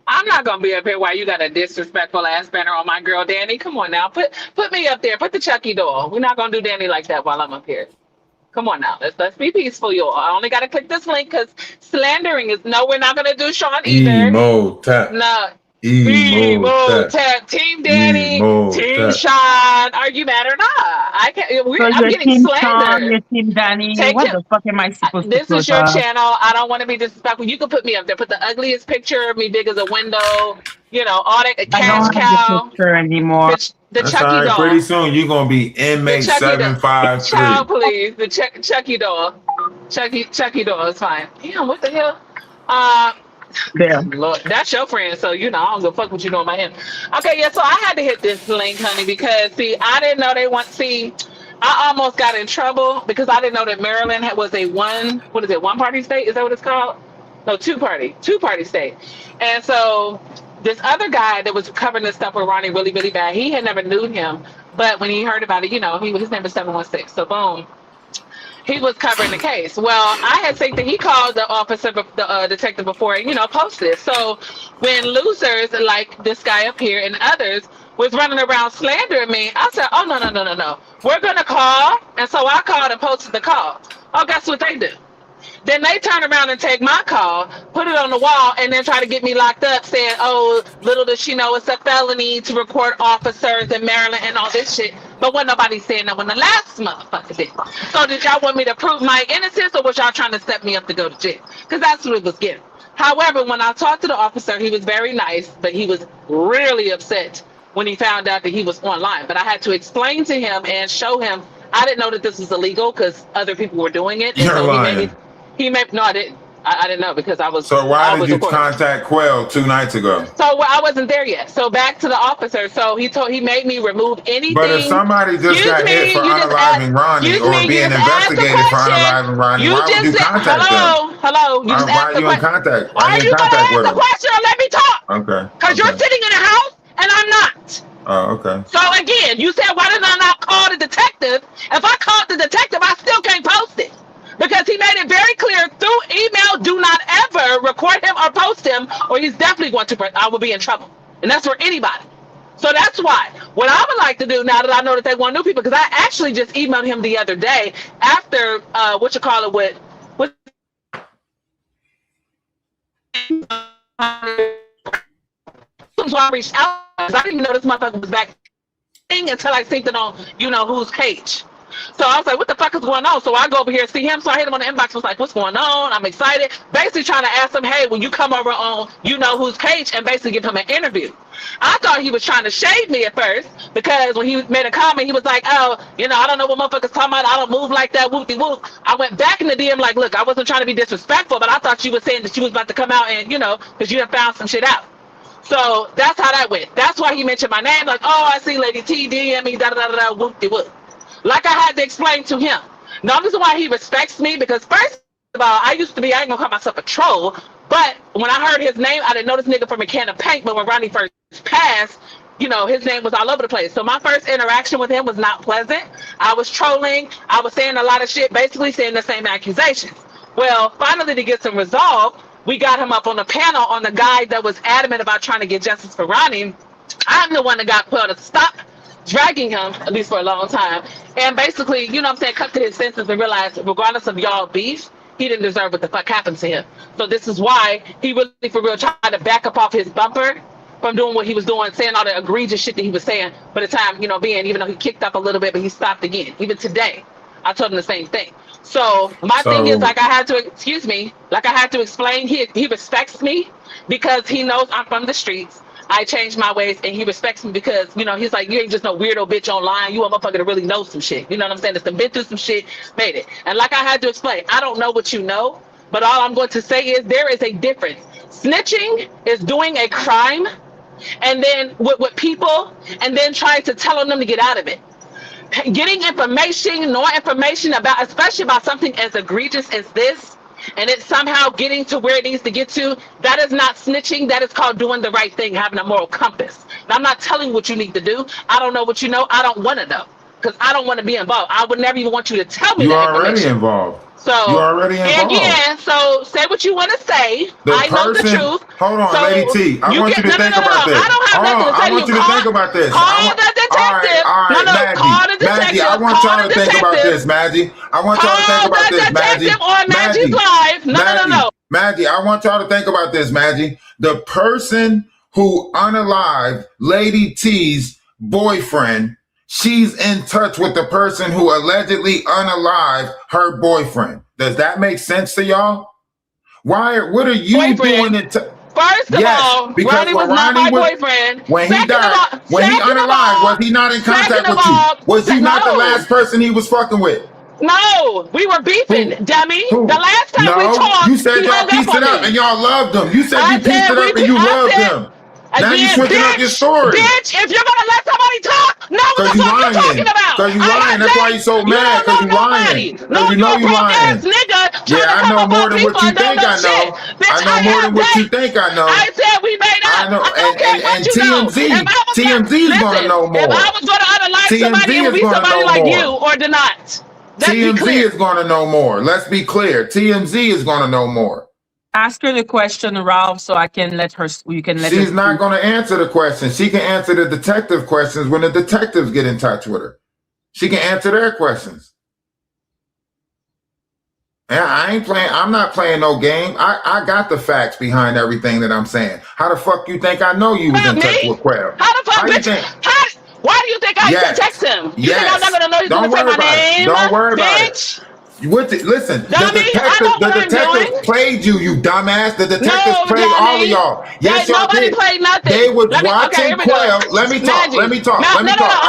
I'm not gonna be up here while you got a disrespectful ass banner on my girl Dani. Come on now, put me up there. Put the Chucky doll. We're not gonna do Dani like that while I'm up here. Come on now, let's be peaceful, y'all. I only gotta click this link because slandering is no. We're not gonna do Sean either. Emo tap. No. Emo tap. Team Dani, Team Sean. Are you mad or not? I can't. I'm getting Team slandered. Sean, your Team Dani. What the fuck am I supposed to This put is your up? channel. I don't want to be disrespectful. You can put me up there. Put the ugliest picture of me big as a window. All that cash I don't cow. have the picture anymore. The That's Chucky all right. doll. Pretty soon you're gonna be inmate 753. Child, please. The Chucky doll. Chucky doll is fine. Damn, what the hell? There. Lord, that's your friend, so I don't give a fuck what you doing by him. Okay, yeah, so I had to hit this link, honey, because I didn't know they want I almost got in trouble because I didn't know that Maryland was a one party state? Is that what it's called? No, two party state. And so this other guy that was covering this stuff with Ronnie really, really bad, he had never knew him, but when he heard about it, his name was 716. So boom. He was covering the case. Well, I had seen that he called the officer, the detective before, posted. So when losers like this guy up here and others was running around slandering me, I said, oh, no. We're going to call. And so I called and posted the call. Oh, guess what they do? Then they turn around and take my call, put it on the wall, and then try to get me locked up, saying, oh, little does she know it's a felony to record officers in Maryland and all this shit. But wasn't nobody saying that when the last motherfucker did. So did y'all want me to prove my innocence, or was y'all trying to set me up to go to jail? Because that's what it was getting. However, when I talked to the officer, he was very nice, but he was really upset when he found out that he was online. But I had to explain to him and show him I didn't know that this was illegal because other people were doing it. You're lying. No, I didn't. I didn't know because I was. So why did you contact Quell 2 nights ago? So I wasn't there yet. So back to the officer. So he made me remove anything. But if somebody just got hit for unaliving Ronnie or being investigated for unaliving Ronnie, why would you contact them? Hello. You just why are you in contact? Why are you going to ask the question and let me talk? Okay. Because you're sitting in a house and I'm not. Oh, okay. So again, you said why did I not call the detective? If I called the detective, I still can't post it. Because he made it very clear through email, do not ever record him or post him, or he's definitely going to, I will be in trouble. And that's for anybody. So that's why. What I would like to do now that I know that they want new people, because I actually just emailed him the other day after what so I reached out because I didn't even know this motherfucker was back until I synced it on who's Cage. So I was like, what the fuck is going on? So I go over here and see him. So I hit him on the inbox. Was like, what's going on? I'm excited. Basically trying to ask him, hey, when you come over on who's Cage, and basically give him an interview. I thought he was trying to shade me at first because when he made a comment, he was like, oh, I don't know what motherfuckers talking about. I don't move like that. Whoop-de-whoop. I went back in the DM like, look, I wasn't trying to be disrespectful, but I thought you were saying that you was about to come out and, because you had found some shit out. So that's how that went. That's why he mentioned my name. Like, oh, I see Lady T DM me, da-da-da-da, whoop-de-whoop. Like I had to explain to him. Now, this is why he respects me, because first of all, I ain't gonna call myself a troll, but when I heard his name, I didn't know this nigga from a can of paint, but when Ronnie first passed, his name was all over the place. So my first interaction with him was not pleasant. I was trolling. I was saying a lot of shit, basically saying the same accusations. Well, finally, to get some resolve, we got him up on the panel on the guy that was adamant about trying to get justice for Ronnie. I'm the one that got put to stop dragging him, at least for a long time, and basically, come to his senses and realize, regardless of y'all beef, he didn't deserve what the fuck happened to him. So this is why he really, for real, tried to back up off his bumper from doing what he was doing, saying all the egregious shit that he was saying. By the time, even though he kicked up a little bit, but he stopped again. Even today, I told him the same thing. So my thing is, like I had to explain, he respects me because he knows I'm from the streets. I changed my ways, and he respects me because, he's like, you ain't just no weirdo bitch online. You a motherfucker that really knows some shit. You know what I'm saying? That's been through some shit, made it. And like I had to explain, I don't know what you know, but all I'm going to say is there is a difference. Snitching is doing a crime, and then with people, and then trying to tell them to get out of it. Getting information, knowing information about, especially about something as egregious as this, and it's somehow getting to where it needs to get to, that is not snitching. That is called doing the right thing, having a moral compass. Now, I'm not telling you what you need to do. I don't know what you know. I don't want to know because I don't want to be involved. I would never even want you to tell me. You're already involved. So you're already involved. Again, so say what you want to say. I know the truth. Hold on, Lady T. I want you to think about this. I don't have nothing to say. I want you to think about this. Call the detective. All right, call the detective. Maggie, I want y'all to think about this, Maggie. I want y'all to think about this, Maggie. On Maggie's live. No. Maggie, I want y'all to think about this, Maggie. The person who unalived Lady T's boyfriend, she's in touch with the person who allegedly unalived her boyfriend. Does that make sense to y'all? What are you doing? First of all, Ronnie was not my boyfriend. When he died, when he unalived, was he not in contact with you? Was you not the last person he was fucking with? No, we were beefing, dummy. The last time we talked, you said y'all pieced it up and y'all loved him. You said you pieced it up and you loved him. Now you switching up your story. Bitch, if you're gonna let somebody talk, know what the fuck you're talking about. Because you lying. That's why you're so mad. Because you lying. Because you know you lying. Yeah, I know more than what you think I know. I know more than what you think I know. I said we made up. I know. And TMZ is gonna know more. If I was gonna unalive somebody, it would be somebody like you or Donat. TMZ is gonna know more. Let's be clear. TMZ is gonna know more. Ask her the question, Ralph, so I can let her. You can let her. She's not going to answer the question. She can answer the detective questions when the detectives get in touch with her. She can answer their questions. And I ain't playing. I'm not playing no game. I got the facts behind everything that I'm saying. How the fuck you think I know you was in touch with Quail? How the fuck, bitch? Why do you think I can text him? You think I'm not going to know he's going to say my name? Don't worry about it. Listen, the detectives played you dumbass. The detectives played all of y'all. Yes, y'all did. Played nothing. They was watching Quail. Let me talk. I'm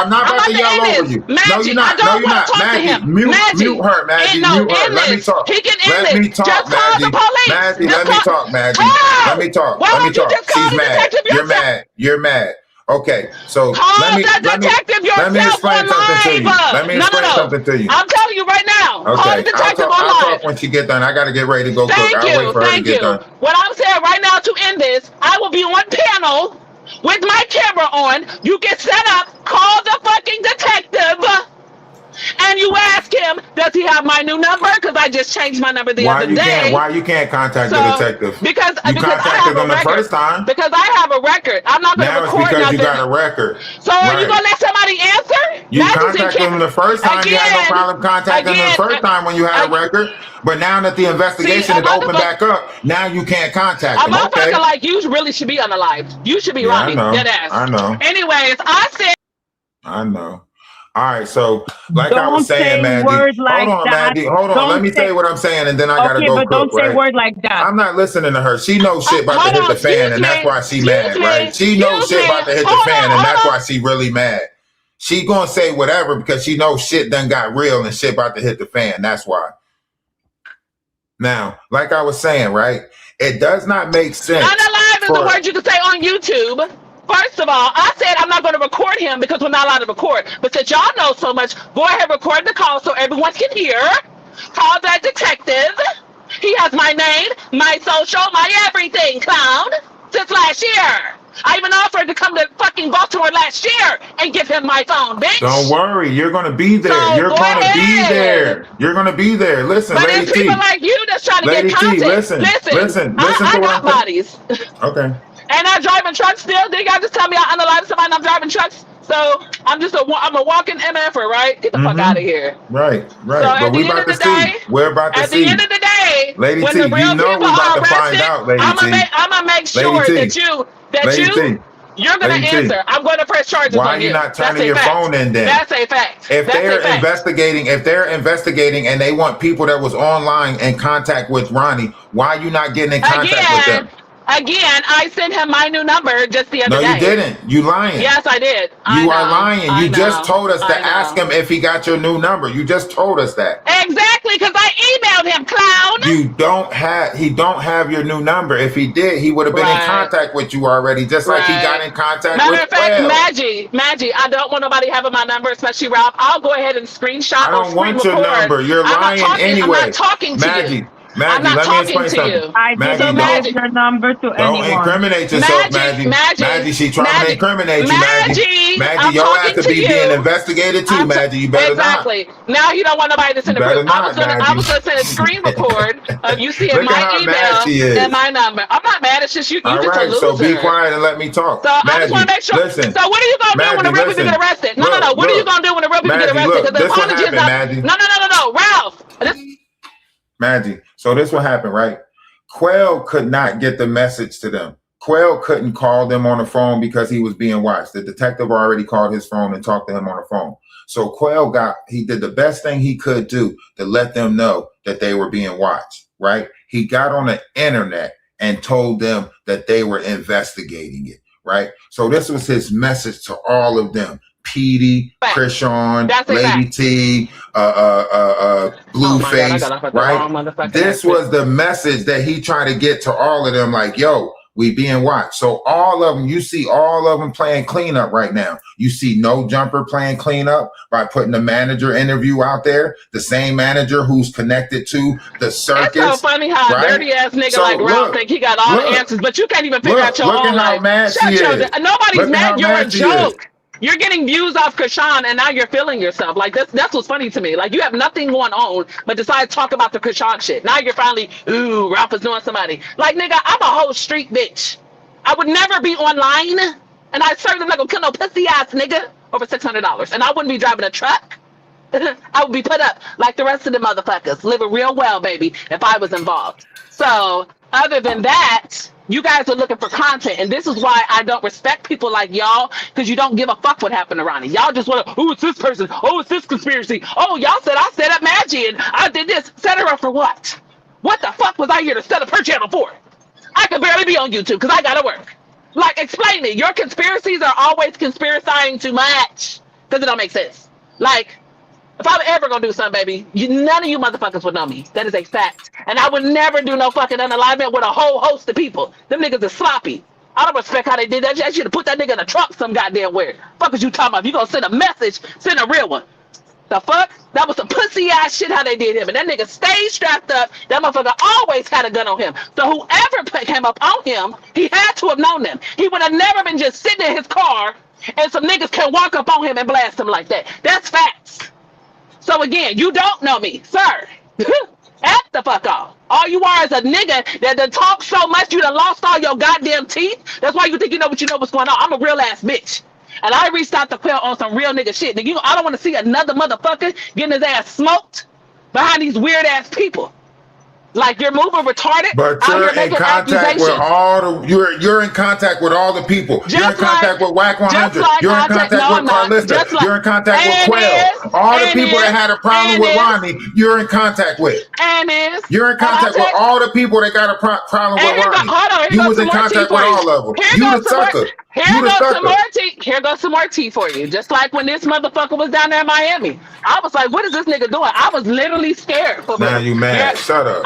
not about to yell over you. No, you're not. Maggie, mute her, Maggie. Mute her. Let me talk. Let me talk, Maggie. Let me talk, Maggie. Let me talk. She's mad. You're mad. Okay, so let me explain something to you. Let me explain something to you. I'm telling you right now. Okay, I'll talk when she get done. I got to get ready to go cook. I'll wait for her to get done. What I'm saying right now to end this, I will be on panel with my camera on. You get set up, call the fucking detective, and you ask him, him, does he have my new number? Because I just changed my number the other day. Why you can't contact the detective? Because you I contacted have them a the record. first time. Because I have a record. I'm not going to record now it's because nothing. you got a record. So are you going to let somebody answer? You contacted them the first time. You had no problem contacting them the first time when you had a record. But now that the investigation is open back up, now you can't contact them. A motherfucker like you really should be unalived. You should be Ronnie. Dead ass. I know. Anyways, I said. I know. All right, so like I was saying, Madgie, hold on, Madgie, hold on. Let me say what I'm saying, and then I gotta go cook. Don't say word like that. I'm not listening to her. She knows shit about to hit the fan, and that's why she mad, right? She knows shit about to hit the fan, and that's why she really mad. She gonna say whatever because she knows shit done got real and shit about to hit the fan. That's why. Now, like I was saying, right? It does not make sense. Unalive is a word you can say on YouTube. First of all, I said I'm not going to record him because we're not allowed to record. But since y'all know so much, go ahead and record the call so everyone can hear. Call that detective. He has my name, my social, my everything, clown. Since last year. I even offered to come to fucking Baltimore last year and give him my phone, bitch. Don't worry, you're gonna be there. So you're gonna be there. You're gonna be there. Listen, but Lady it's people like you that's trying to Lady get content. Listen I to what got bodies. Okay. And I'm driving trucks still. They got to tell me I unalive somebody and I'm driving trucks. So I'm a walking MFer, right? Get the fuck out of here. Right. So but we about to see. We're about to see. At the end of the day, Lady when T, the real you know people we about are to find arrested, out, Lady T. I'm gonna make sure you're gonna answer. I'm going to press charges on you. Why are you not turning your phone in then? That's a fact. If they're investigating and they want people that was online in contact with Ronnie, why are you not getting in contact with them? Again, I sent him my new number just the other day. No, you didn't. You lying. Yes, I did. You are lying. You just told us to ask him if he got your new number. You just told us that. Exactly, because I emailed him, clown. He don't have your new number. If he did, he would have been in contact with you already, just like he got in contact with Matter of fact, Madgie, I don't want nobody having my number, especially Ralph. I'll go ahead and screenshot. I don't want your number. You're lying anyway. I'm not talking to you. Maggie, let me explain something. I didn't give your number to anyone. Don't incriminate yourself, Maggie. Maggie, she's trying to incriminate you, Maggie. Maggie, your ass to be being investigated too, Maggie. You better not. Exactly. Now you don't want nobody to send a proof. I was going to send a screen record of you seeing my email and my number. I'm not mad. It's just you. All right, so be quiet and let me talk. So I just want to make sure. Listen, so what are you going to do when the real people get arrested? No. What are you going to do when the real people get arrested? Because the apology is not. No. Ralph. Maggie, so this will happen, right? Quail could not get the message to them. Quail couldn't call them on the phone because he was being watched. The detective already called his phone and talked to him on the phone. So Quail he did the best thing he could do to let them know that they were being watched, right? He got on the internet and told them that they were investigating it, right? So this was his message to all of them. Petey, Krishan, Lady T, Blueface, right? This was the message that he tried to get to all of them, like, yo, we being watched. So all of them, you see all of them playing cleanup right now. You see No Jumper playing cleanup by putting the manager interview out there, the same manager who's connected to the circus. That's so funny how a dirty ass nigga like Ralph think he got all the answers, but you can't even figure out your own life. Nobody's mad. You're a joke. You're getting views off Krishan, and now you're feeling yourself. Like, that's what's funny to me. Like, you have nothing going on, but decide to talk about the Krishan shit. Now you're finally, ooh, Ralph is doing somebody. Like, nigga, I'm a whole street bitch. I would never be online, and I certainly not gonna kill no pussy-ass nigga over $600. And I wouldn't be driving a truck. I would be put up like the rest of the motherfuckers, living real well, baby, if I was involved. So, other than that, you guys are looking for content, and this is why I don't respect people like y'all, because you don't give a fuck what happened to Ronnie. Y'all just want to, oh, it's this person, oh, it's this conspiracy, oh, y'all said I set up Madgie, and I did this. Set her up for what? What the fuck was I here to set up her channel for? I could barely be on YouTube because I gotta work. Like, explain it. Your conspiracies are always conspiracing too much because it don't make sense. Like, if I'm ever gonna do something, baby, none of you motherfuckers would know me. That is a fact. And I would never do no fucking unalignment with a whole host of people. Them niggas are sloppy. I don't respect how they did that. I should have put that nigga in a trunk some goddamn where. Fuck is you talking about? If you gonna send a message, send a real one. The fuck? That was some pussy ass shit how they did him. And that nigga stayed strapped up. That motherfucker always had a gun on him. So whoever came up on him, he had to have known them. He would have never been just sitting in his car and some niggas can walk up on him and blast him like that. That's facts. So So again, you don't know me, sir. F the fuck off. All you are is a nigga that done talk so much you done lost all your goddamn teeth. That's why you think you know what's going on. I'm a real ass bitch. And I reached out to Quill on some real nigga shit. I don't want to see another motherfucker getting his ass smoked behind these weird ass people. Like you're moving retarded. But you're in contact with all the you're in contact with all the people. You're in contact with Whack 100. You're in contact with Carlista. You're in contact with Quail. All the people that had a problem with Ronnie, you're in contact with. You're in contact with all the people that got a problem with Ronnie. You was in contact with all of them. You the sucker. Here goes some more tea for you. Just like when this motherfucker was down there in Miami. I was like, what is this nigga doing? I was literally scared. Now you mad. Shut up.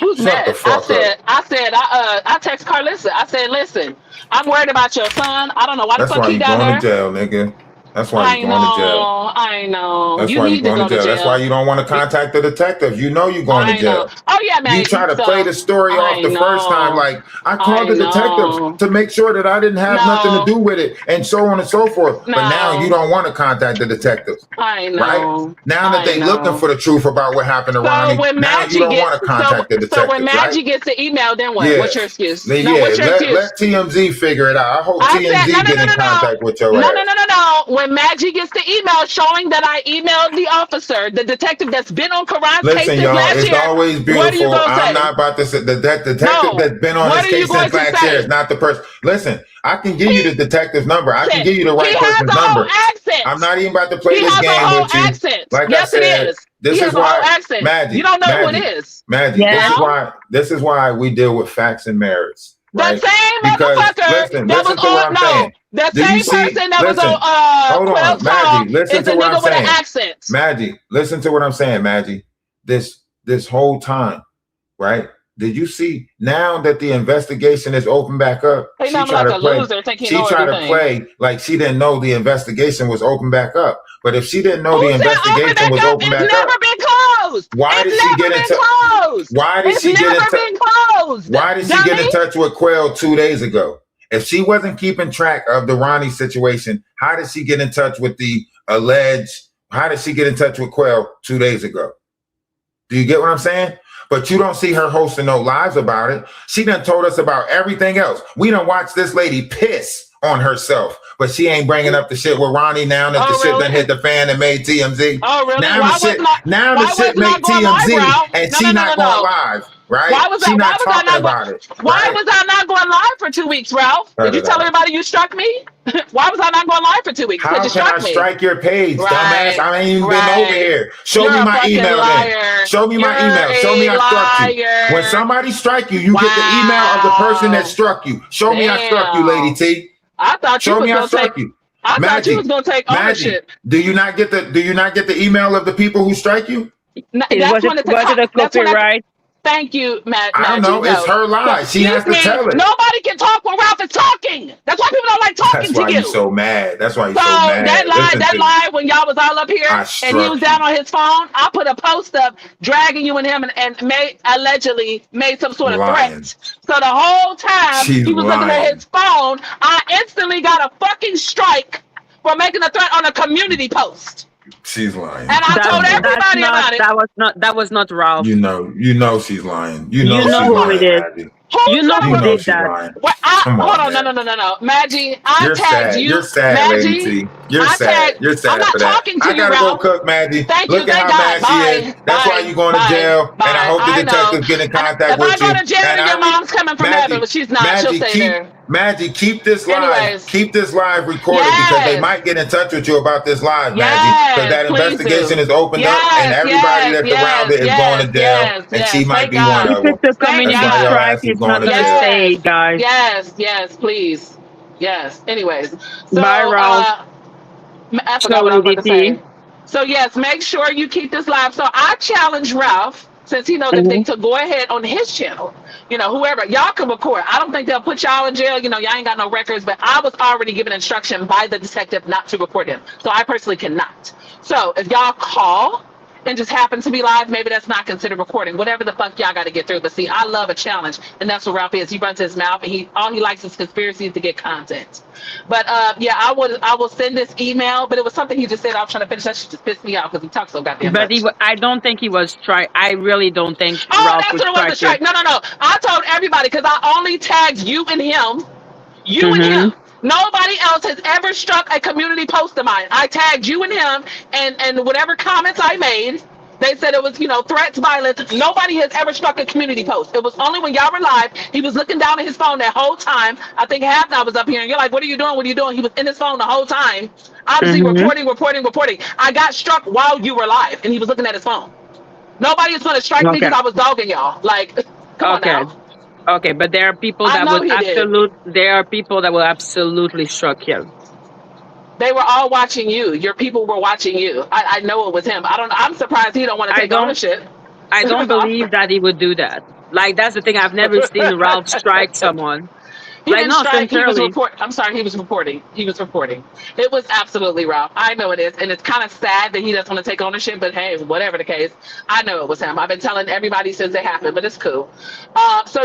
Who's mad? I text Carlissa. I said, listen, I'm worried about your son. I don't know why the fuck he down there. That's why you going to jail, nigga. That's why you're going to jail. I know. That's why you're going to jail. That's why you don't want to contact the detectives. You know you're going to jail. Oh yeah, man. You try to play the story off the first time, like I called the detectives to make sure that I didn't have nothing to do with it, and so on and so forth. But now you don't want to contact the detectives. I know. Right? Now that they're looking for the truth about what happened to Ronnie, now you don't want to contact the detectives. So when Madgie gets the email, then what? Yeah. What's your excuse? Let TMZ figure it out. I hope TMZ get in contact with your ass. No. When Madgie gets the email showing that I emailed the officer, the detective that's been on Karan's case since last year. It's always beautiful. I'm not about to say the detective that's been on this case since last year is not the person. Listen, I can give you the detective's number. I can give you the right person's number. I'm not even about to play this game with you. Like I said, this is why Madgie. You don't know who it is. Madgie, this is why we deal with facts and merits. Right? The same motherfucker that was on the same person that was on hold on, Madgie, listen to what I'm saying. Madgie, listen to what I'm saying, Madgie. This whole time, right? Did you see now that the investigation is open back up? She tried to play like she didn't know the investigation was open back up. But if she didn't know the investigation was open back up, why did she get in touch? Why did she get in touch? Why did she get in touch with Quail 2 days ago? If she wasn't keeping track of the Ronnie situation, how did she get in touch with the alleged? How did she get in touch with Quail 2 days ago? Do you get what I'm saying? But you don't see her hosting no lives about it. She done told us about everything else. We done watched this lady piss on herself, but she ain't bringing up the shit with Ronnie now that the shit done hit the fan and made TMZ. Oh, really? Now the shit made TMZ and she not going live. Right? Why was I not going live for 2 weeks, Ralph? Did you tell everybody you struck me? Why was I not going live for 2 weeks? How can I strike your page, dumbass? I ain't even been over here. Show me my email then. Show me my email. Show me I struck you. When somebody strike you, you get the email of the person that struck you. Show me I struck you, Lady T. I thought you Show me I struck you. I thought you was gonna take ownership. Do you not get the email of the people who strike you? Was it a copyright? Thank you, Matt. I don't know. It's her lie. She has to tell it. Nobody can talk when Ralph is talking. That's why people don't like talking to you. That's why you're so mad. That's why you're so mad. That lie when y'all was all up here and he was down on his phone, I put a post up dragging you and him and allegedly made some sort of threat. So the whole time he was looking at his phone, I instantly got a fucking strike for making a threat on a community post. She's lying. And I told everybody about it. That was not Ralph. You know she's lying. You know who it is. You know who did that. Hold on, no. Maggie, I tagged you. You're sad, Maggie, Lady T. You're sad. You're sad I'm not for that. talking to I gotta you, go Ralph. cook, Maggie. Thank Look you, at how mad she is. That's why you're going to jail. And I hope the detectives get in contact with you. If I go to jail, your mom's coming from heaven, but she's not. She'll stay there. Maggie, keep this live. Keep this live recorded because they might get in touch with you about this live, Maggie. Because that investigation is opened up and everybody that's around it is going to jail. And she might be one of them. This is a community strike. It's not going to stay, guys. Yes, please. Yes. Anyways. So, bye, Ralph. I forgot what I was going to say. So, yes, make sure you keep this live. So, I challenge Ralph, since he knows the thing, to go ahead on his channel. Whoever, y'all can record. I don't think they'll put y'all in jail. Y'all ain't got no records, but I was already given instruction by the detective not to report him. So I personally cannot. So if y'all call, and just happen to be live, maybe that's not considered recording. Whatever the fuck y'all got to get through. But see, I love a challenge, and that's what Ralph is. He runs his mouth, and all he likes is conspiracies to get content. But yeah, I will send this email. But it was something he just said. I was trying to finish. That shit just pissed me off because he talks so goddamn But much. I don't think he was strike. I really don't think Oh, Ralph that's would what it was. The strike strike. No. I told everybody because I only tagged you and him. You and him. Nobody else has ever struck a community post of mine. I tagged you and him, and whatever comments I made, they said it was, threats, violence. Nobody has ever struck a community post. It was only when y'all were live. He was looking down at his phone that whole time. I think half I was up here, and you're like, "What are you doing? What are you doing?" He was in his phone the whole time, obviously reporting. I got struck while you were live, and he was looking at his phone. Nobody is going to strike me because I was dogging y'all. Like, come on now. Okay, but there are people that will absolutely struck him. They were all watching you. Your people were watching you. I know it was him. I'm surprised he don't want to take ownership. I don't believe that he would do that. Like, that's the thing. I've never seen Ralph strike someone. He didn't strike. He was reporting. I'm sorry. He was reporting. It was absolutely Ralph. I know it is. And it's kind of sad that he doesn't want to take ownership, but hey, whatever the case, I know it was him. I've been telling everybody since it happened, but it's cool. So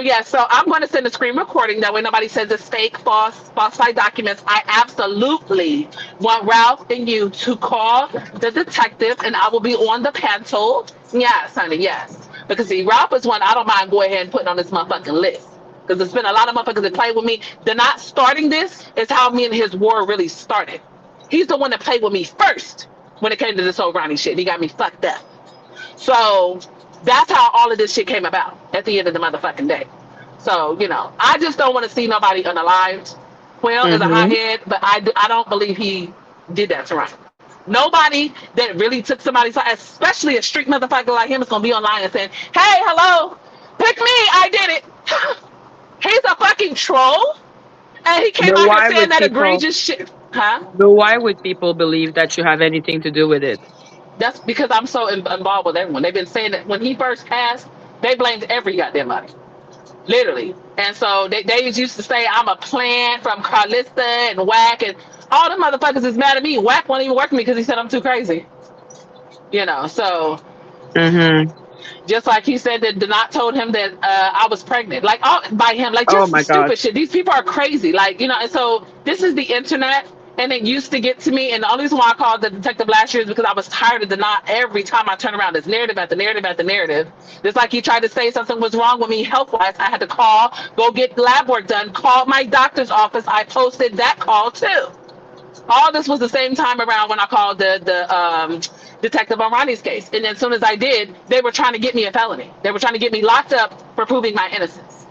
I'm going to send a screen recording. That way nobody says it's fake, falsified documents. I absolutely want Ralph and you to call the detective, and I will be on the panel. Yes, honey, yes. Because see, Ralph is one I don't mind going ahead and putting on this motherfucking list. Because there's been a lot of motherfuckers that played with me. They're not starting this. Is how me and his war really started. He's the one that played with me first when it came to this whole Ronnie shit. He got me fucked up. So that's how all of this shit came about at the end of the motherfucking day. So, I just don't want to see nobody unalived. Quill is a hothead, but I don't believe he did that to Ronnie. Nobody that really took somebody's side, especially a street motherfucker like him, is going to be online and saying, "Hey, hello, pick me, I did it." He's a fucking troll, and he came out here saying that egregious shit. Huh? But why would people believe that you have anything to do with it? That's because I'm so involved with everyone. They've been saying that when he first passed, they blamed every goddamn body. Literally. And so they used to say I'm a plant from Carlista and Whack, and all the motherfuckers is mad at me. Whack won't even work with me because he said I'm too crazy. So... Just like he said that Denat told him that I was pregnant, like by him, like just stupid shit. These people are crazy, like and so this is the internet, and it used to get to me. And the only reason why I called the detective last year is because I was tired of Denat. Every time I turn around, this narrative after narrative after narrative. Just like he tried to say something was wrong with me health wise, I had to call, go get lab work done, call my doctor's office. I posted that call too. All this was the same time around when I called the detective on Ronnie's case. And as soon as I did, they were trying to get me a felony. They were trying to get me locked up for proving my innocence.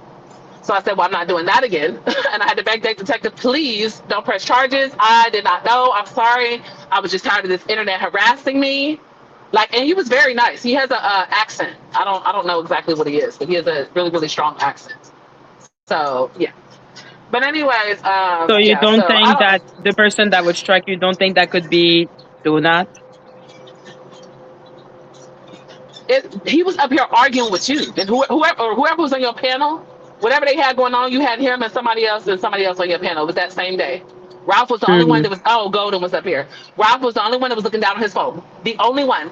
So I said, well, I'm not doing that again. And I had to beg the detective, please don't press charges. I did not know. I'm sorry. I was just tired of this internet harassing me. And he was very nice. He has a accent. I don't know exactly what he is, but he has a really, really strong accent. So, yeah. But anyways, so you don't think that the person that would strike you, don't think that could be Donat? He was up here arguing with you, and whoever was on your panel, whatever they had going on, you had him and somebody else on your panel. It was that same day. Ralph was the only one that was. Oh, Golden was up here. Ralph was the only one that was looking down on his phone. The only one.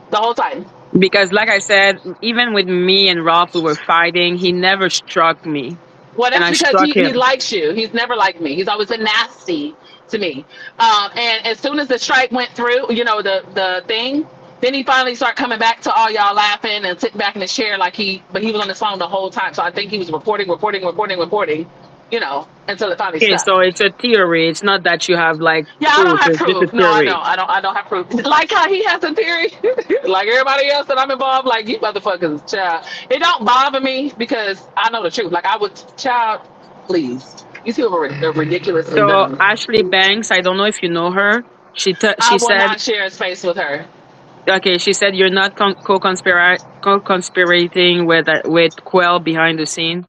The whole time. Because, like I said, even with me and Ralph, we were fighting. He never struck me. Well, that's because he likes you. He's never liked me. He's always been nasty to me. And as soon as the strike went through, the thing, then he finally started coming back to all y'all laughing and sitting back in his chair but he was on his phone the whole time. So I think he was reporting, until it finally stopped. So it's a theory. It's not that you have I don't have proof. No, I don't have proof. Like how he has a theory, like everybody else that I'm involved. Like you motherfuckers, child. It don't bother me because I know the truth. Like I would, child, please. You see they're ridiculous. So Ashley Banks, I don't know if you know her. She said I will not share space with her. Okay, she said you're not co-conspirating with Quell behind the scene.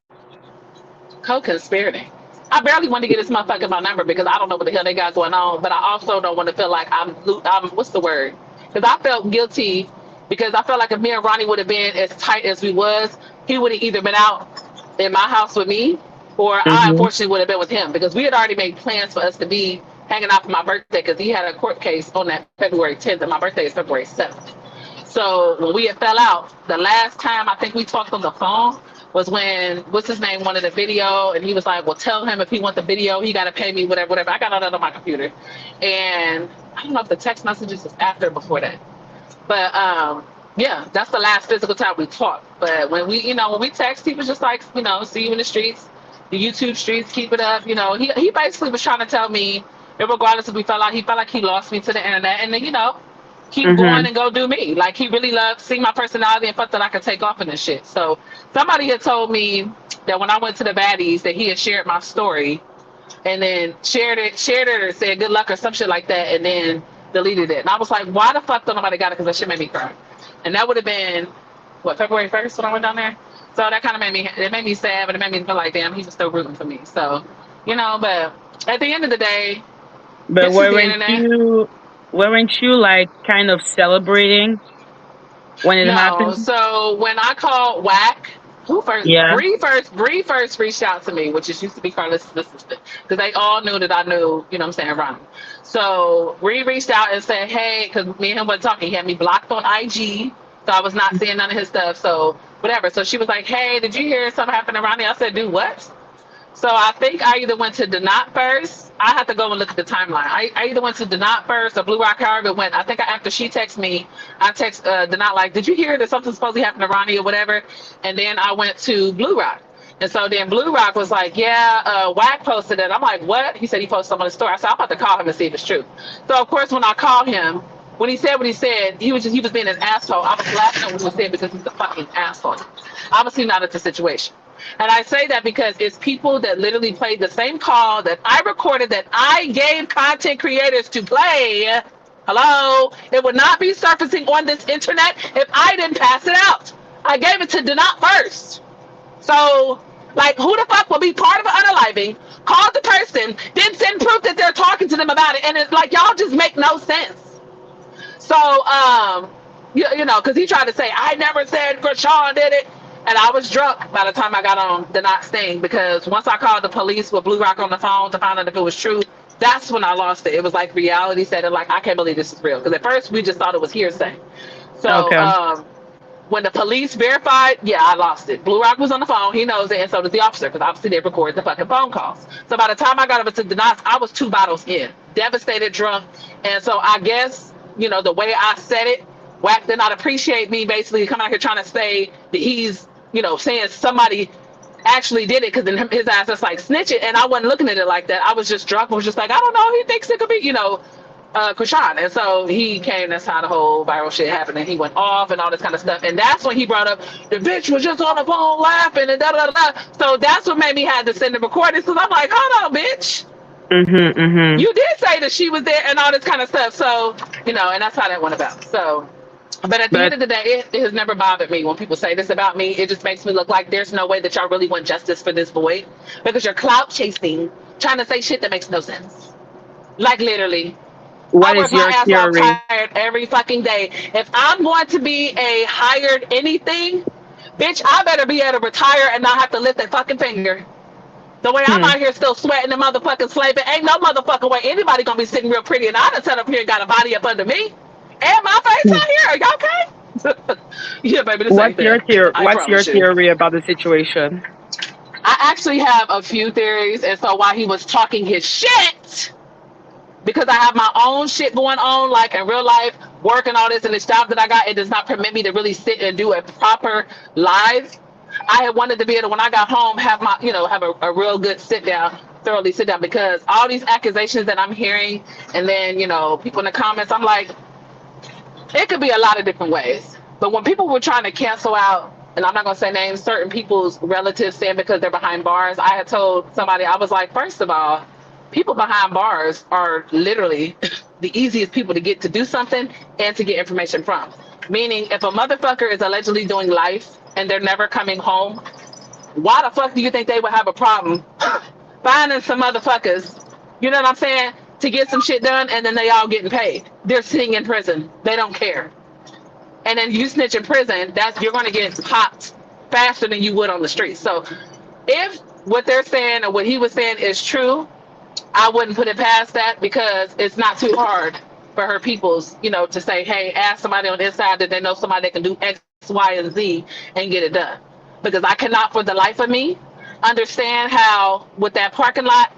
Co-conspirating. I barely want to get this motherfucker my number because I don't know what the hell they got going on, but I also don't want to feel like I'm what's the word? Because I felt guilty because I felt like if me and Ronnie would have been as tight as we was, he would have either been out in my house with me or I unfortunately would have been with him because we had already made plans for us to be hanging out for my birthday because he had a court case on that February 10th and my birthday is February 7th. So when we had fell out, the last time I think we talked on the phone was when what's his name wanted a video, and he was like, "Well, tell him if he wants the video, he got to pay me whatever, whatever." I got all that on my computer, and I don't know if the text messages was after or before that, but yeah, that's the last physical time we talked. But when we, when we text, he was just like, see you in the streets, the YouTube streets, keep it up. He basically was trying to tell me that regardless if we fell out, he felt like he lost me to the internet, and then keep going and go do me. Like, he really loved seeing my personality and felt that I could take off in this shit. So somebody had told me that when I went to the baddies that he had shared my story and then shared it or said good luck or some shit like that, and then deleted it. And I was like, why the fuck don't nobody got it? Because that shit made me cry. And that would have been February 1st when I went down there. So that kind of made me sad, but it made me feel like, damn, he was still rooting for me. So, but at the end of the day, but weren't you like kind of celebrating when it happened? So when I called Whack, who first? Yeah. Bree first reached out to me, which used to be Carlos' assistant, because they all knew that I knew, Ronnie. So Bree reached out and said, hey, because me and him wasn't talking. He had me blocked on IG, so I was not seeing none of his stuff. So whatever. So she was like, hey, did you hear something happened to Ronnie? I said, do what? So I think I either went to Dani first. I have to go and look at the timeline. I either went to Dani first or Blue Rock, however it went. I think after she texted me, I text Dani like, did you hear that something supposedly happened to Ronnie or whatever? And then I went to Blue Rock. And so then Blue Rock was like, yeah, Whack posted it. I'm like, what? He said he posted something on the story. I said, I'm about to call him and see if it's true. So of course, when I called him, when he said what he said, he was being an asshole. I was laughing when he said because he's a fucking asshole. Obviously not at the situation. And I say that because it's people that literally played the same call that I recorded that I gave content creators to play. Hello? It would not be surfacing on this internet if I didn't pass it out. I gave it to Dani first. So, like, who the fuck will be part of an unaliving, call the person, then send proof that they're talking to them about it, and it's like, y'all just make no sense. So, because he tried to say, I never said Krishan did it. And I was drunk by the time I got on the Not Sting, because once I called the police with Blue Rock on the phone to find out if it was true, that's when I lost it. It was like reality said it, like, I can't believe this is real. Because at first we just thought it was hearsay. So when the police verified, yeah, I lost it. Blue Rock was on the phone. He knows it. And so does the officer, because obviously they recorded the fucking phone calls. So by the time I got over to Dani, I was 2 bottles in, devastated, drunk. And so I guess, the way I said it, Whack did not appreciate me basically coming out here trying to say that he's, saying somebody actually did it, because then his ass is like snitching, and I wasn't looking at it like that. I was just drunk. I was just like, I don't know. He thinks it could be, Krishan. And so he came. That's how the whole viral shit happened, and he went off and all this kind of stuff. And that's when he brought up the bitch was just on the phone laughing and da da da. So that's what made me have to send the recordings, because I'm like, hold on, bitch. You did say that she was there and all this kind of stuff. So and that's how that went about. So. But at the end of the day, it has never bothered me when people say this about me. It just makes me look like there's no way that y'all really want justice for this boy, because you're clout chasing, trying to say shit that makes no sense. Like, literally. What is your theory? Hired every fucking day. If I'm going to be a hired anything, bitch, I better be able to retire and not have to lift a fucking finger. The way I'm out here still sweating and motherfucking slaving, ain't no motherfucking way anybody gonna be sitting real pretty and I done set up here and got a body up under me. And my face out here, are y'all okay? Yeah, baby. What's your theory about the situation? I actually have a few theories, and so while he was talking his shit, because I have my own shit going on, like in real life, work and all this, and the job that I got, it does not permit me to really sit and do a proper live. I had wanted to be able to, when I got home, have my, have a real good thoroughly sit down, because all these accusations that I'm hearing, and then, people in the comments, I'm like, it could be a lot of different ways. But when people were trying to cancel out, and I'm not going to say names, certain people's relatives saying because they're behind bars, I had told somebody, I was like, first of all, people behind bars are literally the easiest people to get to do something and to get information from. Meaning, if a motherfucker is allegedly doing life and they're never coming home, why the fuck do you think they would have a problem finding some motherfuckers, you know what I'm saying, to get some shit done, and then they all getting paid? They're sitting in prison. They don't care. And then you snitch in prison, you're going to get popped faster than you would on the street. So if what they're saying or what he was saying is true, I wouldn't put it past that, because it's not too hard for her peoples, you know, to say, hey, ask somebody on this side that they know somebody that can do X, Y, and Z and get it done. Because I cannot for the life of me understand how with that parking lot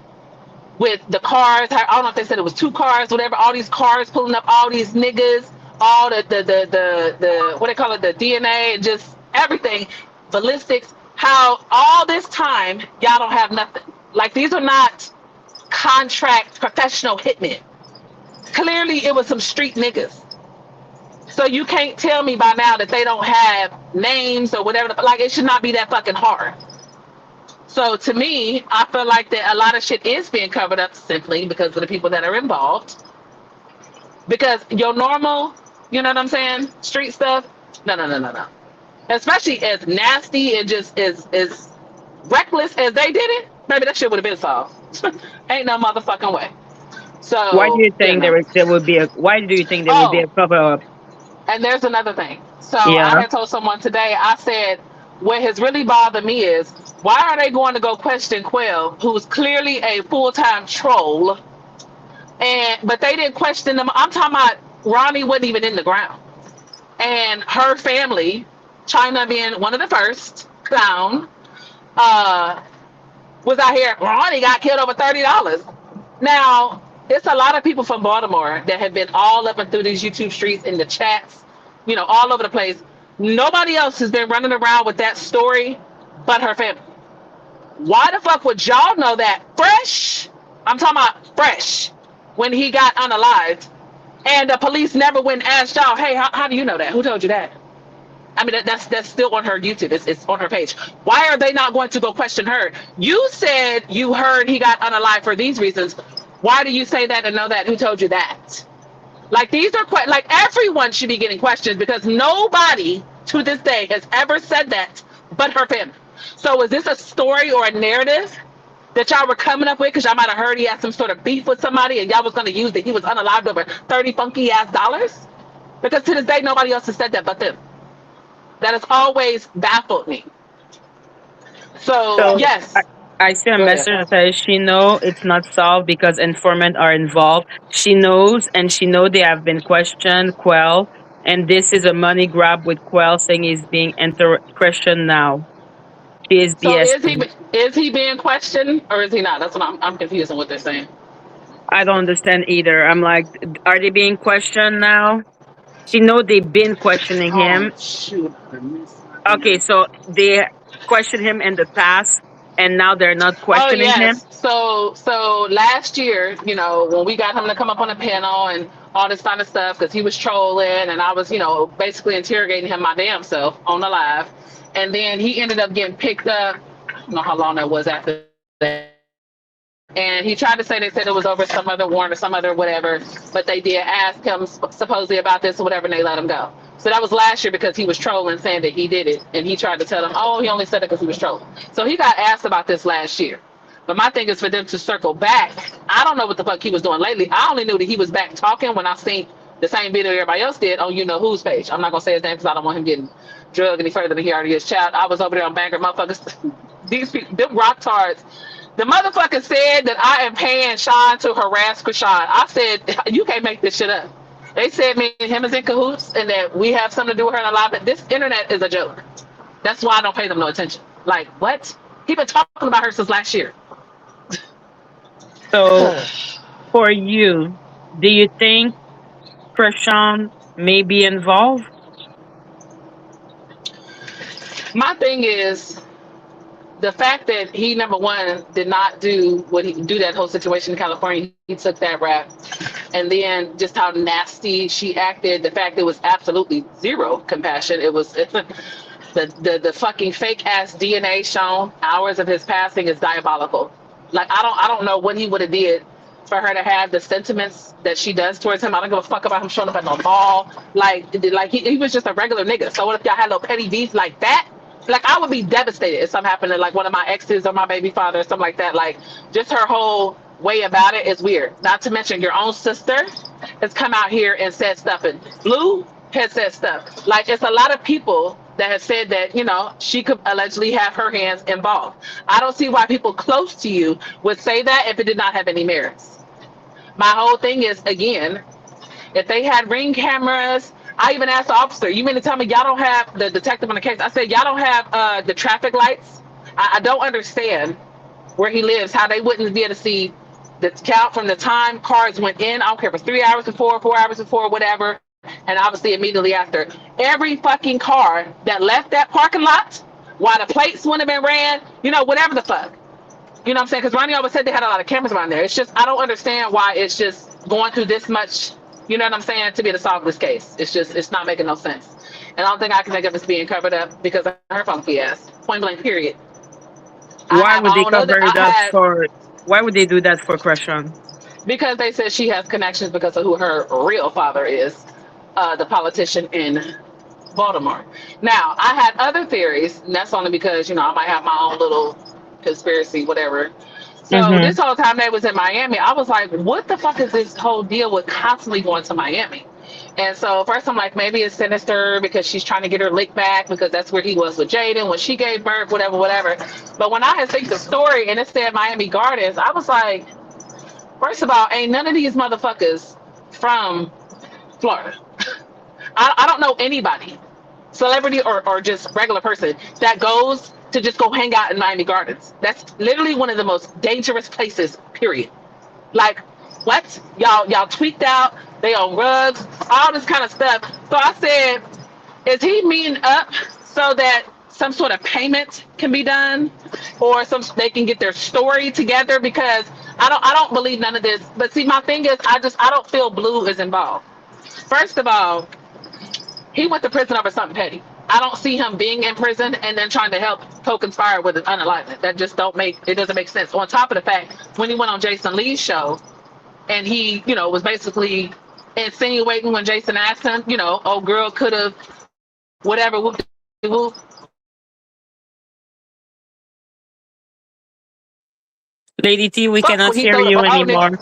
with the cars, I don't know if they said it was 2 cars, whatever, all these cars pulling up, all these niggas, all the what they call it, the DNA and just everything, ballistics, how all this time y'all don't have nothing. Like these are not contract professional hitmen. Clearly it was some street niggas. So you can't tell me by now that they don't have names or whatever. Like it should not be that fucking hard. So to me, I feel like that a lot of shit is being covered up simply because of the people that are involved. Because your normal, you know what I'm saying, street stuff, no. Especially as nasty and just as reckless as they did it, maybe that shit would have been solved. Ain't no motherfucking way. So Why do you think there would be a? Why do you think there would be a cover up? And there's another thing. So Yeah. I had told someone today, I said, what has really bothered me is, why are they going to go question Quell, who's clearly a full-time troll, but they didn't question them. I'm talking about Ronnie wasn't even in the ground. And her family, China being one of the first down, was out here, Ronnie got killed over $30. Now, it's a lot of people from Baltimore that have been all up and through these YouTube streets, in the chats, you know, all over the place. Nobody else has been running around with that story but her family. Why the fuck would y'all know that fresh? I'm talking about fresh, when he got unalived, and the police never went and asked y'all, hey, how do you know that? Who told you that? I mean, that's still on her YouTube. It's on her page. Why are they not going to go question her? You said you heard he got unalived for these reasons. Why do you say that and know that? Who told you that? Like, these are like, everyone should be getting questions, because nobody to this day has ever said that but her family. So is this a story or a narrative that y'all were coming up with because y'all might have heard he had some sort of beef with somebody and y'all was going to use that he was unalived over 30 funky ass dollars? Because to this day, nobody else has said that but them. That has always baffled me. So yes. I see a message that says she know it's not solved because informants are involved. She knows, and she know they have been questioned, Quell, and this is a money grab with Quell saying he's being questioned now. She is So BS. is he being questioned or is he not? That's what I'm confused on what they're saying. I don't understand either. I'm like, are they being questioned now? She know they've been questioning him. Shoot. Okay, so they questioned him in the past, and now they're not questioning him. So last year, you know, when we got him to come up on a panel and all this kind of stuff, because he was trolling and I was, you know, basically interrogating him my damn self on the live. And then he ended up getting picked up. I don't know how long that was after that. And he tried to say, they said it was over some other warrant or some other whatever, but they did ask him supposedly about this or whatever, and they let him go. So that was last year because he was trolling, saying that he did it, and he tried to tell them, oh, he only said it because he was trolling. So he got asked about this last year. But my thing is for them to circle back. I don't know what the fuck he was doing lately. I only knew that he was back talking when I seen the same video everybody else did on you know whose page. I'm not gonna say his name because I don't want him getting drugged any further than he already is. Child, I was over there on Banger motherfuckers. These people, them rock tards. The motherfucker said that I am paying Sean to harass Krishan. I said, you can't make this shit up. They said me and him is in cahoots and that we have something to do with her in a lot, but this internet is a joke. That's why I don't pay them no attention. Like, what? He been talking about her since last year. So, for you, do you think Krishan may be involved? My thing is, the fact that he, number one, did not do that whole situation in California. He took that rap, and then just how nasty she acted. The fact it was absolutely zero compassion. It was the fucking fake ass DNA shown hours of his passing is diabolical. Like I don't know what he would have did for her to have the sentiments that she does towards him. I don't give a fuck about him showing up at no mall. Like he was just a regular nigga. So what if y'all had no petty beef like that? Like, I would be devastated if something happened to, like, one of my exes or my baby father or something like that. Like, just her whole way about it is weird. Not to mention your own sister has come out here and said stuff. And Blue has said stuff. Like, it's a lot of people that have said that, you know, she could allegedly have her hands involved. I don't see why people close to you would say that if it did not have any merits. My whole thing is, again, if they had ring cameras. I even asked the officer, you mean to tell me y'all don't have the detective on the case? I said, y'all don't have the traffic lights? I don't understand where he lives, how they wouldn't be able to see the count from the time cars went in. I don't care if it's 3 hours before, 4 hours before, whatever. And obviously immediately after. Every fucking car that left that parking lot, while the plates wouldn't have been ran, you know, whatever the fuck. You know what I'm saying? Because Ronnie always said they had a lot of cameras around there. It's just, I don't understand why it's just going through this much, you know what I'm saying, to be able to solve this case. It's just, it's not making no sense. And I don't think I can think of this being covered up because of her funky ass. Point blank, period. Why would they cover it up for? Why would they do that for Crescent? Because they said she has connections because of who her real father is, the politician in Baltimore. Now, I had other theories, and that's only because, you know, I might have my own little conspiracy, whatever. So this whole time they was in Miami, I was like, what the fuck is this whole deal with constantly going to Miami? And so first I'm like, maybe it's sinister because she's trying to get her lick back because that's where he was with Jaden when she gave birth, whatever, whatever. But when I had seen the story and it said Miami Gardens, I was like, first of all, ain't none of these motherfuckers from Florida. I don't know anybody, celebrity or just regular person, that goes to just go hang out in Miami Gardens. That's literally one of the most dangerous places, period. Like, what? Y'all tweaked out, they on rugs, all this kind of stuff. So I said, is he meeting up so that some sort of payment can be done or they can get their story together? Because I don't believe none of this. But see, my thing is, I don't feel Blue is involved. First of all, he went to prison over something petty. I don't see him being in prison and then trying to help co-conspire with an unalignment. That just doesn't make sense. On top of the fact, when he went on Jason Lee's show and he, you know, was basically insinuating when Jason asked him, you know, oh, girl could have whatever. Whoop. Lady T, we cannot hear you anymore.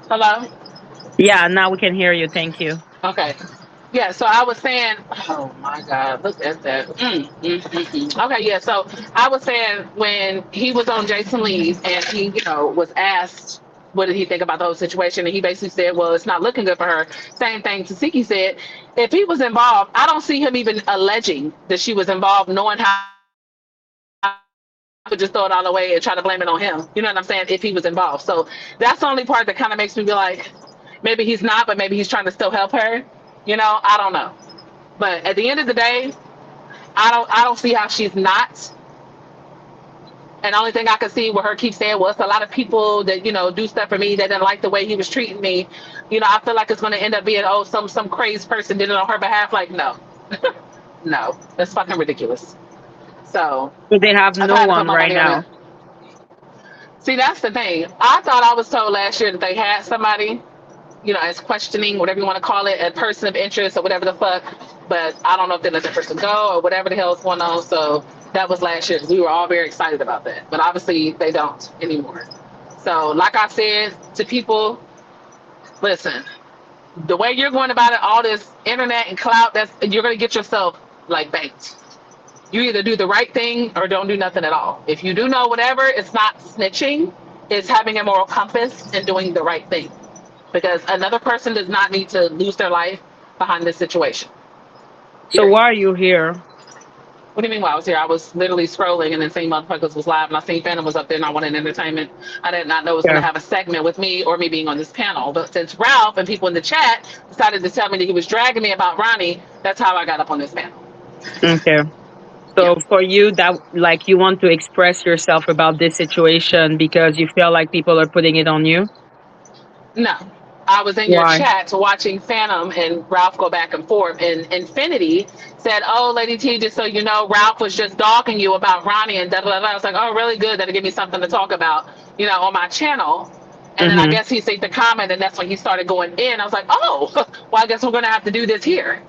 Hello? Yeah, now we can hear you. Thank you. Okay. Yeah, so I was saying, oh my God, look at that. Okay, yeah, so I was saying when he was on Jason Lee's and he, you know, was asked what did he think about the whole situation, and he basically said, well, it's not looking good for her. Same thing Tasiki said. If he was involved, I don't see him even alleging that she was involved, knowing how I would just throw it all away and try to blame it on him. You know what I'm saying? If he was involved. So that's the only part that kind of makes me be like, maybe he's not, but maybe he's trying to still help her. You know, I don't know. But at the end of the day, I don't see how she's not. And the only thing I could see with her keep saying, well, it's a lot of people that, you know, do stuff for me that didn't like the way he was treating me. You know, I feel like it's going to end up being, oh, some crazy person did it on her behalf. Like, no. No, that's fucking ridiculous. So they have no one right now. See, that's the thing. I thought I was told last year that they had somebody, you know, as questioning, whatever you want to call it, a person of interest or whatever the fuck. But I don't know if they let the person go or whatever the hell is going on. So that was last year. We were all very excited about that. But obviously they don't anymore. So like I said to people, listen, the way you're going about it, all this internet and clout, you're going to get yourself like banked. You either do the right thing or don't do nothing at all. If you do know whatever, it's not snitching. It's having a moral compass and doing the right thing. Because another person does not need to lose their life behind this situation. So why are you here? What do you mean why I was here? I was literally scrolling and then seeing motherfuckers was live and I seen Phantom was up there and I wanted entertainment. I did not know it was going to have a segment with me or me being on this panel. But since Ralph and people in the chat decided to tell me that he was dragging me about Ronnie, that's how I got up on this panel. Okay. So for you, that like you want to express yourself about this situation because you feel like people are putting it on you? No. I was in your chat watching Phantom and Ralph go back and forth, and Infinity said, oh, Lady T, just so you know, Ralph was just dogging you about Ronnie and da da da. I was like, oh, really good. That'll give me something to talk about, you know, on my channel. And then I guess he seen the comment, and that's when he started going in. I was like, oh, well, I guess we're going to have to do this here.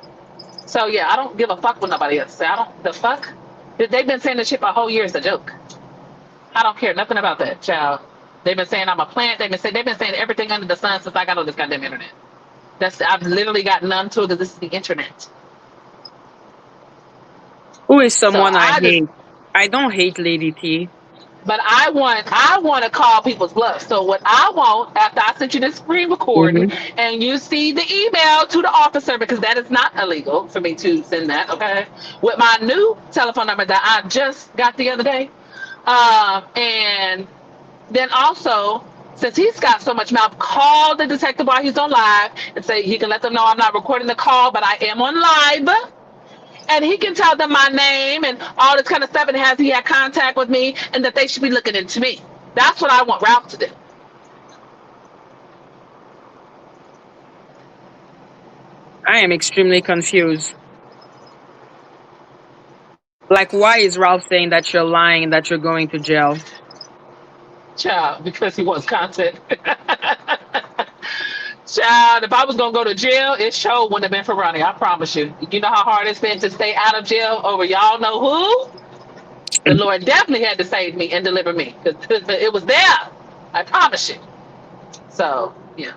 So, yeah, I don't give a fuck what nobody else say. The fuck? They've been saying this shit for a whole year as a joke. I don't care nothing about that, child. They've been saying I'm a plant. They've been saying everything under the sun since I got on this goddamn internet. I've literally got none to it because this is the internet. Who is someone I hate? I don't hate Lady T. But I want to call people's bluff. So what I want, after I sent you this screen recording and you see the email to the officer, because that is not illegal for me to send that, okay? With my new telephone number that I just got the other day. And then also, since he's got so much mouth, call the detective while he's on live and say he can let them know I'm not recording the call, but I am on live. And he can tell them my name and all this kind of stuff, and he had contact with me, and that they should be looking into me. That's what I want Ralph to do. I am extremely confused. Like, why is Ralph saying that you're lying and that you're going to jail? Child, because he wants content. Child, if I was gonna go to jail, it sure wouldn't have been for Ronnie. I promise you. You know how hard it's been to stay out of jail over y'all know who? The Lord definitely had to save me and deliver me, because it was there. I promise you. So yeah,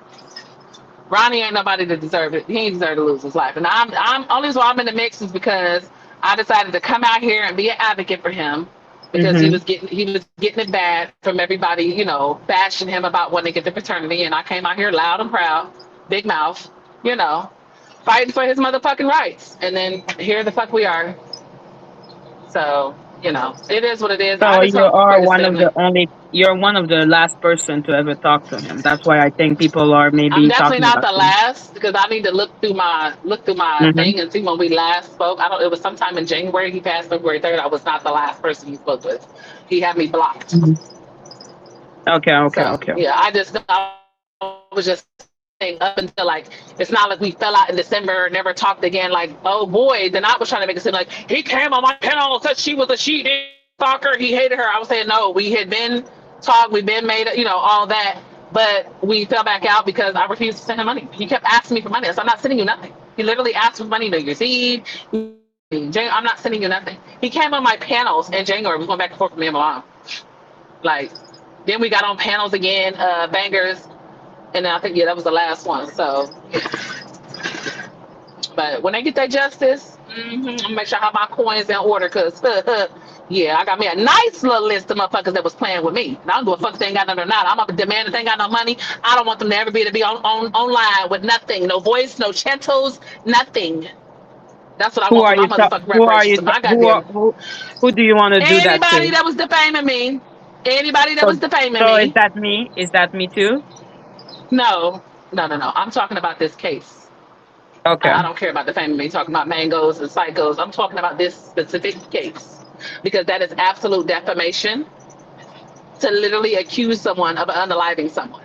Ronnie ain't nobody to deserve it. He ain't deserve to lose his life. And I'm only reason why I'm in the mix is because I decided to come out here and be an advocate for him, because he was getting it bad from everybody, you know, bashing him about wanting to get the fraternity. And I came out here loud and proud, big mouth, you know, fighting for his motherfucking rights. And then here the fuck we are. So, you know, it is what it is. So you're one of the last person to ever talk to him. That's why I think people are I'm maybe definitely talking not about the him. last, because I need to look through my thing and see when we last spoke. It was sometime in January. He passed February 3rd. I was not the last person he spoke with. He had me blocked. Okay. Yeah, I was just saying up until like, it's not like we fell out in December, never talked again. Like, oh boy, then I was trying to make it seem like he came on my panel, said she was a stalker, he hated her. I was saying no, we had been talked, we've been made, you know, all that, but we fell back out because I refused to send him money. He kept asking me for money. So I'm not sending you nothing. He literally asked for money New Year's Eve. I'm not sending you nothing. He came on my panels in January. We went back and forth with me and my mom. Like, then we got on panels again, bangers, and then I think that was the last one. So, but when they get their justice, I'm gonna make sure I have my coins in order, cause yeah, I got me a nice little list of motherfuckers that was playing with me. And I don't give a fuck if they ain't got none or not. I'm up to demand if they ain't got no money. I don't want them to ever be online with nothing, no voice, no chantos, nothing. That's what I want for my motherfucking reparations. Who do you want to do that Anybody to? that was defaming me. Anybody that was defaming So me. is that me? Is that me too? No. I'm talking about this case. Okay. I don't care about defaming me, talking about mangoes and psychos. I'm talking about this specific case, because that is absolute defamation to literally accuse someone of unaliving someone.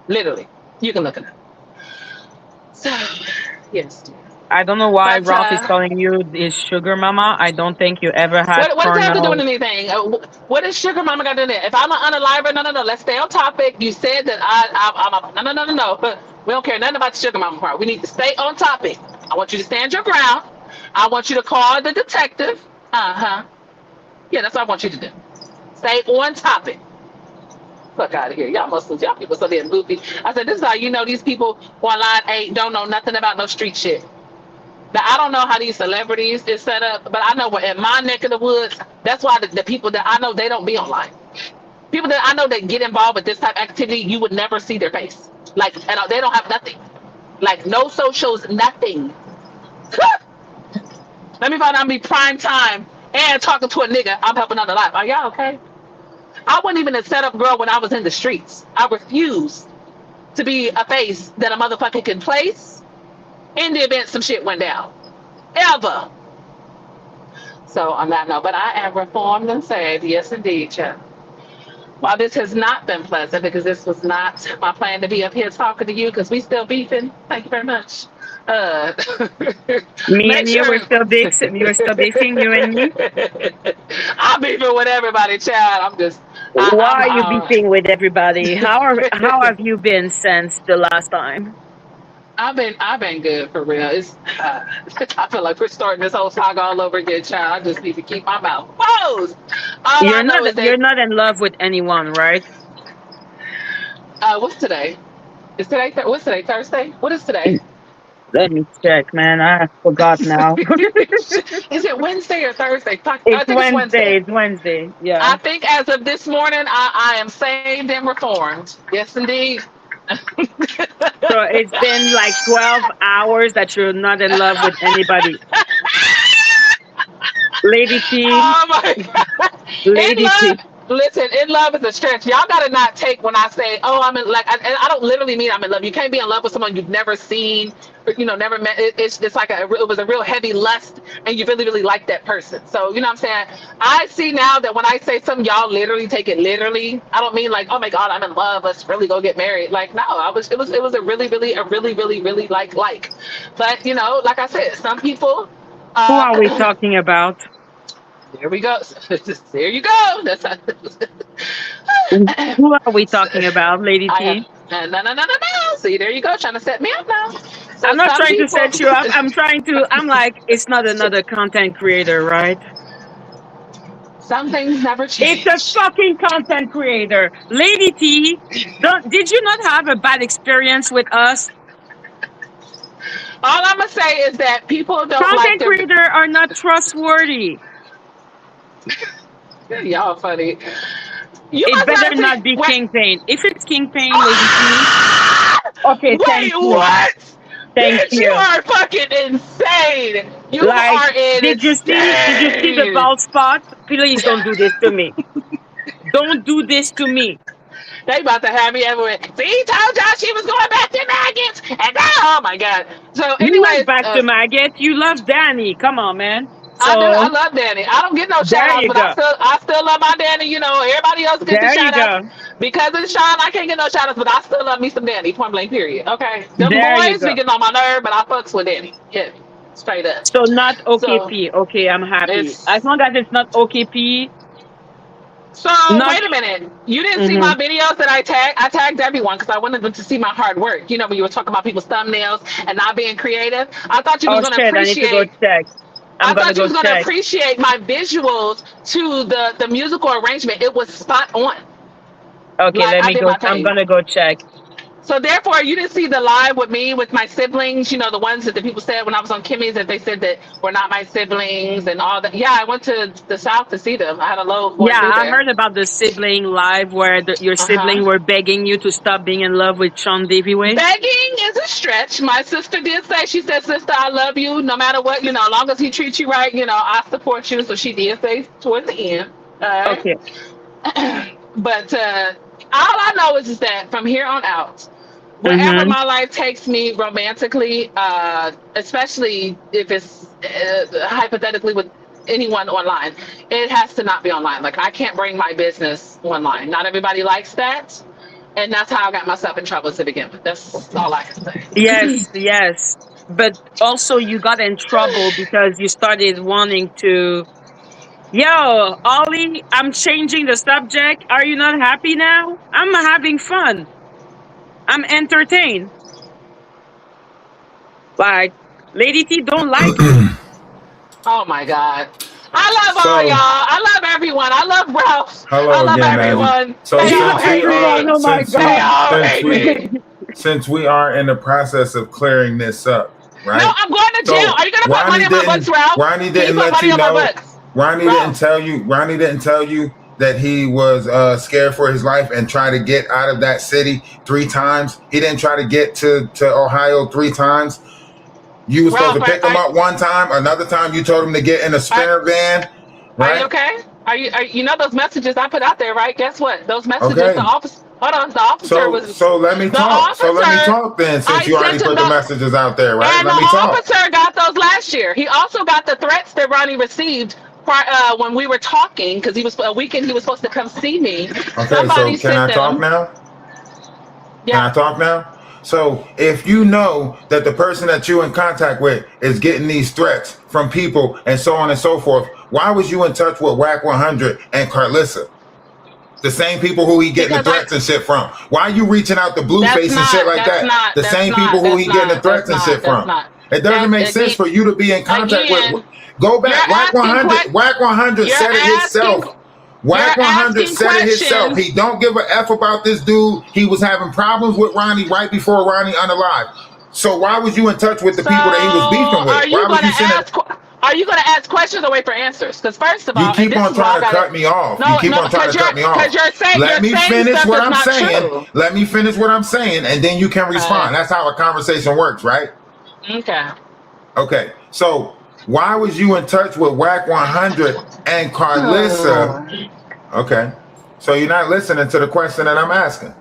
Literally. You can look it up. So, yes. I don't know why But, Ralph is calling you his sugar mama. I don't think you ever had what does that have to do with carnal. anything? What is sugar mama got to do with it? If I'm an unaliver, no. Let's stay on topic. You said that I'm a no. We don't care nothing about the sugar mama part. We need to stay on topic. I want you to stand your ground. I want you to call the detective. Yeah, that's what I want you to do. Stay on topic. Fuck out of here. Y'all people so damn goofy. I said, this is how you know these people online don't know nothing about no street shit. Now, I don't know how these celebrities is set up, but I know in my neck of the woods, that's why the people that I know, they don't be online. People that I know that get involved with this type of activity, you would never see their face. Like, and they don't have nothing. Like, no socials, nothing. Let me find out me prime time and talking to a nigga. I'm helping out the life. Are y'all okay? I wasn't even a setup girl when I was in the streets. I refused to be a face that a motherfucker can place in the event some shit went down. Ever. So on that note, but I am reformed and saved. Yes, indeed, Chuck. While this has not been pleasant, because this was not my plan to be up here talking to you, because we still beefing. Thank you very much. Me and you were still beefing. You were still beefing, you and me. I'm beefing with everybody, child. I'm just. Why are you beefing with everybody? How have you been since the last time? I've been good for real. It's I feel like we're starting this whole saga all over again, child. I just need to keep my mouth closed. You're not in love with anyone, right? What's today? Is today what's today? Thursday? What is today? Let me check, man. I forgot now. Is it Wednesday or Thursday? Fuck, I It's think it's Wednesday. Wednesday. It's Wednesday. Yeah. I think as of this morning, I am saved and reformed. Yes, indeed. So it's been like 12 hours that you're not in love with anybody. Lady T. Oh my God. Lady T. Listen, in love is a stretch. Y'all gotta not take when I say, "Oh, I'm in." Like, I don't literally mean I'm in love. You can't be in love with someone you've never seen, or, never met. It's like it was a real heavy lust, and you really, really like that person. So you know what I'm saying. I see now that when I say something, y'all literally take it literally. I don't mean like, "Oh my God, I'm in love. Let's really go get married." Like, no, It was a really, really like. But like I said, some people. Who are we talking about? There we go. There you go. That's how. Who are we talking about, Lady T? No. See, there you go, trying to set me up now. So I'm not some trying to people- set you up. I'm like, it's not another content creator, right? Some things never change. It's a fucking content creator. Lady T, did you not have a bad experience with us? All I'm gonna say is that people don't Content like creators are not trustworthy. Y'all funny. It better not be Kingpin. If it's Kingpin, Lady T. Okay, thank you. What? Thank you. You are fucking insane. You Like, are insane. did you see the bald spot? Please don't do this to me. Don't do this to me. They about to have me everywhere. See, he told y'all she was going back to maggots, and now, oh my God. So You anyway, went back to Maggot. You love Dani. Come on, man. So, I do. I love Dani. I don't get no shout outs, but I still love my Dani. Everybody else gets the shout outs. Because of Sean, I can't get no shout outs, but I still love me some Dani. Point blank, period. Okay. Them boys be getting on my nerve, but I fucks with Dani. Yeah. Straight up. So not OKP. Okay, I'm happy. As long as it's not OKP. So wait a minute. You didn't see my videos that I tagged? I tagged everyone because I wanted them to see my hard work. When you were talking about people's thumbnails and not being creative. I thought you was going to appreciate. I need to go check. I thought you was going to appreciate my visuals to the musical arrangement. It was spot on. Okay, let me go. I'm going to go check. So therefore, you didn't see the live with me, with my siblings, the ones that the people said when I was on Kimmie's that they said that were not my siblings and all that. Yeah, I went to the South to see them. I had a load. Yeah, I heard about the sibling live where your sibling were begging you to stop being in love with Sean Davyway. Begging is a stretch. My sister did say, she said, "Sister, I love you no matter what, as long as he treats you right, I support you." So she did say towards the end. Okay. But all I know is that from here on out, wherever my life takes me romantically, especially if it's hypothetically with anyone online, it has to not be online. Like, I can't bring my business online. Not everybody likes that. And that's how I got myself in trouble to begin with. That's all I can say. Yes. But also you got in trouble because you started wanting to, yo, Ollie, I'm changing the subject. Are you not happy now? I'm having fun. I'm entertained. Like, Lady T don't like it. Oh my God. I love all y'all. I love everyone. I love Ralph. Hello I love again, everyone. Since we are in the process of clearing this up, right? No, I'm going to jail. Are you going to put money on my books, Ralph? Ronnie didn't let you know. Ronnie didn't tell you that he was scared for his life and tried to get out of that city 3 times. He didn't try to get to Ohio 3 times. You were supposed to pick him up 1 time. Another time you told him to get in a sprinter van. Right? Are you okay? Are you those messages I put out there, right? Guess what? Those messages, the officer. Hold on, the officer was. So let me talk. So let me talk then, since you already put the messages out there, right? And let me the talk. officer got those last year. He also got the threats that Ronnie received when we were talking, because he was a weekend. He was supposed to come see me. Okay, so can I talk now? Yeah. Can I talk now? So if you know that the person that you're in contact with is getting these threats from people and so on and so forth, why was you in touch with Whack 100 and Carlissa? The same people who he getting the threats and shit from. Why are you reaching out to Blueface and shit like that? The same people who he getting the threats and shit from. It doesn't make sense for you to be in contact with. Go back. Whack 100. Whack 100 said it himself. Whack 100 said it himself. He don't give a F about this dude. He was having problems with Ronnie right before Ronnie unalive. So why was you in touch with the people that he was beefing with? Are you going to ask questions or wait for answers? Because first of all, you keep on trying to cut me off. You keep on trying to cut me off. Let me finish what I'm saying. Let me finish what I'm saying, and then you can respond. That's how a conversation works, right? Okay. Okay. So why was you in touch with Whack 100 and Carlissa? Okay. So you're not listening to the question that I'm asking.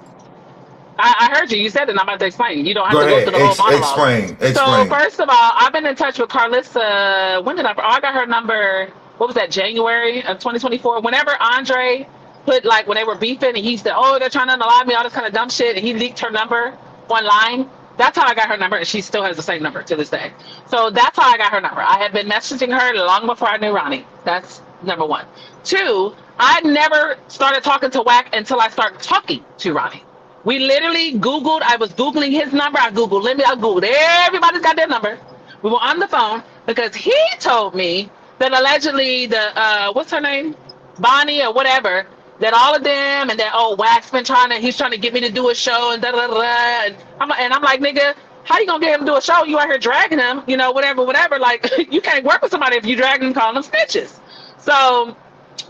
I heard you. You said it, and I'm about to explain. You don't have to go through the whole monologue. Explain. So first of all, I've been in touch with Carlissa. When did I got her number? What was that? January of 2024. Whenever Andre put when they were beefing, and he said, "Oh, they're trying to unalive me," all this kind of dumb shit, and he leaked her number online. That's how I got her number, and she still has the same number to this day. So that's how I got her number. I had been messaging her long before I knew Ronnie. That's number one. Two, I never started talking to Whack until I started talking to Ronnie. We literally Googled. I was Googling his number. I Googled Lemmy. I Googled everybody's got their number. We were on the phone because he told me that allegedly the what's her name, Bonnie or whatever, that all of them and that Wack's been he's trying to get me to do a show and da da da. And I'm like, nigga, how you gonna get him to do a show? You out here dragging him, whatever. Like you can't work with somebody if you dragging them, calling them snitches. So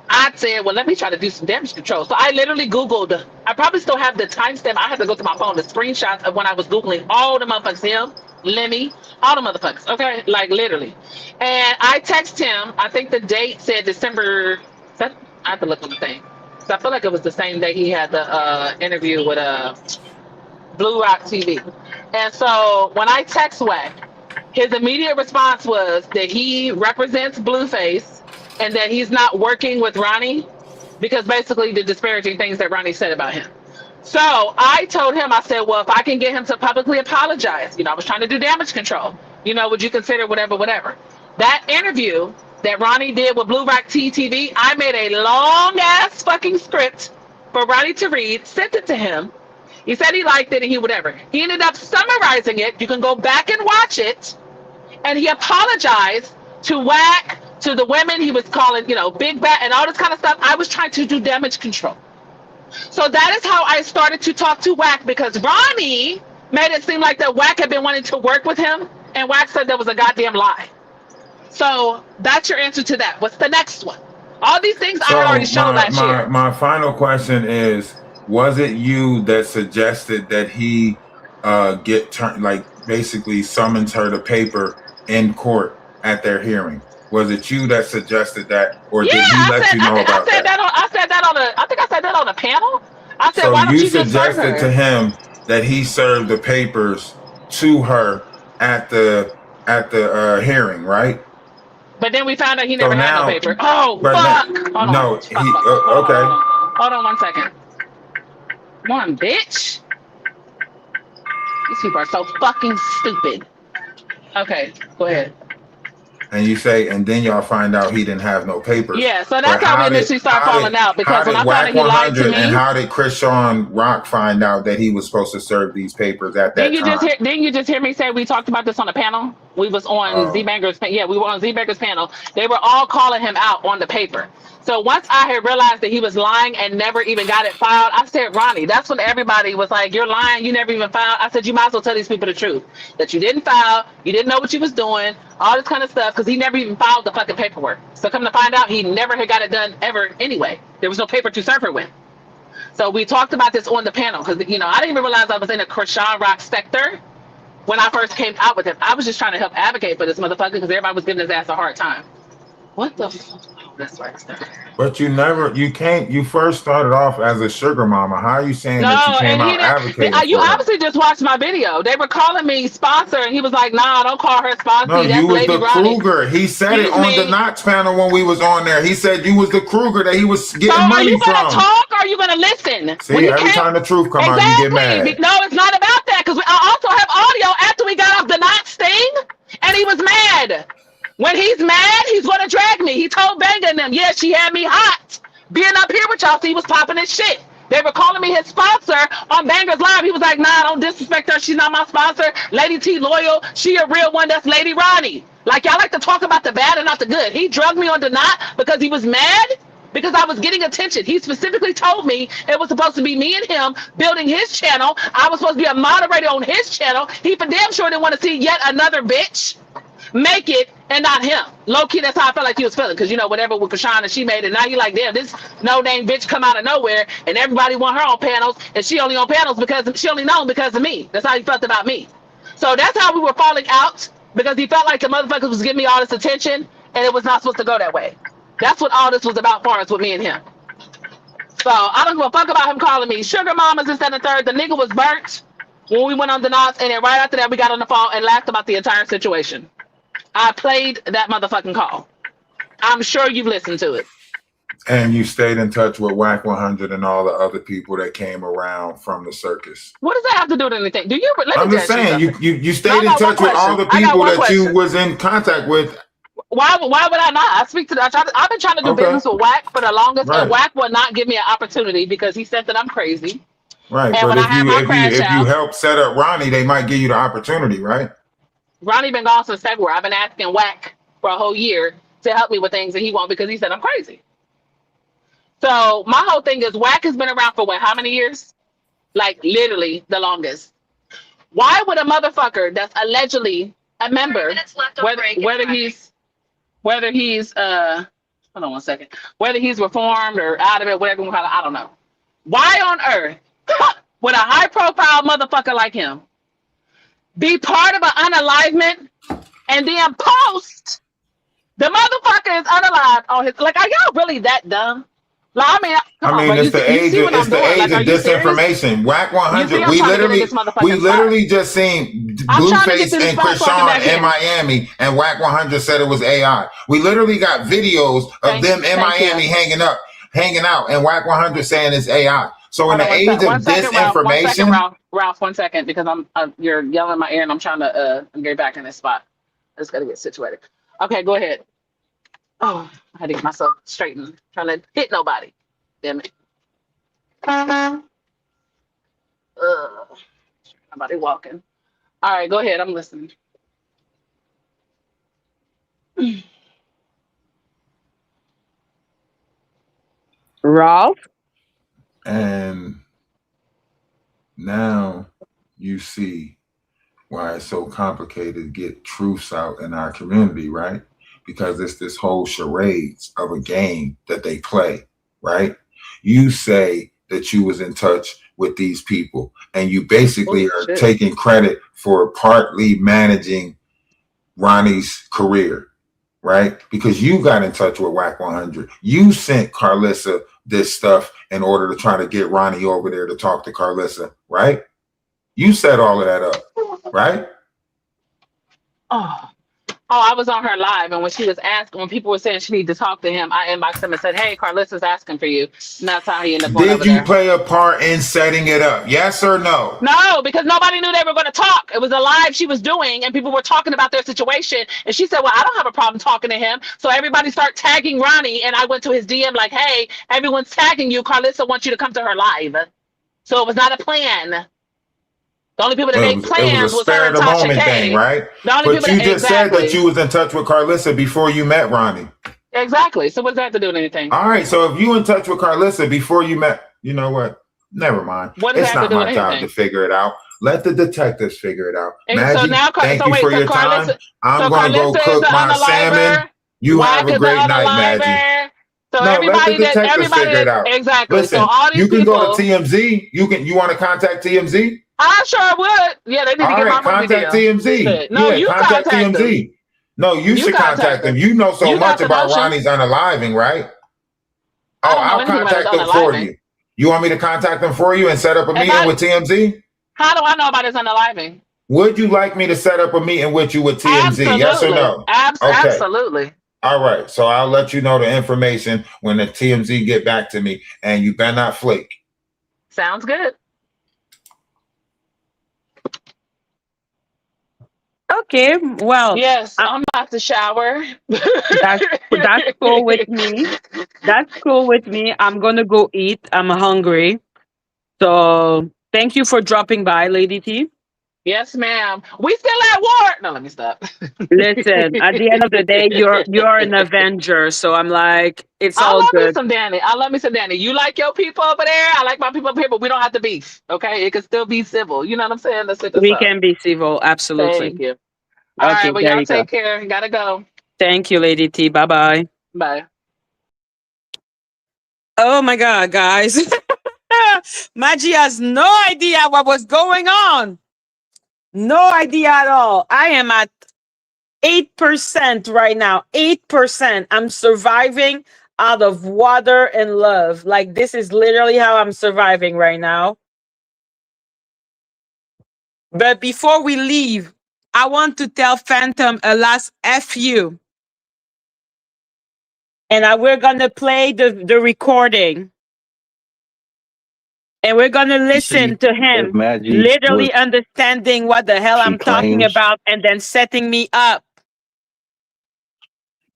I said, well, let me try to do some damage control. So I literally Googled. I probably still have the timestamp. I had to go to my phone, the screenshots of when I was Googling all the motherfuckers, him, Lemmy, all the motherfuckers, okay? Like, literally. And I text him. I think the date said December. I have to look on the thing. So I feel like it was the same day he had the interview with Blue Rock TV. And so when I text Wack, his immediate response was that he represents Blueface and that he's not working with Ronnie because basically the disparaging things that Ronnie said about him. So I told him, I said, well, if I can get him to publicly apologize, I was trying to do damage control, would you consider whatever. That interview that Ronnie did with Blue Rock TV, I made a long ass fucking script for Ronnie to read, sent it to him. He said he liked it and he ended up summarizing it. You can go back and watch it. And he apologized to Wack, to the women he was calling, big bat and all this kind of stuff. I was trying to do damage control. So that is how I started to talk to Wack, because Ronnie made it seem like that Wack had been wanting to work with him, and Wack said that was a goddamn lie. So that's your answer to that. What's the next one? All these things I already showed last year. My final question is, was it you that suggested that he basically summons her to paper in court at their hearing? Was it you that suggested that, or did he let you know about that? I said that on a panel. I said, so why don't you you just serve suggested her? to him that he served the papers to her at the hearing, right? But then we found out he never had no paper. Oh, but fuck. Okay. Hold on 1 second. One, bitch. These people are so fucking stupid. Okay, go ahead. And you say, and then y'all find out he didn't have no papers. Yeah, so that's how we initially start falling out, because when I found out he lied to me. And how did Krishan Rock find out that he was supposed to serve these papers at that time? Didn't you just hear me say we talked about this on a panel? We was on Z-Banger's, we were on Z-Banger's panel. They were all calling him out on the paper. So once I had realized that he was lying and never even got it filed, I said, Ronnie, that's when everybody was like, you're lying, you never even filed. I said, you might as well tell these people the truth, that you didn't file, you didn't know what you was doing, all this kind of stuff, because he never even filed the fucking paperwork. So come to find out, he never had got it done ever anyway. There was no paper to serve her with. So we talked about this on the panel, because, I didn't even realize I was in a Krishan Rock sector when I first came out with him. I was just trying to help advocate for this motherfucker because everybody was giving his ass a hard time. What the fuck? That's right. But you first started off as a sugar mama. How are you saying that you came out advocating? You obviously just watched my video. They were calling me sponsor, and he was like, nah, don't call her sponsor. No, that's you was Lady the Ronnie. Kruger. He said it on the Knox panel when we was on there. He said you was the Kruger that he was getting money from. So are you going to talk or are you going to listen? See, every time the truth come out, you get mad. No, it's not about that, because I also have audio after we got off the Knox thing, and he was mad. When he's mad, he's going to drag me. He told Banga and them, yeah, she had me hot. Being up here with y'all, so he was popping his shit. They were calling me his sponsor on Banger's Live. He was like, nah, don't disrespect her. She's not my sponsor. Lady T loyal. She a real one. That's Lady Ronnie. Like, y'all like to talk about the bad and not the good. He drugged me on the knot because he was mad. because I was getting attention. He specifically told me it was supposed to be me and him building his channel. I was supposed to be a moderator on his channel. He for damn sure didn't want to see yet another bitch make it and not him. Low key, that's how I felt like he was feeling. Because, you know, whatever with Kashana, she made it. Now you like, damn, this no-name bitch come out of nowhere and everybody want her on panels and she only on panels because she only known because of me. That's how he felt about me. So that's how we were falling out, because he felt like the motherfuckers was giving me all this attention and it was not supposed to go that way. That's what all this was about for us with me and him. So I don't give a fuck about him calling me sugar mamas, this, that, and the third. The nigga was burnt when we went on the knots, and then right after that we got on the phone and laughed about the entire situation. I played that motherfucking call. I'm sure you've listened to it. And you stayed in touch with Whack 100 and all the other people that came around from the circus. What does that have to do with anything? Do you? I'm just saying, you stayed in touch with all the people that you was in contact with. Why would I not? I speak to that. I've been trying to do business with Whack for the longest, and Whack will not give me an opportunity because he said that I'm crazy. Right, and but if you help set up Ronnie, they might give you the opportunity, right? Ronnie been gone since February. I've been asking Whack for a whole year to help me with things, and he won't because he said I'm crazy. So my whole thing is Whack has been around for what? How many years? Like literally the longest. Why would a motherfucker that's allegedly a member, whether he's hold on one second, whether he's reformed or out of it, whatever you call it, I don't know. Why on earth would a high profile motherfucker like him be part of an unalivement and then post the motherfucker is unalive on his, like, are y'all really that dumb? Like, I mean, it's the age of disinformation. Whack 100. We literally just seen Blueface and Krishan in Miami, and Whack 100 said it was AI. We literally got videos of them in Miami hanging out, and Whack 100 saying it's AI. So in the age of disinformation, Ralph, 1 second, because you're yelling in my ear, and I'm trying to get back in this spot. I just gotta get situated. Okay, go ahead. Oh, I had to get myself straightened. Trying to hit nobody. Damn it. Nobody walking. All right, go ahead. I'm listening. Ralph? And now you see why it's so complicated to get truths out in our community, right? Because it's this whole charades of a game that they play, right? You say that you was in touch with these people, and you basically are taking credit for partly managing Ronnie's career, right? Because you got in touch with Whack 100. You sent Carlissa this stuff in order to try to get Ronnie over there to talk to Carlissa, right? You set all of that up, right? Oh, I was on her live, and when she was asking, when people were saying she needed to talk to him, I inboxed him and said, "Hey, Carlissa's asking for you." And that's how he ended up going over there. Did you play a part in setting it up? Yes or no? No, because nobody knew they were going to talk. It was a live she was doing, and people were talking about their situation. And she said, "Well, I don't have a problem talking to him." So everybody started tagging Ronnie, and I went to his DM like, "Hey, everyone's tagging you. Carlissa wants you to come to her live." So it was not a plan. The only people that made plans was her and Tasha K. Right? The only but you just said that you was in touch with Carlissa before you met Ronnie. Exactly. So what does that have to do with anything? All right. So if you in touch with Carlissa before you met, you know what? Never mind. It's not my job to figure it out. Let the detectives figure it out. Madgie, so now, thank you for your time. I'm going to go cook my salmon. You have a great night, Madgie. So no, everybody let the detectives figure it out. Exactly. Listen, so all these you can people, go to TMZ. You want to contact TMZ? I sure would. Yeah, they need to get my contact TMZ. No, you contact TMZ. Them. No, you should contact them. You know so much about Ronnie's unaliving, right? Oh, I'll contact them for you. You want me to contact them for you and set up a meeting with TMZ? How do I know about his unaliving? Would you like me to set up a meeting with you with TMZ? Absolutely. Yes or no? Absolutely. All right. So I'll let you know the information when the TMZ get back to me, and you better not flake. Sounds good. Okay, well, yes, I'm about to shower. That's cool with me. That's cool with me. I'm gonna go eat. I'm hungry. So thank you for dropping by, Lady T. Yes, ma'am. We still at war. No, let me stop. Listen, at the end of the day, you're an Avenger, so I'm like, it's I all love me good. some Danny. I love me some Danny. You like your people over there. I like my people up here, but we don't have to beef. Okay, it can still be civil. You know what I'm saying? That's it. That's We all. can be civil, Thank absolutely. you. All Okay, right, well, there y'all you go. take care. Gotta go. Thank you, Lady T. Bye bye. Bye. Oh my God, guys. Madgie has no idea what was going on. No idea at all. I am at 8% right now. 8%. I'm surviving out of water and love. Like, this is literally how I'm surviving right now. But before we leave, I want to tell Phantom a last FU. And we're going to play the recording. And we're going to listen to him literally understanding what the hell I'm talking about and then setting me up.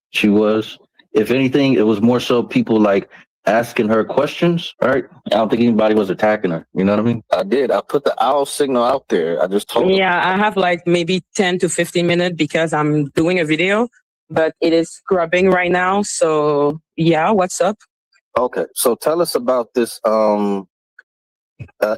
She was. If anything, it was more so people like asking her questions, right? I don't think anybody was attacking her. You know what I mean? I did. I put the owl signal out there. I just told them. Yeah, I have like maybe 10 to 15 minutes because I'm doing a video, but it is scrubbing right now. So yeah, what's up? Okay, so tell us about this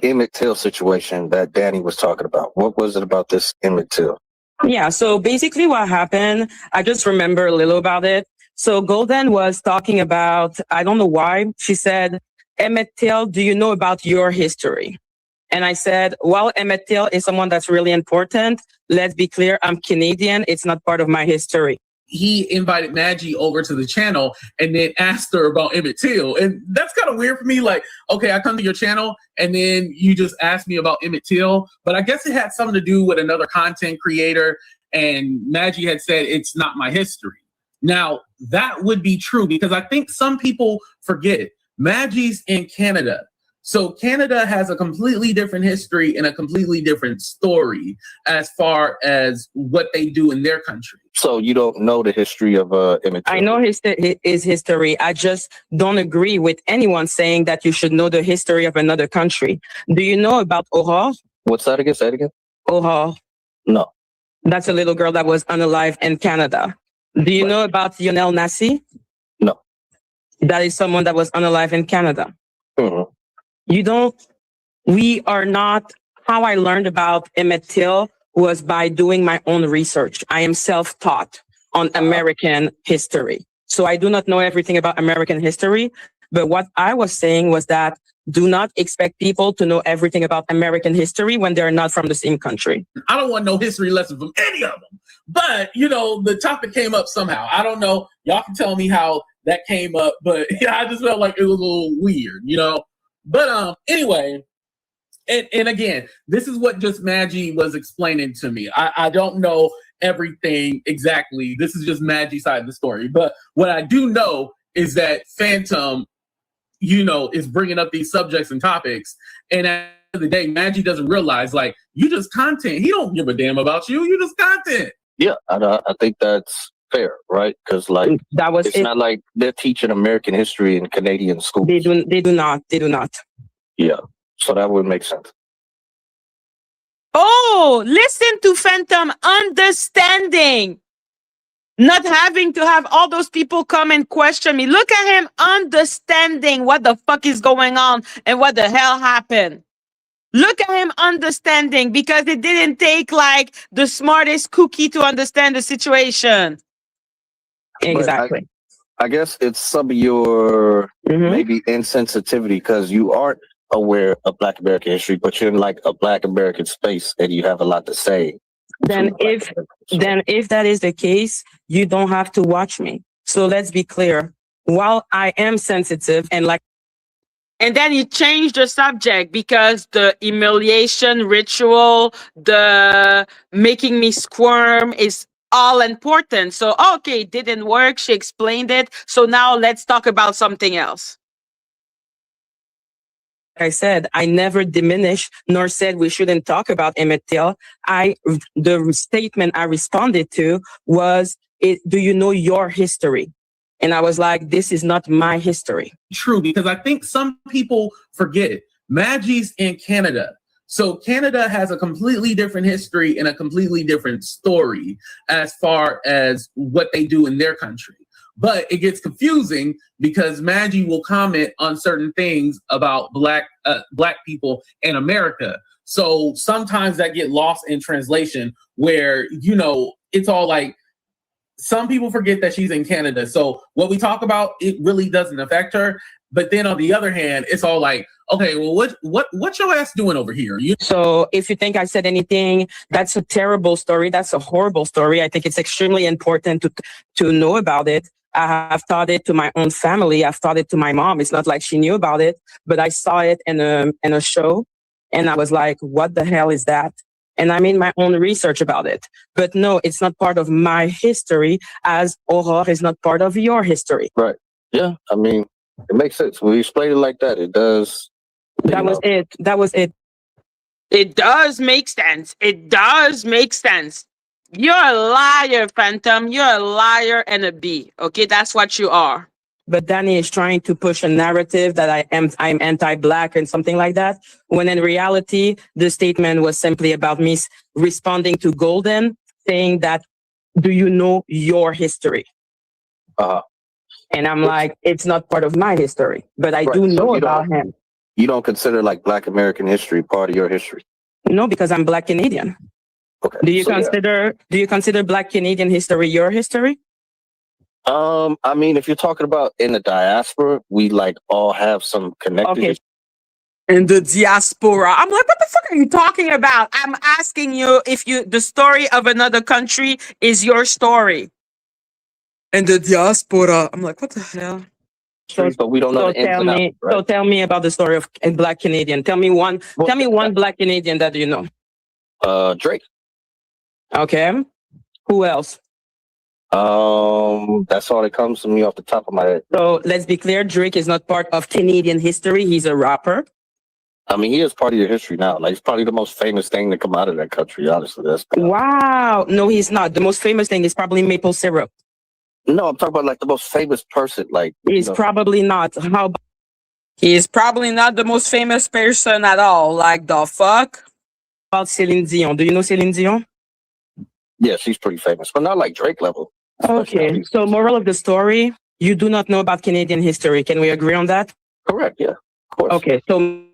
Emmett Till situation that Dani was talking about. What was it about this Emmett Till? Yeah, so basically what happened, I just remember a little about it. So Golden was talking about, I don't know why, she said, Emmett Till, do you know about your history? And I said, well, Emmett Till is someone that's really important. Let's be clear, I'm Canadian. It's not part of my history. He invited Madgie over to the channel and then asked her about Emmett Till. And that's kind of weird for me. Like, okay, I come to your channel and then you just ask me about Emmett Till. But I guess it had something to do with another content creator. And Madgie had said, it's not my history. Now, that would be true because I think some people forget Maggie's in Canada. So Canada has a completely different history and a completely different story as far as what they do in their country. So you don't know the history of Emmett Till? I know his history. I just don't agree with anyone saying that you should know the history of another country. Do you know about Aurore? What's that again? Say it again. Aurore. No. That's a little girl that was unalive in Canada. Do you know about Lionel Nassi? No. That is someone that was unalive in Canada. Mm-hmm. You don't, we are not, how I learned about Emmett Till was by doing my own research. I am self-taught on American history. So I do not know everything about American history, but what I was saying was that do not expect people to know everything about American history when they're not from the same country. I don't want no history lesson from any of them. But, you know, the topic came up somehow. I don't know. Y'all can tell me how that came up, but yeah, I just felt like it was a little weird, you know? But anyway, and again, this is what just Madgie was explaining to me. I don't know everything exactly. This is just Maggie's side of the story. But what I do know is that Phantom, you know, is bringing up these subjects and topics. And at the end of the day, Madgie doesn't realize, like, you just content. He don't give a damn about you. You just content. Yeah, I think that's fair, right? Because like that was it's not like they're teaching American history in Canadian schools. They do not. Yeah, so that would make sense. Oh, listen to Phantom understanding. Not having to have all those people come and question me. Look at him understanding what the fuck is going on and what the hell happened. Look at him understanding because it didn't take like the smartest cookie to understand the situation. Exactly. I guess it's some of your maybe insensitivity because you aren't aware of Black American history, but you're in like a Black American space and you have a lot to say. Then if that is the case, you don't have to watch me. So let's be clear. While I am sensitive and then you change the subject because the humiliation ritual, the making me squirm is all important. So, okay, it didn't work. She explained it. So now let's talk about something else. Like I said, I never diminished nor said we shouldn't talk about Emmett Till. The statement I responded to was, do you know your history? And I was like, this is not my history. True, because I think some people forget Maggie's in Canada. So Canada has a completely different history and a completely different story as far as what they do in their country. But it gets confusing because Madgie will comment on certain things about black people in America. So sometimes that get lost in translation where, you know, it's all like, some people forget that she's in Canada. So what we talk about, it really doesn't affect her. But then on the other hand, it's all like, okay, well, what's your ass doing over here? So if you think I said anything, that's a terrible story. That's a horrible story. I think it's extremely important to know about it. I have taught it to my own family. I've taught it to my mom. It's not like she knew about it, but I saw it in a show and I was like, what the hell is that? And I made my own research about it. But no, it's not part of my history, as Aurore is not part of your history. Right. Yeah. I mean, it makes sense. When you explain it like that, it does. That was it. That was it. It does make sense. It does make sense. You're a liar, Phantom. You're a liar and a B. Okay, that's what you are. But Dani is trying to push a narrative that I'm anti-black and something like that, when in reality, the statement was simply about me responding to Golden, saying that, do you know your history? And I'm like, it's not part of my history, but I do know about him. You don't consider like Black American history part of your history? No, because I'm Black Canadian. Okay. Do you consider Black Canadian history your history? I mean, if you're talking about in the diaspora, we like all have some connected. Okay. In the diaspora. I'm like, what the fuck are you talking about? I'm asking you if the story of another country is your story. In the diaspora. I'm like, what the hell? But we don't know the ins and outs, right? So tell me about the story of a Black Canadian. Tell me one Black Canadian that you know. Drake. Okay. Who else? That's all that comes to me off the top of my head. So let's be clear, Drake is not part of Canadian history. He's a rapper. I mean, he is part of your history now. Like, it's probably the most famous thing to come out of that country, honestly. Wow. No, he's not. The most famous thing is probably maple syrup. No, I'm talking about like the most famous person. Like, he's probably not. He's probably not the most famous person at all. Like, the fuck? About Celine Dion. Do you know Celine Dion? Yeah, she's pretty famous, but not like Drake level. Okay. So moral of the story, you do not know about Canadian history. Can we agree on that? Correct. Yeah, of course. Okay. So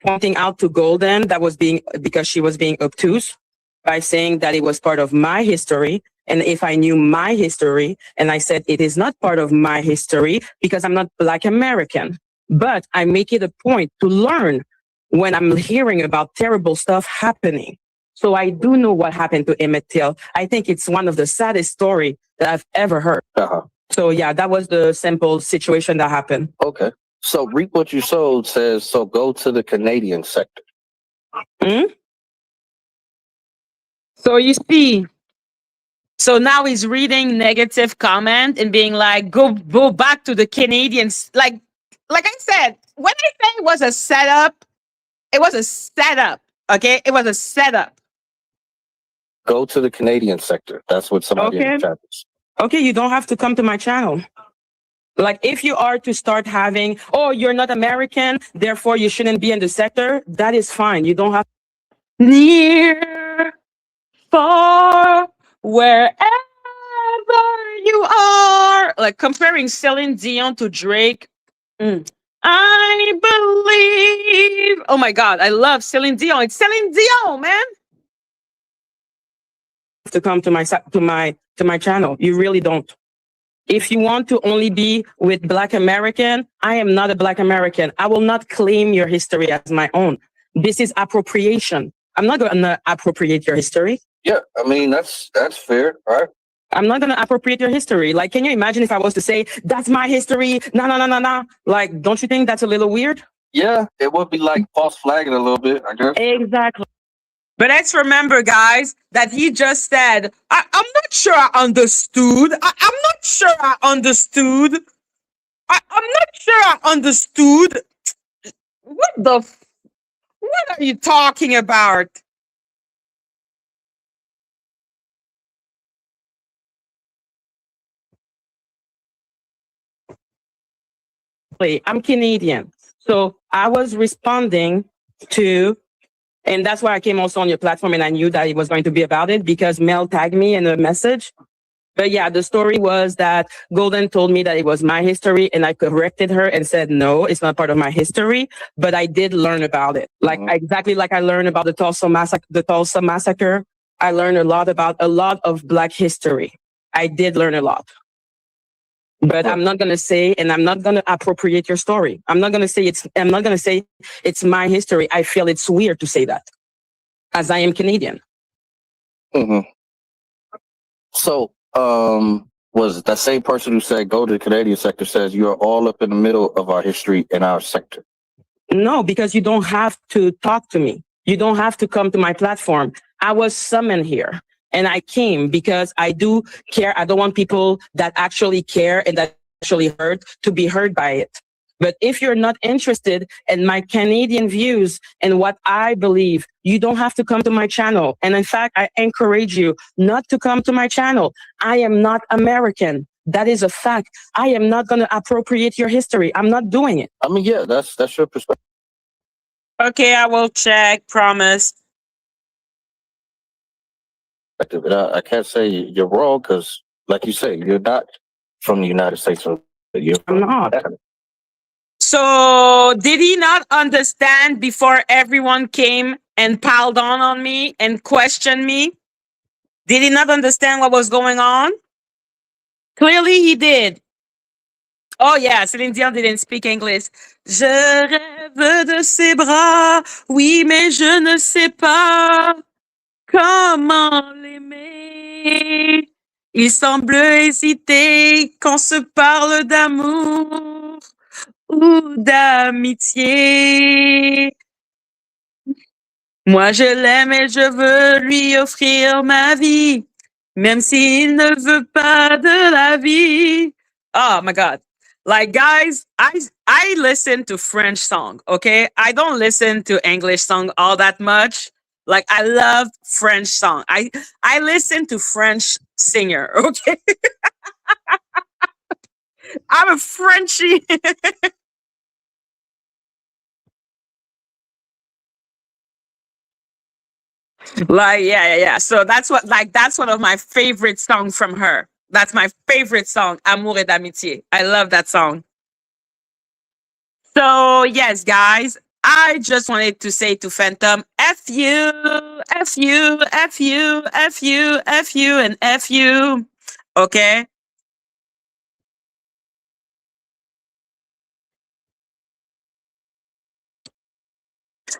pointing out to Golden, that was because she was being obtuse by saying that it was part of my history. And if I knew my history, and I said it is not part of my history because I'm not Black American, but I make it a point to learn when I'm hearing about terrible stuff happening. So I do know what happened to Emmett Till. I think it's one of the saddest stories that I've ever heard. So yeah, that was the simple situation that happened. Okay. So reap what you sowed says, so go to the Canadian sector. So you see, so now he's reading negative comment and being like, go back to the Canadians. Like I said, when I say it was a setup, it was a setup. Okay, it was a setup. Go to the Canadian sector. That's what somebody in the chat is. Okay, you don't have to come to my channel. Like, if you are to start having, oh, you're not American, therefore you shouldn't be in the sector, that is fine. You don't have near, far, wherever you are. Like comparing Celine Dion to Drake. I believe. Oh my God, I love Celine Dion. It's Celine Dion, man. To come to my channel. You really don't. If you want to only be with Black American, I am not a Black American. I will not claim your history as my own. This is appropriation. I'm not going to appropriate your history. Yeah, I mean, that's fair, right? I'm not going to appropriate your history. Like, can you imagine if I was to say, that's my history? No. Like, don't you think that's a little weird? Yeah, it would be like false flagging a little bit, I guess. Exactly. But let's remember, guys, that he just said, I'm not sure I understood. I'm not sure I understood. I'm not sure I understood. What are you talking about? I'm Canadian. So I was responding to And that's why I came also on your platform, and I knew that it was going to be about it because Mel tagged me in a message. But yeah, the story was that Golden told me that it was my history, and I corrected her and said, no, it's not part of my history. But I did learn about it. Like exactly like I learned about the Tulsa massacre. I learned a lot about a lot of Black history. I did learn a lot. But I'm not going to say, and I'm not going to appropriate your story. I'm not going to say it's my history. I feel it's weird to say that as I am Canadian. So, was that same person who said go to the Canadian sector says you're all up in the middle of our history in our sector? No, because you don't have to talk to me. You don't have to come to my platform. I was summoned here and I came because I do care. I don't want people that actually care and that actually hurt to be heard by it. But if you're not interested in my Canadian views and what I believe, you don't have to come to my channel. And in fact, I encourage you not to come to my channel. I am not American. That is a fact. I am not going to appropriate your history. I'm not doing it. I mean, yeah, that's your perspective. Okay, I will check. Promise. But I can't say you're wrong because, like you say, you're not from the United States. I'm not. So did he not understand before everyone came and piled on me and questioned me? Did he not understand what was going on? Clearly he did. Oh yeah, Celine Dion didn't speak English. Je rêve de ses bras, oui, mais je ne sais pas comment l'aimer. Il semble hésiter quand se parle d'amour ou d'amitié. Moi, je l'aime et je veux lui offrir ma vie, même s'il ne veut pas de la vie. Oh my God. Like, guys, I listen to French song, okay? I don't listen to English song all that much. Like, I love French song. I listen to French singer, okay? I'm a Frenchie. Like, yeah. So that's one of my favorite songs from her. That's my favorite song, Amour et d'amitié. I love that song. So yes, guys, I just wanted to say to Phantom, F you, F you, F you, F you, F you, and F you. Okay?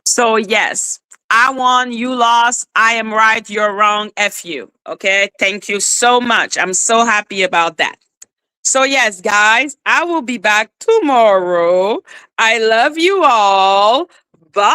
So yes, I won, you lost, I am right, you're wrong, F you. Okay? Thank you so much. I'm so happy about that. So yes, guys, I will be back tomorrow. I love you all. Bye.